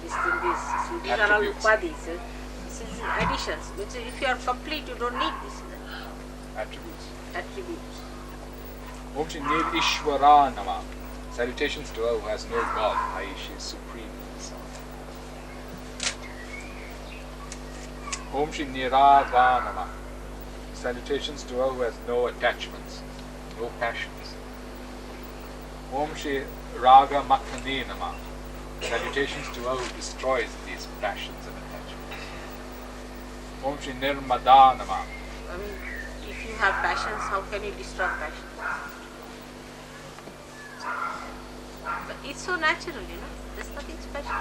this and this. See, these are all Attributes. upadis. This is additions. Which if you are complete, you don't need this. Attributes. Attributes. Om Shri Nir Ishwara Nama. Salutations to her who has no God, i.e. she is supreme in herself. Om Shri Niraga Nama. Salutations to her who has no attachments, no passions. Om Shri Raga Makhani Nama. Salutations to her who destroys these passions and attachments. Om Shri Nirmada Nama. I mean, if you have passions, how can you destroy passions? But it's so natural, There's nothing special.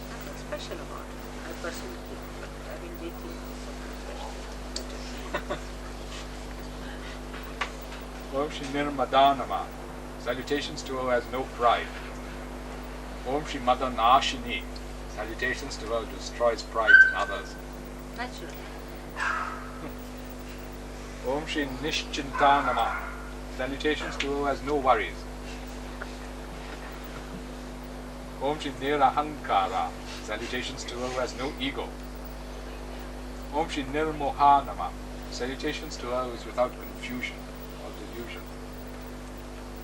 Nothing special about it. I personally think, but I mean, they think it's something special. Om Shri Nirmadanama. Salutations to her who has no pride. Om Shri Madan Ashini. Salutations to her who destroys pride in others. Natural. Om Shri Nishchintanama. Salutations to her who has no worries. Om Shri Nirahankara. Salutations to her who has no ego. Om Shri Nirmohanama. Salutations to her who is without confusion or delusion.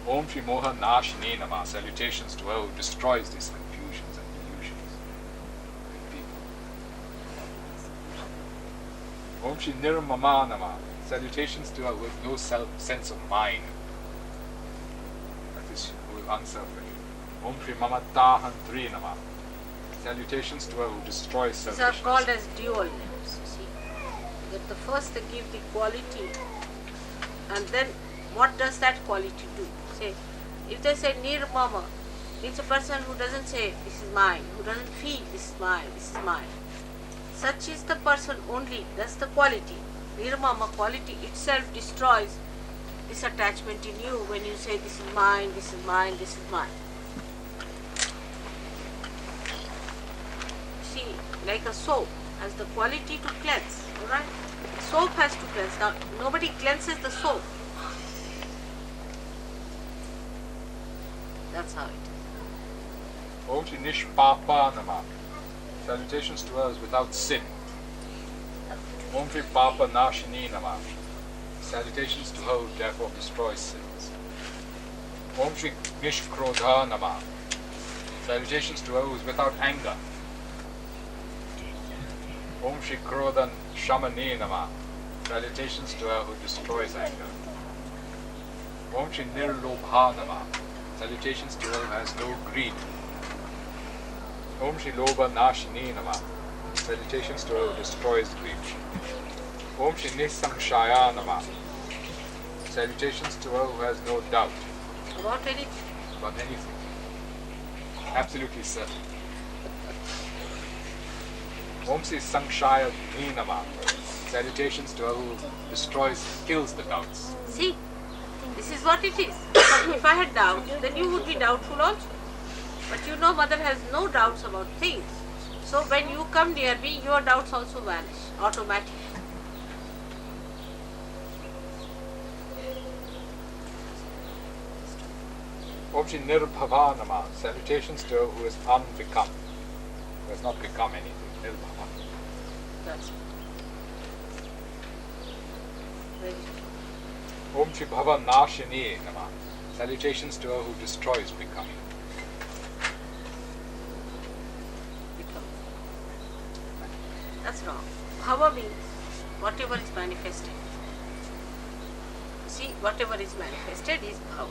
Om Shri Moha Nashini Nama. Salutations to her who destroys these confusions and delusions in people. Om Shri Nirmama Nama. Salutations to her with no sense of mind. That is, who is unselfish. Om Shri Mamatahantri Nama. Salutations to her who destroys These selfishness. are called as dual names, you see. That the first they give the quality, and then what does that quality do? Say, if they say Nirmama, it's a person who doesn't say this is mine, who doesn't feel this is mine, this is mine. Such is the person only, that's the quality. Nirmama quality itself destroys this attachment in you when you say this is mine, this is mine, this is mine. See, like a soap has the quality to cleanse, alright? Soap has to cleanse. Now, nobody cleanses the soap. That's how it is. Om Shri Nishpapa Nama. Salutations to her without sin. Om Shri Papa Nashini Nama. Salutations to her who therefore destroys sins. Om Shri Nishkrodha Nama. Salutations to her who is without anger. Om Shri Krodhan Shamani Nama. Salutations to her who destroys anger. Om Shri Nirlobha Nama. Salutations to her who has no greed. Om Shri Lobha Nashini Nama. Salutations to her who destroys greed. Om Shri Nisamshaya Nama. Salutations to her who has no doubt About anything. about anything. Absolutely certain. Om Shri Samshaya Nama. Salutations to her who kills the doubts. See, this is what it is. If I had doubts, then you would be doubtful also. But Mother has no doubts about things. So when you come near me, your doubts also vanish automatically. Om Shri Nirbhava Nama. Salutations to her who is unbecome, who has not become anything. Nirbhava. That's it. Very true. Om Shri Bhava Nashini Nama. Salutations to her who destroys becoming. Become. That's wrong. Bhava means whatever is manifested. See, whatever is manifested is bhava.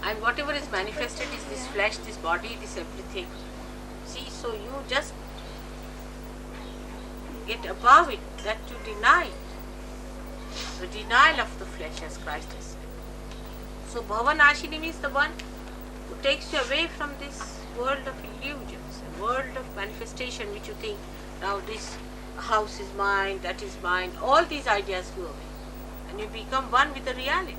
And whatever is manifested is this flesh, this body, this everything. See, so you just get above it, that you deny it. The denial of the flesh as Christ has said. So Bhavanashini means the one who takes you away from this world of illusions, a world of manifestation which you think, now this house is mine, that is mine, all these ideas go away. And you become one with the reality.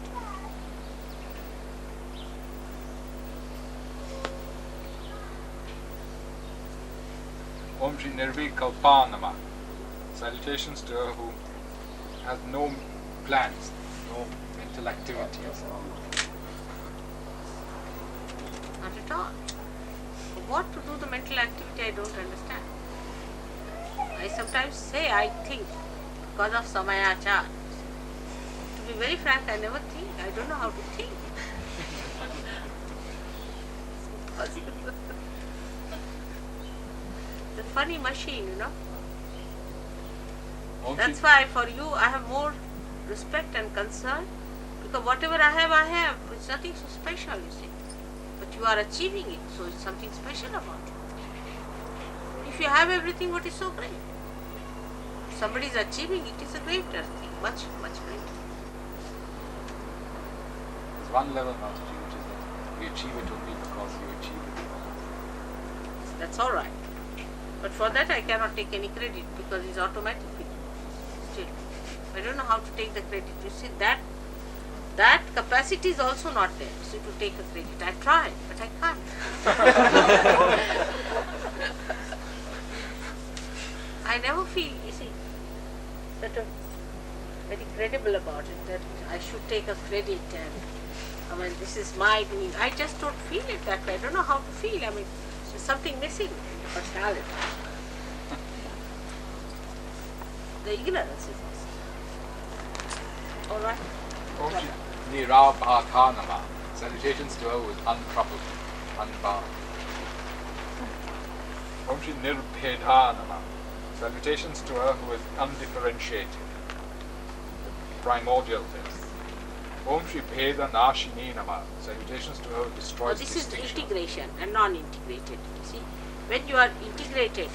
Om Shri Nirvikalpa Nama. Salutations to her who has no plans, no mental activities. Not at all. For what to do the mental activity, I don't understand. I sometimes say I think because of samayachar. To be very frank, I never think. I don't know how to think. The funny machine, Om Shri- That's why for you I have more respect and concern, because whatever I have. It's nothing so special, you see. But you are achieving it, so it's something special about it. If you have everything, what is so great? If somebody is achieving it, it's a greater thing, much, much greater. one level, Mataji, which is that we achieve it only because you achieve it. That's all right. But for that I cannot take any credit because it's automatic. Still, I don't know how to take the credit. You see, that capacity is also not there. So to take a credit, I tried, but I can't. I never feel, you see, sort of very credible about it that I should take a credit and I mean this is my doing. I just don't feel it that way. I don't know how to feel. I mean there's something missing in the personality. The ignorance is missing. All right. Nirabhatanama. Salutations to her who is untroubled, unbound. Om Shri Nirbhedanama. Salutations to her who is undifferentiated, the primordial things. Om Shri Bheda Nashini Nama. Salutations to her who destroys This distinction. is integration and non-integrated. You see, when you are integrated,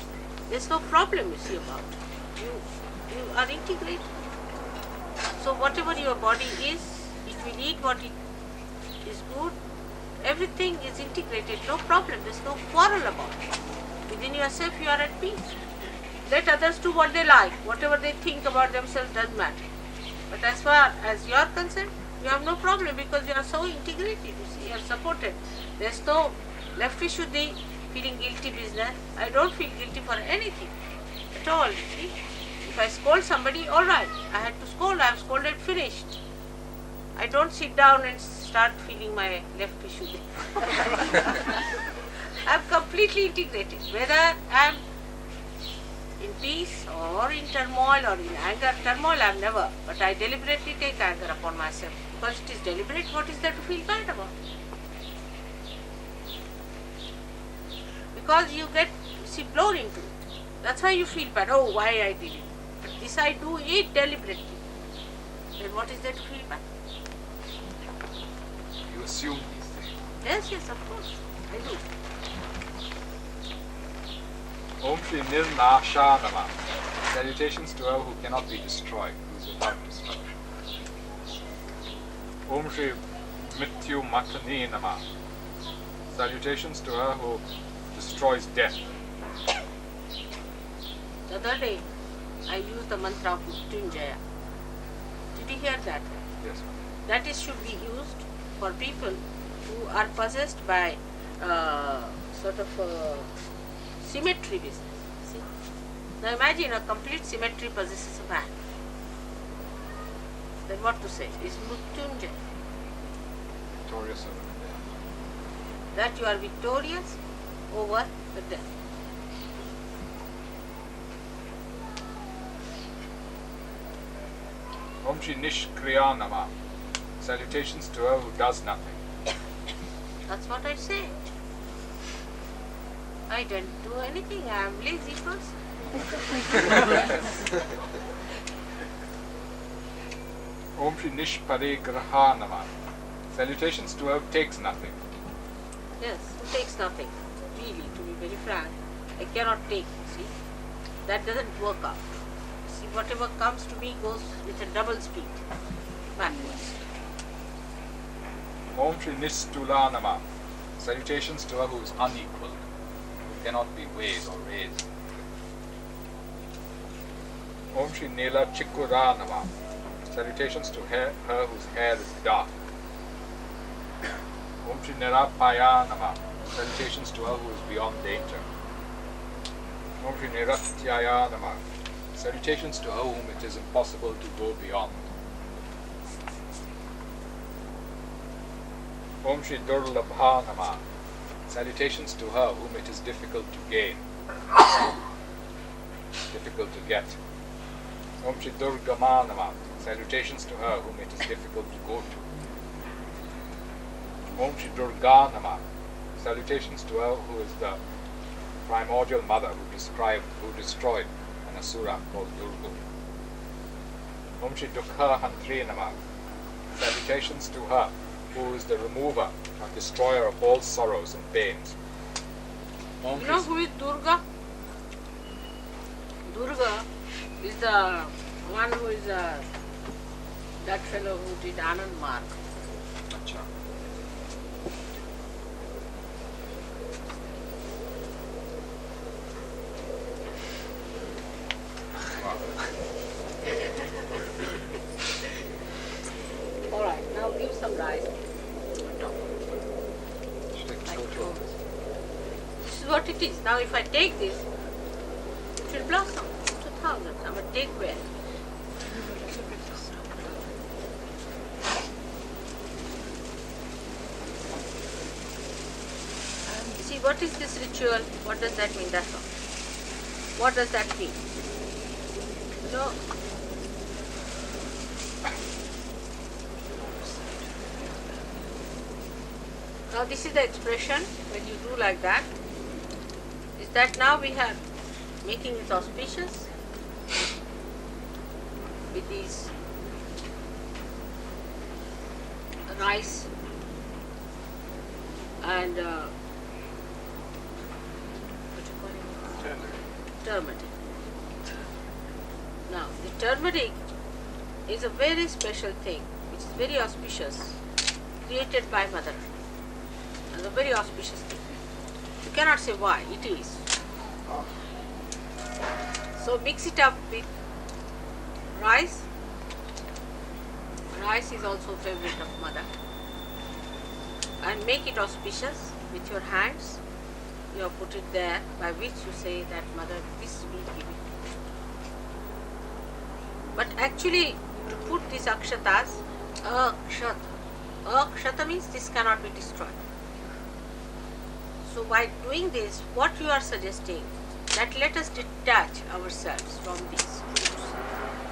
there's no problem you see about it. You are integrated. So whatever your body is, it will eat what it is good. Everything is integrated. No problem. There's no quarrel about it. Within yourself, you are at peace. Let others do what they like. Whatever they think about themselves doesn't matter. But as far as you are concerned, you have no problem because you are so integrated. You see, you are supported. There's no left Vishuddhi feeling guilty business. I don't feel guilty for anything at all. You see, if I scold somebody, all right. I had to scold. I have scolded, finished. I don't sit down and start feeling my left Vishuddhi. I'm completely integrated. Whether I'm in peace or in turmoil or in anger. Turmoil I am never, but I deliberately take anger upon myself because it is deliberate. What is there to feel bad about? Because you get blown into it. That's why you feel bad. Oh, why I did it? But this I do it deliberately. Then what is there to feel bad? You assume these things. Yes, of course. I do. Om Shri Nirnashanama. Salutations to her who cannot be destroyed, who is without destruction. Om Shri Mrityu Matani Nama. Salutations to her who destroys death. The other day, I used the mantra of Mrityunjaya. Did you hear that? Yes, ma'am. That is should be used for people who are possessed by symmetry business. See? Now imagine a complete symmetry possesses a man. Then what to say? Is Mrityunjaya. Victorious over death. That you are victorious over the death. Om Shri Nishkriya Nama. Salutations to her who does nothing. That's what I said. I don't do anything. I am lazy person. Om Shri Nishparigraha Nama. Salutations to her who takes nothing. Yes, who takes nothing. Really, to be very frank, I cannot take, see. That doesn't work out. See, whatever comes to me goes with a double speed, backwards. Om Shri Nistula Nama. Salutations to her who is unequal, who cannot be weighed or raised. Om Shri Nila Chikura Nama. Salutations to her whose hair is dark. Om Shri Nirapaya Nama. Salutations to her who is beyond danger. Om Shri Niratyaya Nama. Salutations to her whom it is impossible to go beyond. Om Shri Durlabha Nama. Salutations to her whom it is difficult to gain, difficult to get. Om Shri Durgama Nama. Salutations to her whom it is difficult to go to. Om Shri Durga Nama. Salutations to her who is the primordial mother who destroyed an asura called Durga. Om Shri Dukha Hantri Nama. Salutations to her who is the remover and destroyer of all sorrows and pains. Om You know who is Durga? Durga is the one who is that fellow who did Anand Marg. Puja. Alright, now give some rice. This is what it is. Now if I take this, it will blossom to thousands. I will take where? See, what is this ritual? What does that mean? That's all. What does that mean? No. Now this is the expression when you do like that. Is that now we are making it auspicious with these rice and what you call it? Turmeric. Now the turmeric is a very special thing which is very auspicious, created by Mother. And a very auspicious thing. You cannot say why, it is. So mix it up with rice. Rice is also a favorite of Mother. And make it auspicious with your hands. You have put it there, by which you say that Mother, this we give it. But actually, to put these akshatas, akshata means this cannot be destroyed. So by doing this, what you are suggesting, that let us detach ourselves from these fruits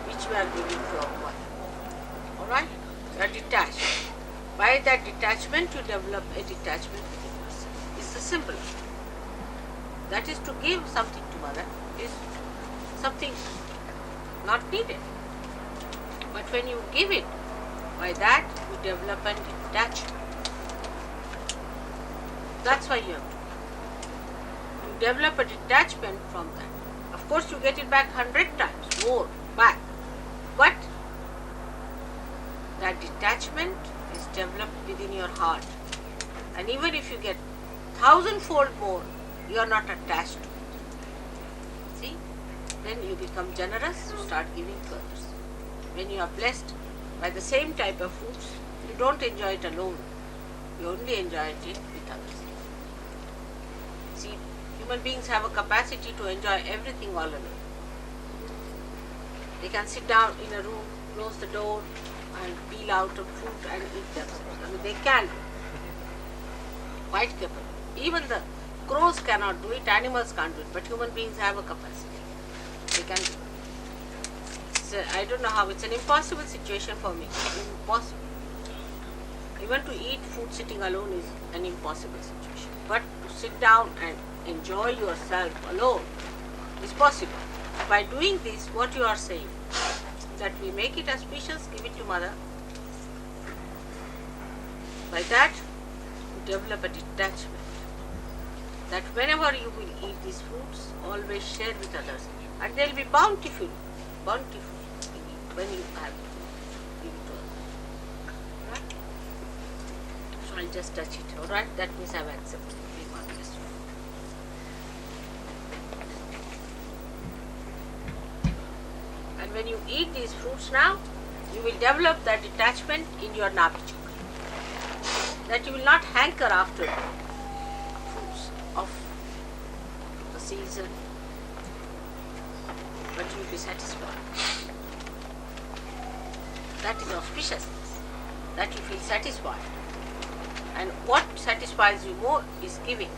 which we are giving to our Mother. Alright? We are detached. By that detachment, you develop a detachment within yourself. It's the symbol. That is, to give something to Mother is something not needed. But when you give it, by that you develop and detach. That's why you have to. You develop a detachment from that. Of course, you get it back 100 times more back. But that detachment is developed within your heart. And even if you get 1,000-fold more, you are not attached to it. See? Then you become generous, you start giving to others. When you are blessed by the same type of fruits, you don't enjoy it alone. You only enjoy it with others. See, human beings have a capacity to enjoy everything all alone. They can sit down in a room, close the door, and peel out a fruit and eat themselves. I mean, they can. Quite capable. Even the crows cannot do it, animals can't do it, but human beings have a capacity. They can do it. I don't know how, it's an impossible situation for me. Impossible. Even to eat food sitting alone is an impossible situation. But to sit down and enjoy yourself alone is possible. By doing this, what you are saying, that we make it auspicious, give it to Mother. By that, you develop a detachment. That whenever you will eat these fruits, always share with others. And they will be bountiful when you have give it to others. Right? So I'll just touch it, alright? That means I've accepted. And when you eat these fruits now, you will develop that detachment in your nabi chakra. That you will not hanker after fruits of the season, but you will be satisfied. That is auspiciousness, that you feel satisfied. And what satisfies you more is giving.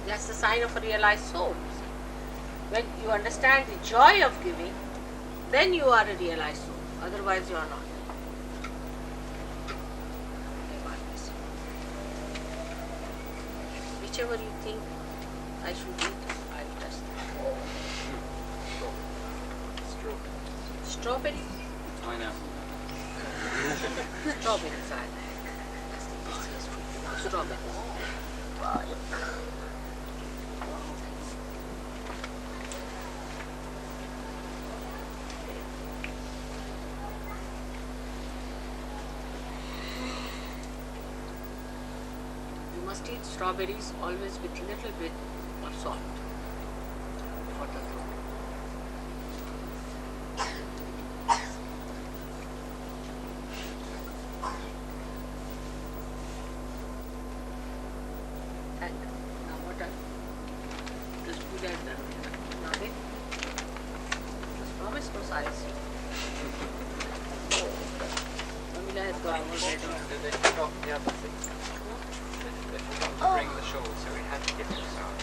That's the sign of a realized soul. When you understand the joy of giving, then you are a realized soul. Otherwise you are not. Whichever you think I should eat, I will touch that. Strawberry? I know. Strawberries, I like. That's the tastiest fruit. Strawberries. must eat strawberries always with little bit of salt for the throat. And now what else? This puja is done. Now then, just promise no size. Camilla has got more bread on. Did they forgot the other thing? They forgot to bring the shawl, so we had to give it some.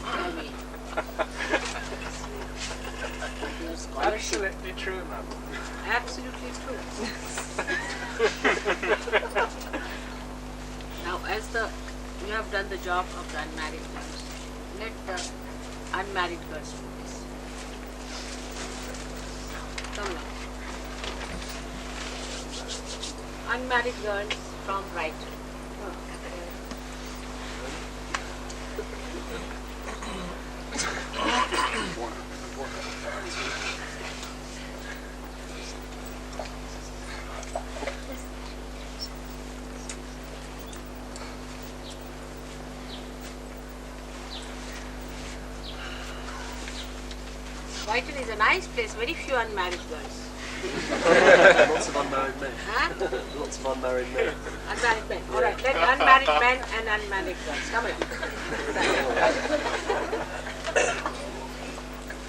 Tell me. Your scholarship. Absolutely true, ma'am. Absolutely true. Now, as you have done the job of the unmarried girls, let the unmarried girls do this. Come now. Unmarried girls from Brighton. Brighton is a nice place, very few unmarried girls. Lots of unmarried men. Huh? Lots of unmarried men. Unmarried men. Alright, let unmarried men and unmarried girls. Come here.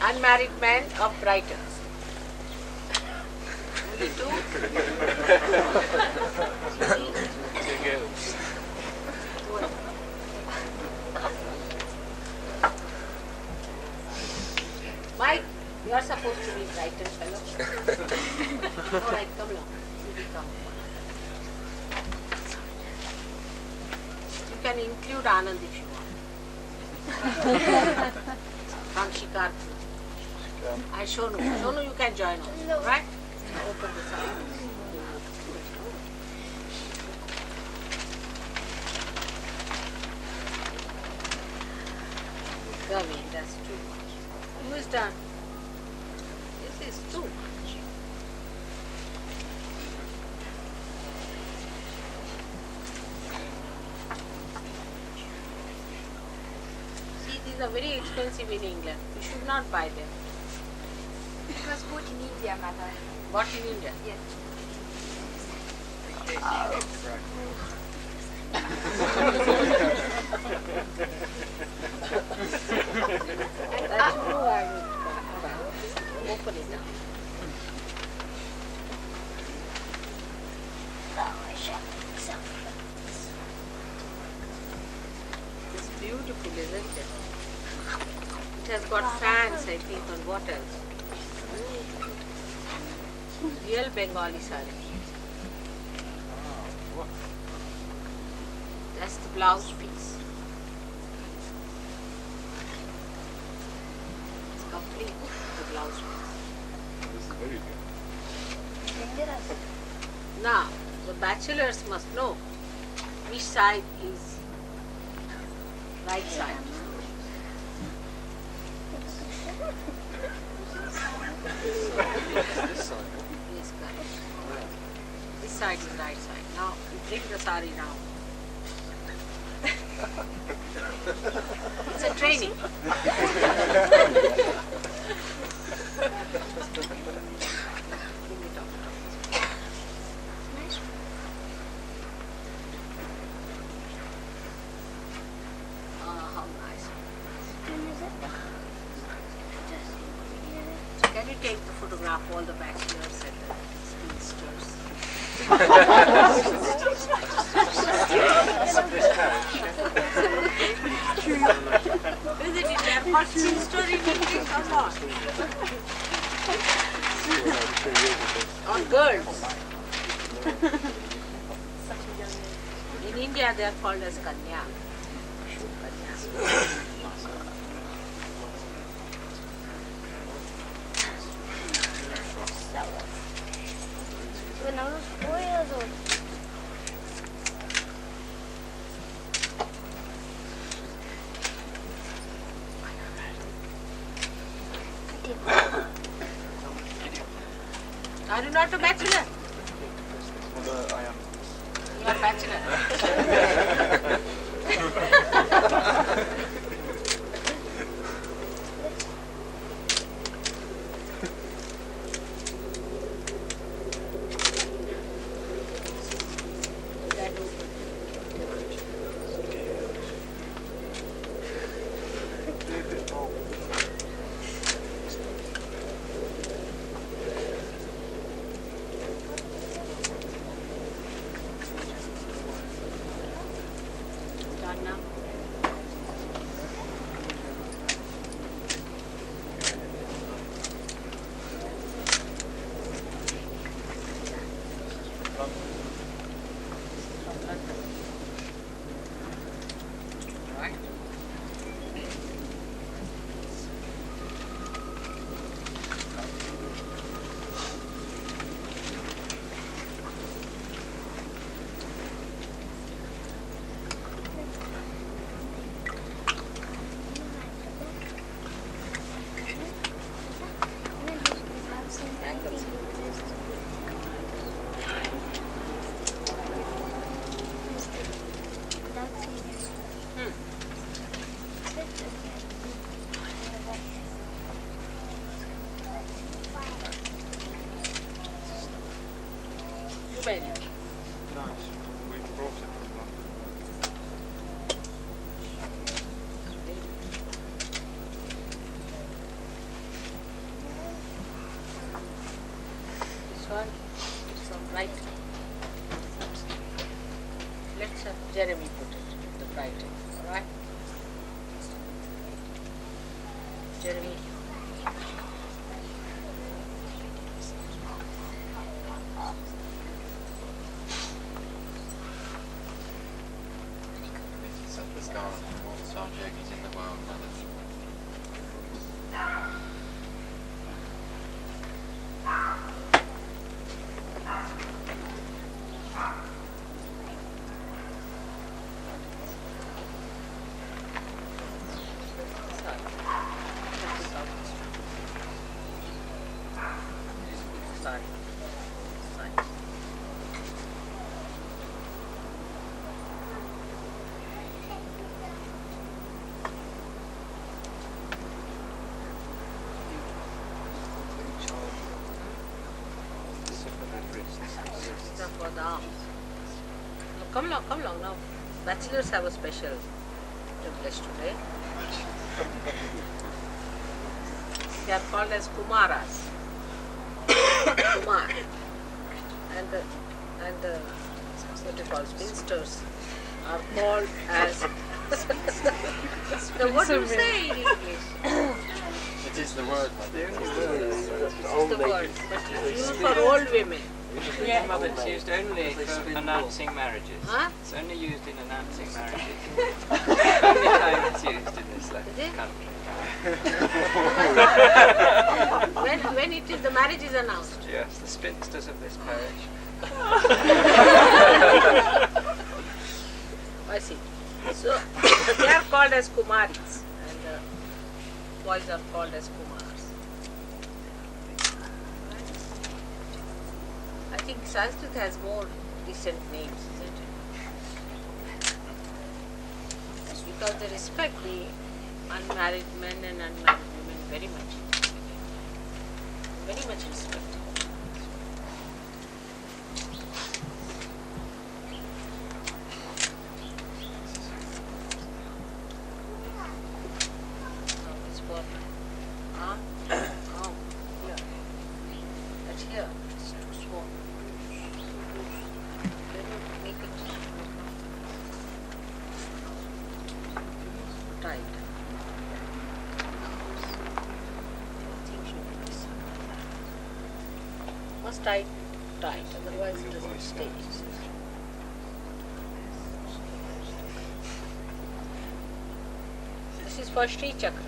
Unmarried men of Brighton. Only two? Two girls. Mike, you are supposed to be Brighton fellow. Alright, come along. You will come. You can include Anand if you want. From Shikarpur. And Shonu. Shonu, you can join also, right? Now open this up. Gavi, that's too much. Who is done? This is too much. See, these are very expensive in England. You should not buy them. It was bought in India, mother. Bought in India. Yes. And that you know I will open it now. It's beautiful, isn't it? It has got fans, I think, on what else? Real Bengali saree. That's the blouse piece. It's complete, the blouse piece. This is very good. Now, the bachelors must know which side is right side. This side. Yes, correct. This side is right side. Now, you bring the sari now. It's a training. How nice. Can you take the photograph of all the bachelors and the spinsters? Isn't it? They're not spinster in English or not? On girls. In India they are called as Kanya. When I was 4 years old. Are you not a bachelor? I am. You are bachelor. It's from Brighton. Let's have Jeremy put it, the Brighton, alright? Jeremy. Set the scarlet from all the SahajaYogis in the world, Mother. For the arms. No, come along now. Bachelors have a special privilege today. They are called as Kumaras. Kumar. And the what you call spinsters are called as so what do you say in English? It is the word, Mother. It is the word, but it's used for old women. Yeah, Mother, it's used only for announcing marriages. Huh? It's only used in announcing marriages. Only time it's used in this country. when it is the marriage is announced. Yes, the spinsters of this parish. I see. So they are called as Kumaris and the boys are called as Kumars. I think Sanskrit has more decent names, isn't it? Because they respect the unmarried men and unmarried women very much. Very much respect. It's for arm, here. That's here. It's too small. Let me make it tight. Must tight, otherwise it doesn't stay. This is for Shri Chakra,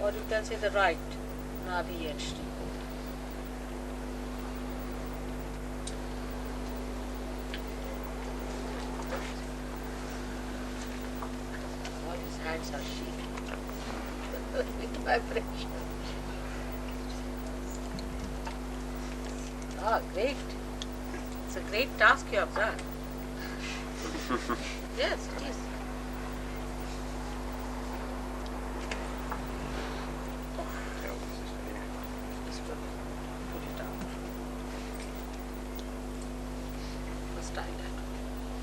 or you can say the right, Nadi and Shri. All his hands are shaking with vibration. Ah, great. It's a great task you have done. Yes, it is. Just put it down. First try that.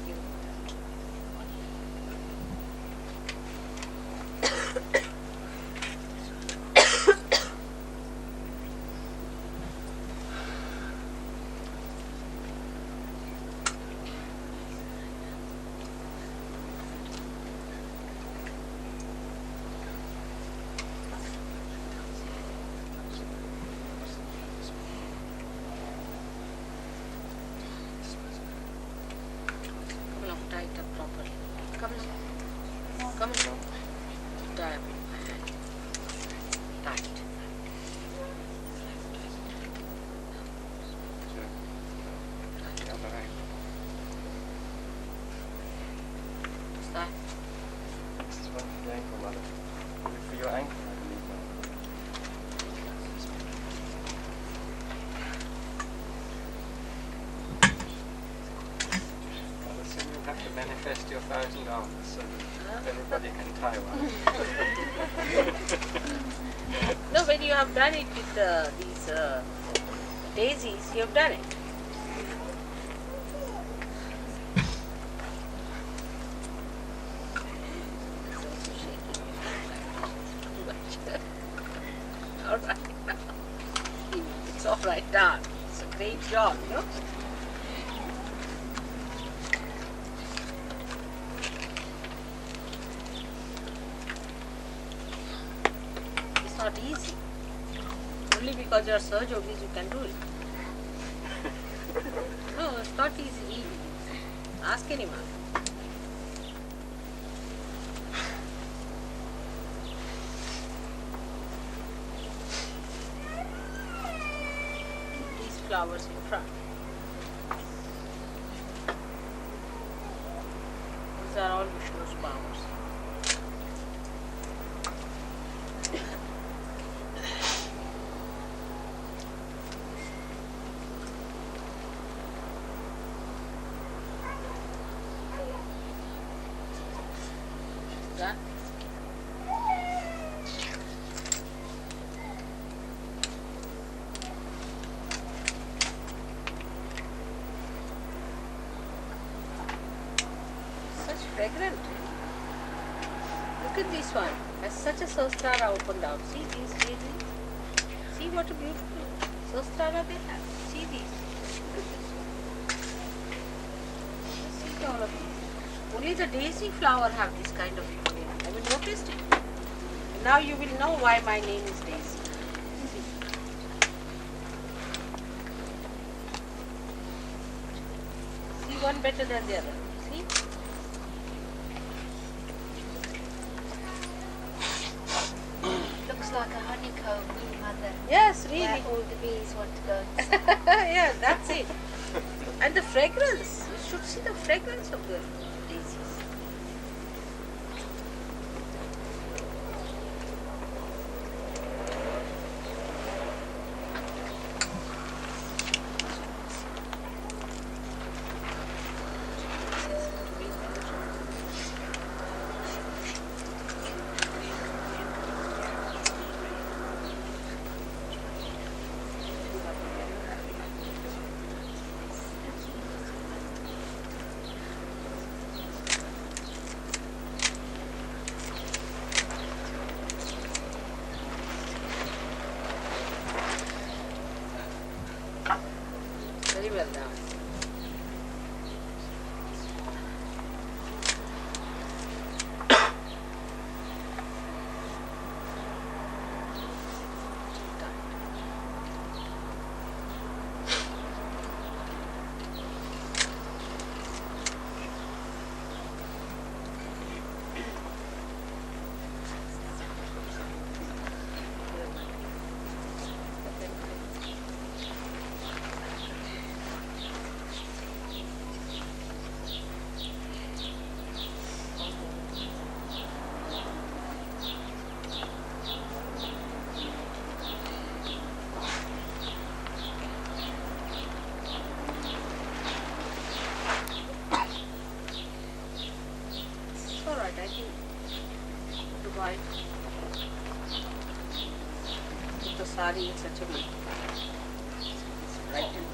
Give it Come along, tie it up properly. Come along. Come along. Tie up in my hand. Tight. The other ankle. What's that? This is one for the ankle, mother. For your ankle, I believe, mother. Mother, soon you'll have to manifest your 1,000 arms so that everybody can tie one. No, when you have done it with these daisies, you have done it. All right now. It's all right now. It's a great job, no? It's not easy. Only because you are SahajaYogis you can do it. No, it's not easy. Ask anyone. These flowers in front. These are all Vishnu's powers. Done. Such fragrant. Look at this one. Has such a sahasrara opened out. See these daisies? See what a beautiful sahasrara they have. See these. Look at this one. See all of these. Only the daisy flower have this kind of name. Have you noticed it? And now you will know why my name is Daisy. See. See one better than the other. See? Looks like a honeycomb, mother. Yes, really. Where all the bees want to go. Yeah, that's it. And the fragrance. You should see the fragrance of the daisies. sari in such a way. Brighton.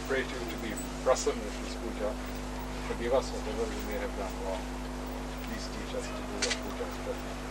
Pray to you to be present with this puja. Forgive us whatever we may have done wrong. Please teach us to do what puja is perfect.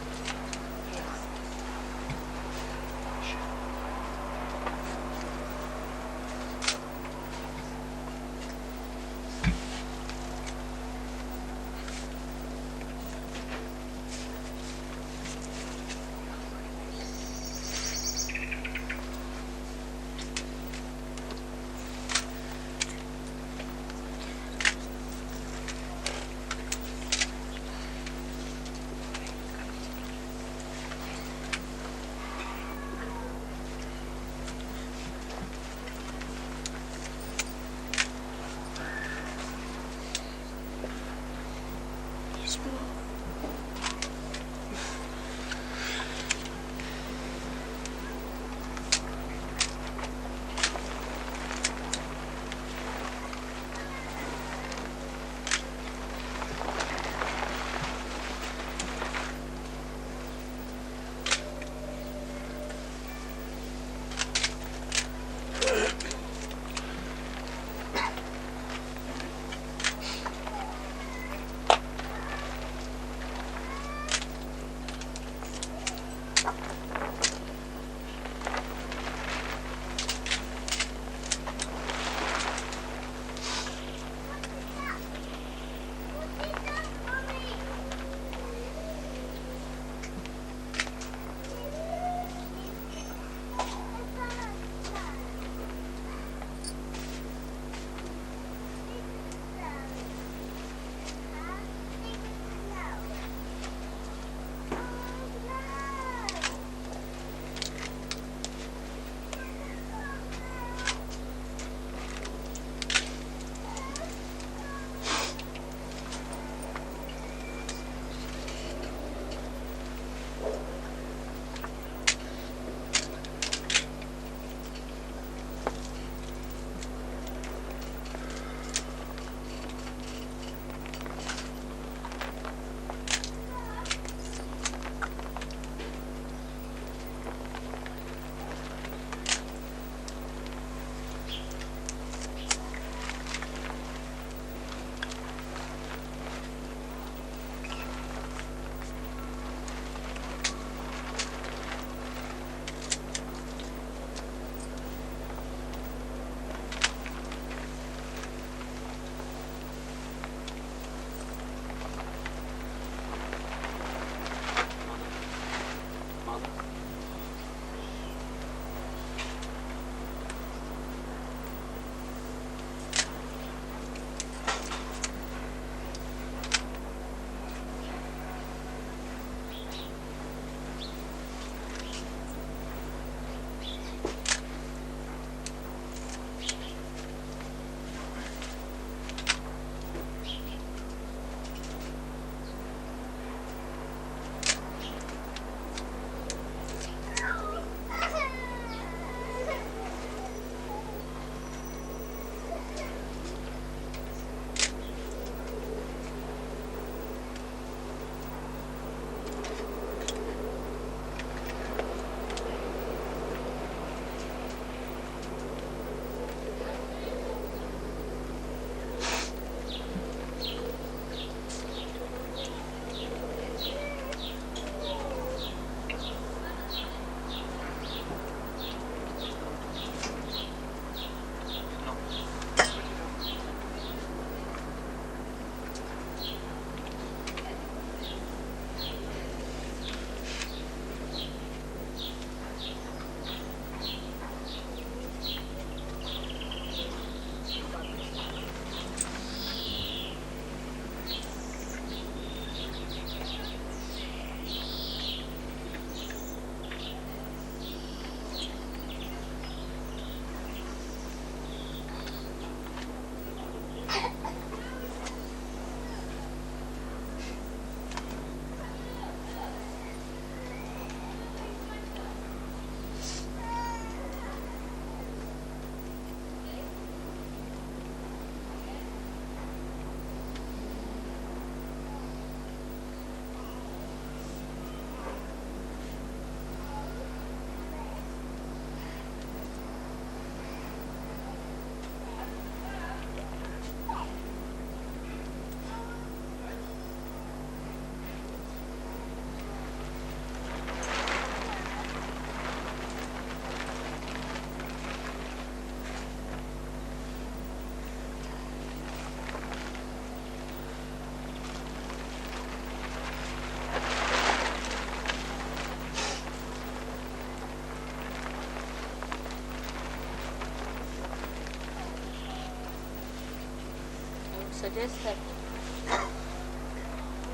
suggest that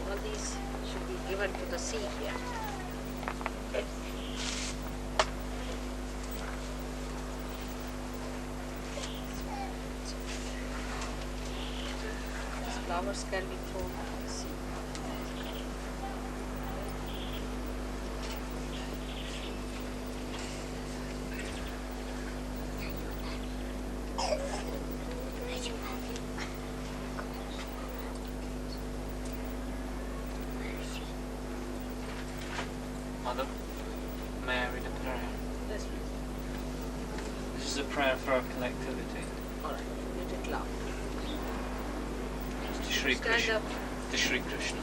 all these should be given to the sea here. Okay. These flowers can be thrown to the sea. Mother, may I read a prayer? Yes, please. This is a prayer for our collectivity. All right, read it loud. It's to Shri Stand Krishna. up. To Shri Krishna.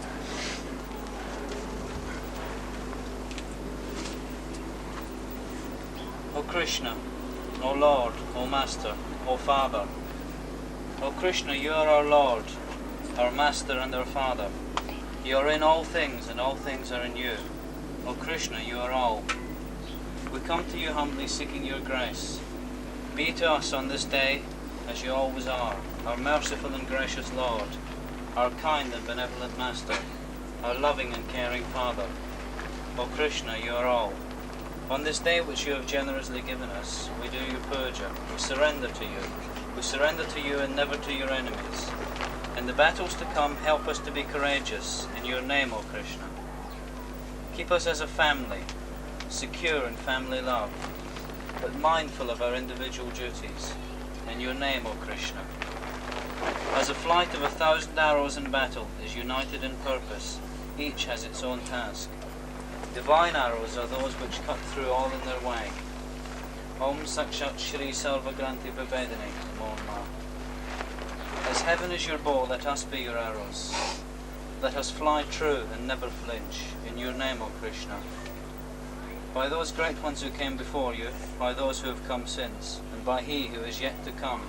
O Krishna, O Lord, O Master, O Father. O Krishna, you are our Lord, our Master and our Father. You are in all things and all things are in you. O Krishna, you are all. We come to you humbly seeking your grace. Be to us on this day as you always are, our merciful and gracious Lord, our kind and benevolent Master, our loving and caring Father. O Krishna, you are all. On this day which you have generously given us, we do your puja, we surrender to you. We surrender to you and never to your enemies. In the battles to come, help us to be courageous. In your name, O Krishna. Keep us as a family, secure in family love, but mindful of our individual duties. In your name, O Krishna. As a flight of 1,000 arrows in battle is united in purpose, each has its own task. Divine arrows are those which cut through all in their way. Om Sakshat Shri Sarva Granti Vibedini Namo Namah. As heaven is your bow, let us be your arrows. Let us fly true and never flinch. In your name, O Krishna. By those great ones who came before you, by those who have come since, and by he who is yet to come,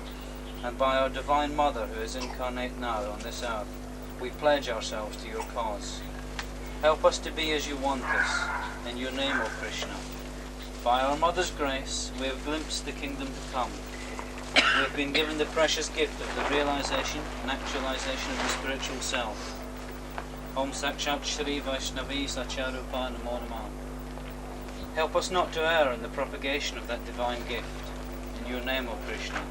and by our Divine Mother who is incarnate now on this earth, we pledge ourselves to your cause. Help us to be as you want us. In your name, O Krishna. By our Mother's grace, we have glimpsed the kingdom to come. We have been given the precious gift of the realization and actualization of the spiritual self. Om Sakshat Shri Vaishnavi Sacharupa Namo Namah. Help us not to err in the propagation of that divine gift. In your name, O Krishna.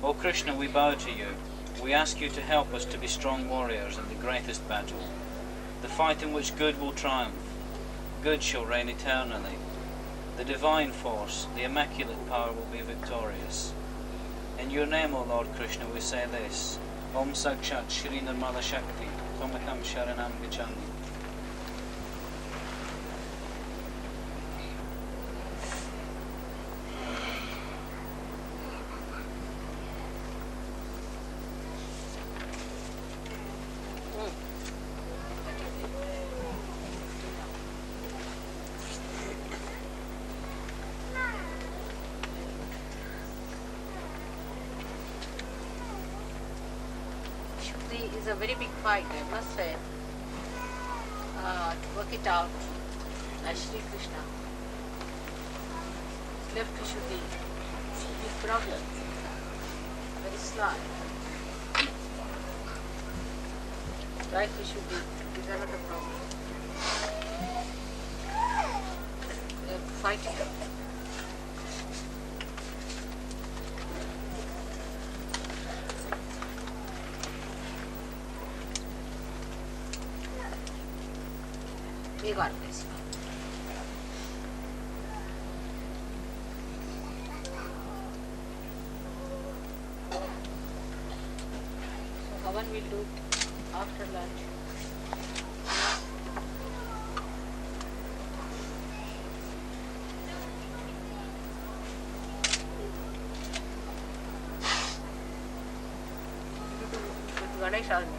O Krishna, we bow to you. We ask you to help us to be strong warriors in the greatest battle, the fight in which good will triumph. Good shall reign eternally. The divine force, the immaculate power will be victorious. In your name, O Lord Krishna, we say this. Om Sakshat Shri Nirmala Shakti, Tomakam Sharanam Gacchami. Is a very big fight, I must say, to work it out as Shri Krishna. Left Vishuddhi, big problem, very sly. Right Vishuddhi is another problem. They have to fight it out. May God bless you. So Havan will do after lunch. With Ganesh Army.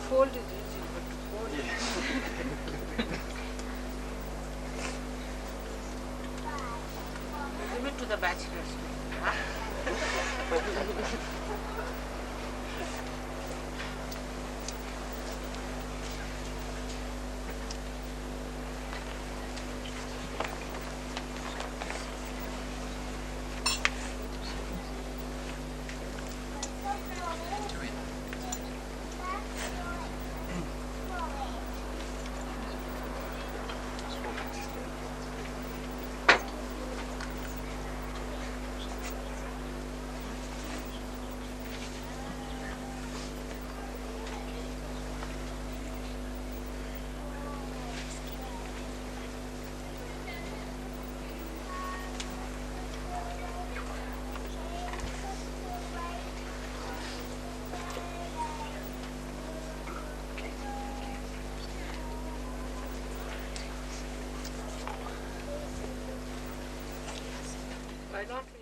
fold it easy, but to fold it. Give it to the bachelors. Huh? Why not?